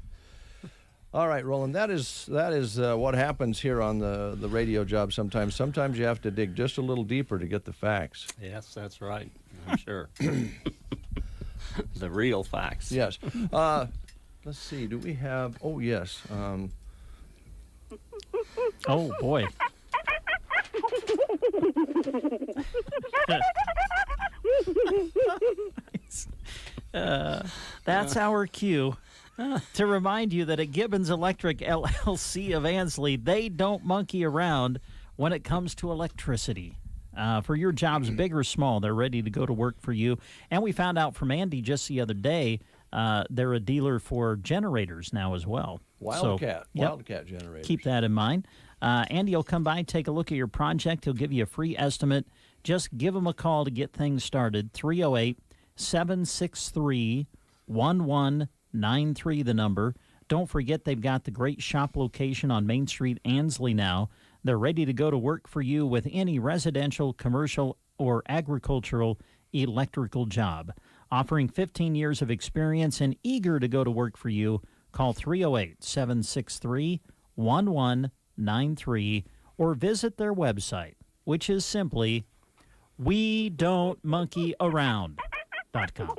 All right, Roland, that is what happens here on the radio job sometimes. Sometimes you have to dig just a little deeper to get the facts. Yes, that's right. I'm sure. The real facts. Yes. Let's see. Do we have... Oh, yes. Oh, boy. That's our cue to remind you that at Gibbons Electric LLC of Ansley, they don't monkey around when it comes to electricity. For your jobs, big or small, they're ready to go to work for you. And we found out from Andy just the other day, they're a dealer for generators now as well. Wildcat. So, yep, Wildcat generators. keep that in mind. Andy will come by, take a look at your project. He'll give you a free estimate. Just give him a call to get things started. 308-763-1193, the number. Don't forget they've got the great shop location on Main Street, Ansley now. They're ready to go to work for you with any residential, commercial, or agricultural electrical job. Offering 15 years of experience and eager to go to work for you, call 308-763-1193 or visit their website, which is simply WeDon'tMonkeyAround.com.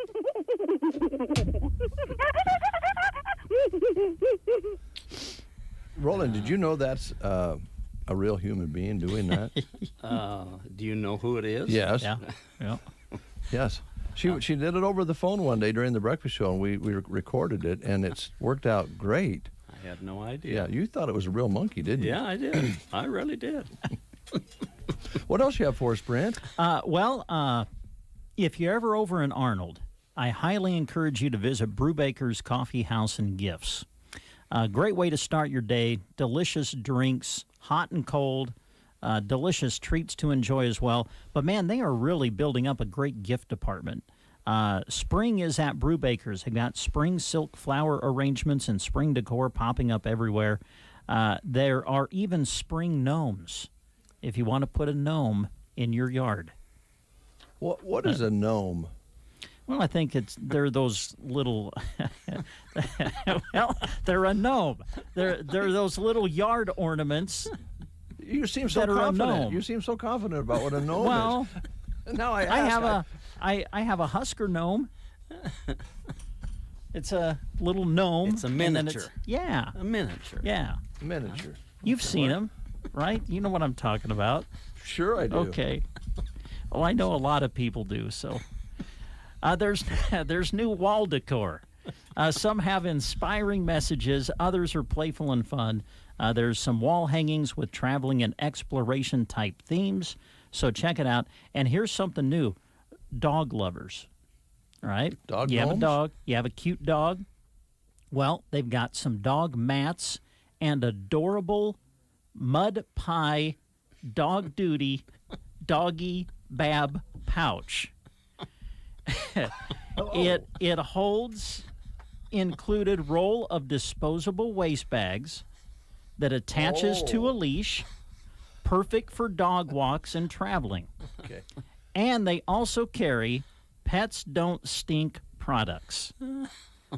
Roland, did you know that's a real human being doing that? Do you know who it is? Yes. Yeah. Yeah. Yes. She did it over the phone one day during the breakfast show, and we recorded it, and it's worked out great. I had no idea. Yeah, you thought it was a real monkey, didn't you? Yeah, I did. I really did. What else you have for us, Brent? If you're ever over in Arnold, I highly encourage you to visit Brubaker's Coffee House and Gifts. A great way to start your day. Delicious drinks, hot and cold, delicious treats to enjoy as well. But, man, they are really building up a great gift department. Spring is at Brubaker's. They've got spring silk flower arrangements and spring decor popping up everywhere. There are even spring gnomes, if you want to put a gnome in your yard. What is a gnome? Well, I think they're those little. Well, they're a gnome. They're those little yard ornaments. You seem so that are a confident. gnome. You seem so confident about what a gnome well, is. Now I have a Husker gnome. It's a little gnome. It's a miniature. Yeah. A miniature. Yeah. Miniature. You've seen them, right? You know what I'm talking about. Sure I do. Okay. Well, I know a lot of people do, so. There's new wall decor. Some have inspiring messages. Others are playful and fun. There's some wall hangings with traveling and exploration type themes. So check it out. And here's something new. Dog lovers. All right? Dog You have a gnomes? dog. You have a cute dog. Well, they've got some dog mats and adorable mud pie dog duty doggy bab pouch. It holds included roll of disposable waste bags that attaches to a leash, perfect for dog walks and traveling. Okay. And they also carry Pets Don't Stink products.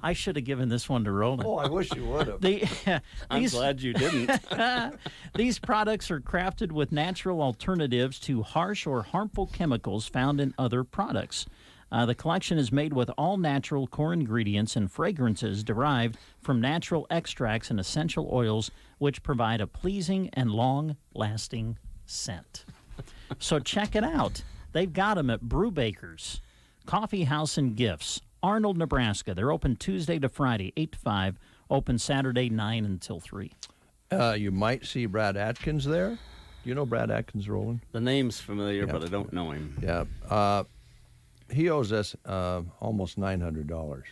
I should have given this one to Roland. Oh, I wish you would have. I'm glad you didn't. These products are crafted with natural alternatives to harsh or harmful chemicals found in other products. The collection is made with all-natural core ingredients and fragrances derived from natural extracts and essential oils, which provide a pleasing and long-lasting scent. So check it out. They've got them at Brubaker's Coffee House and Gifts, Arnold, Nebraska. They're open Tuesday to Friday, 8 to 5, open Saturday, 9 until 3. You might see Brad Atkins there. Do you know Brad Atkins, Roland? The name's familiar, but I don't know him. Yeah. He owes us almost $900.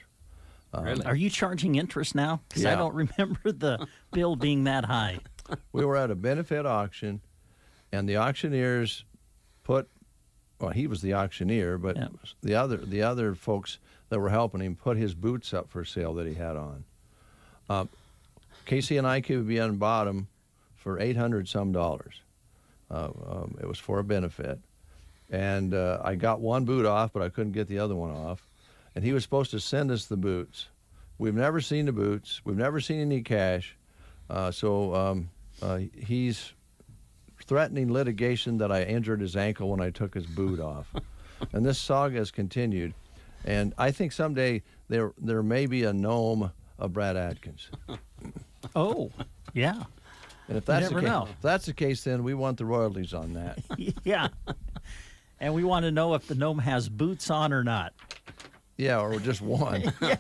Really? Are you charging interest now? Because I Yeah. don't remember the bill being that high. We were at a benefit auction, and the auctioneers put well, he was the auctioneer, but the other folks that were helping him put his boots up for sale that he had on. Casey and Ike would be on bottom for $800 some. It was for a benefit. And I got one boot off, but I couldn't get the other one off. And he was supposed to send us the boots. We've never seen the boots. We've never seen any cash. So he's threatening litigation that I injured his ankle when I took his boot off. And this saga has continued. And I think someday there may be a gnome of Brad Adkins. Oh, yeah. And if that's the case, then we want the royalties on that. Yeah. And we want to know if the gnome has boots on or not. Yeah, or just one. Yeah.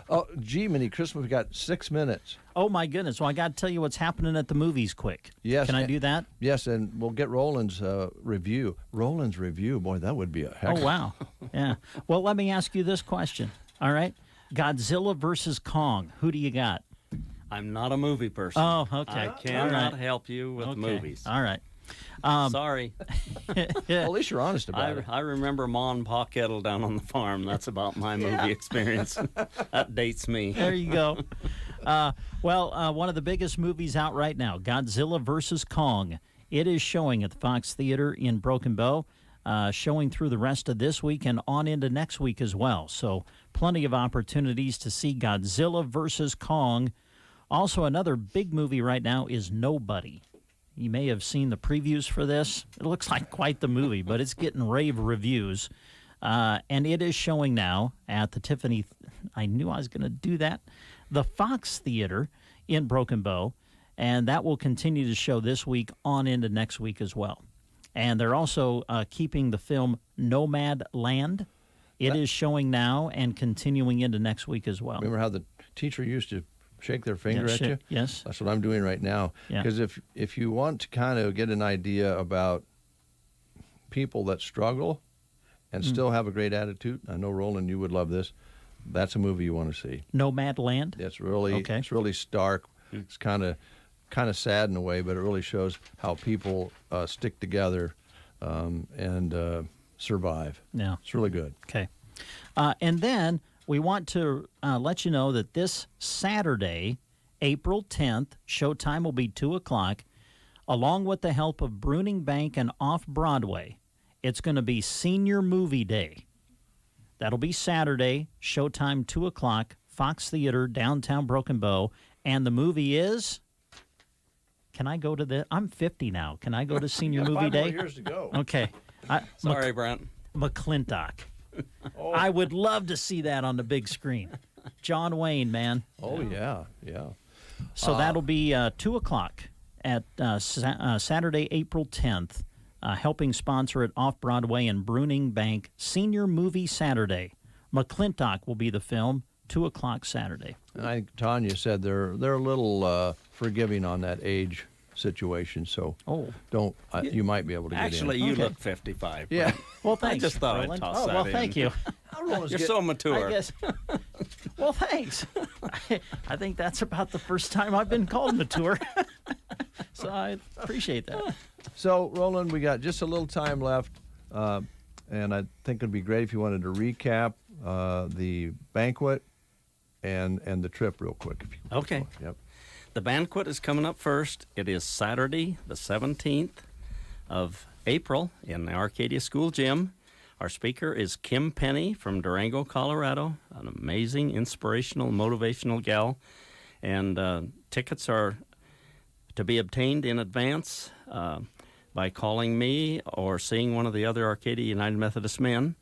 Oh, gee, Minnie Christmas, we got 6 minutes. Oh, my goodness. Well, I got to tell you what's happening at the movies quick. Yes. Can I do that? Yes, and we'll get Roland's review. Roland's review, boy, that would be a heck. Oh, wow. Yeah. Well, let me ask you this question. All right. Godzilla versus Kong. Who do you got? I'm not a movie person. Oh, okay. I cannot help you with movies. All right. Sorry. Well, at least you're honest about it. I remember Ma and Pa Kettle down on the farm. That's about my movie experience. That dates me. There you go. One of the biggest movies out right now, Godzilla versus Kong. It is showing at the Fox Theater in Broken Bow, showing through the rest of this week and on into next week as well. So plenty of opportunities to see Godzilla versus Kong. Also, another big movie right now is Nobody. You may have seen the previews for this. It looks like quite the movie, but it's getting rave reviews. And it is showing now at the Tiffany, I knew I was going to do that, the Fox Theater in Broken Bow. And that will continue to show this week on into next week as well. And they're also keeping the film Nomad Land. It is showing now and continuing into next week as well. Remember how the teacher used to shake their finger at you? Yes. That's what I'm doing right now. Because if you want to kind of get an idea about people that struggle and still have a great attitude, I know, Roland, you would love this. That's a movie you want to see. Nomad Land? It's really stark. It's kind of sad in a way, but it really shows how people stick together and survive. Yeah. It's really good. Okay. And then we want to let you know that this Saturday, April 10th, showtime will be 2 o'clock, along with the help of Bruning Bank and Off-Broadway. It's going to be Senior Movie Day. That'll be Saturday, showtime 2 o'clock, Fox Theater, downtown Broken Bow. And the movie is... Can I go to the... I'm 50 now. Can I go to Senior Movie Day? 5 more years to go. Okay. Sorry, Brent. McClintock. I would love to see that on the big screen. John Wayne, man. Oh, yeah. So that'll be 2 o'clock at Saturday, April 10th, helping sponsor it Off-Broadway and Bruning Bank Senior Movie Saturday. McClintock will be the film, 2 o'clock Saturday. And I think Tanya said they're a little forgiving on that age situation, so you might be able to get in. Actually, you look 55. Yeah. Right? Well, thanks. I just thought Roland. I'd toss that in. Thank you. You're so mature. I guess. Well, thanks. I think that's about the first time I've been called mature. So I appreciate that. So, Roland, we got just a little time left, and I think it'd be great if you wanted to recap the banquet and the trip real quick. Okay. Yep. The banquet is coming up first. It is Saturday, the 17th of April in the Arcadia School Gym. Our speaker is Kim Penny from Durango, Colorado, an amazing, inspirational, motivational gal. And tickets are to be obtained in advance by calling me or seeing one of the other Arcadia United Methodist men.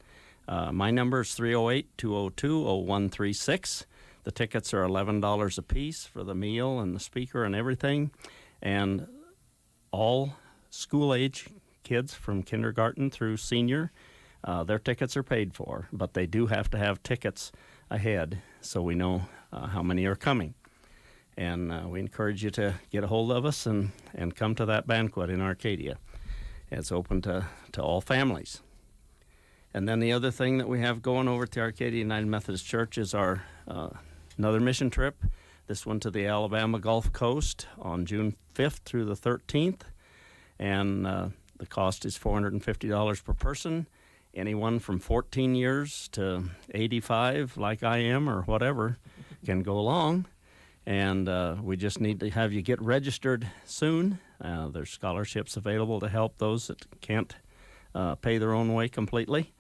My number is 308-202-0136. The tickets are $11 a piece for the meal and the speaker and everything. And all school-age kids from kindergarten through senior, their tickets are paid for. But they do have to have tickets ahead so we know how many are coming. And we encourage you to get a hold of us and come to that banquet in Arcadia. It's open to all families. And then the other thing that we have going over at the Arcadia United Methodist Church is our another mission trip, this one to the Alabama Gulf Coast on June 5th through the 13th. And The cost is $450 per person. Anyone from 14 years to 85, like I am, or whatever, can go along. And we just need to have you get registered soon. There's scholarships available to help those that can't pay their own way completely.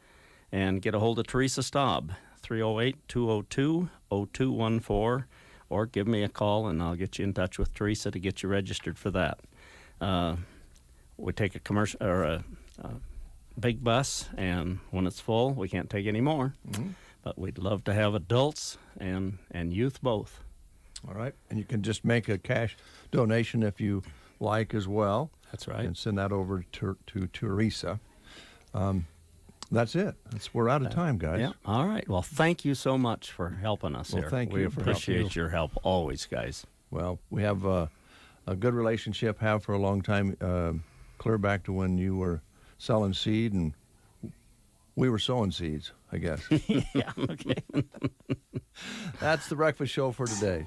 And get a hold of Teresa Staub, 308-202-0214, or give me a call and I'll get you in touch with Teresa to get you registered for that. We take a commercial or a big bus, and when it's full, we can't take any more. Mm-hmm. But we'd love to have adults and youth both. All right, and you can just make a cash donation if you like as well. That's right. And send that over to Teresa. That's it. We're out of time, guys. Yeah. All right. Well, thank you so much for helping us here. Thank you. We appreciate your help always, guys. Well, we have a good relationship, have for a long time, clear back to when you were selling seed and we were sowing seeds, I guess. Yeah, okay. That's the breakfast show for today.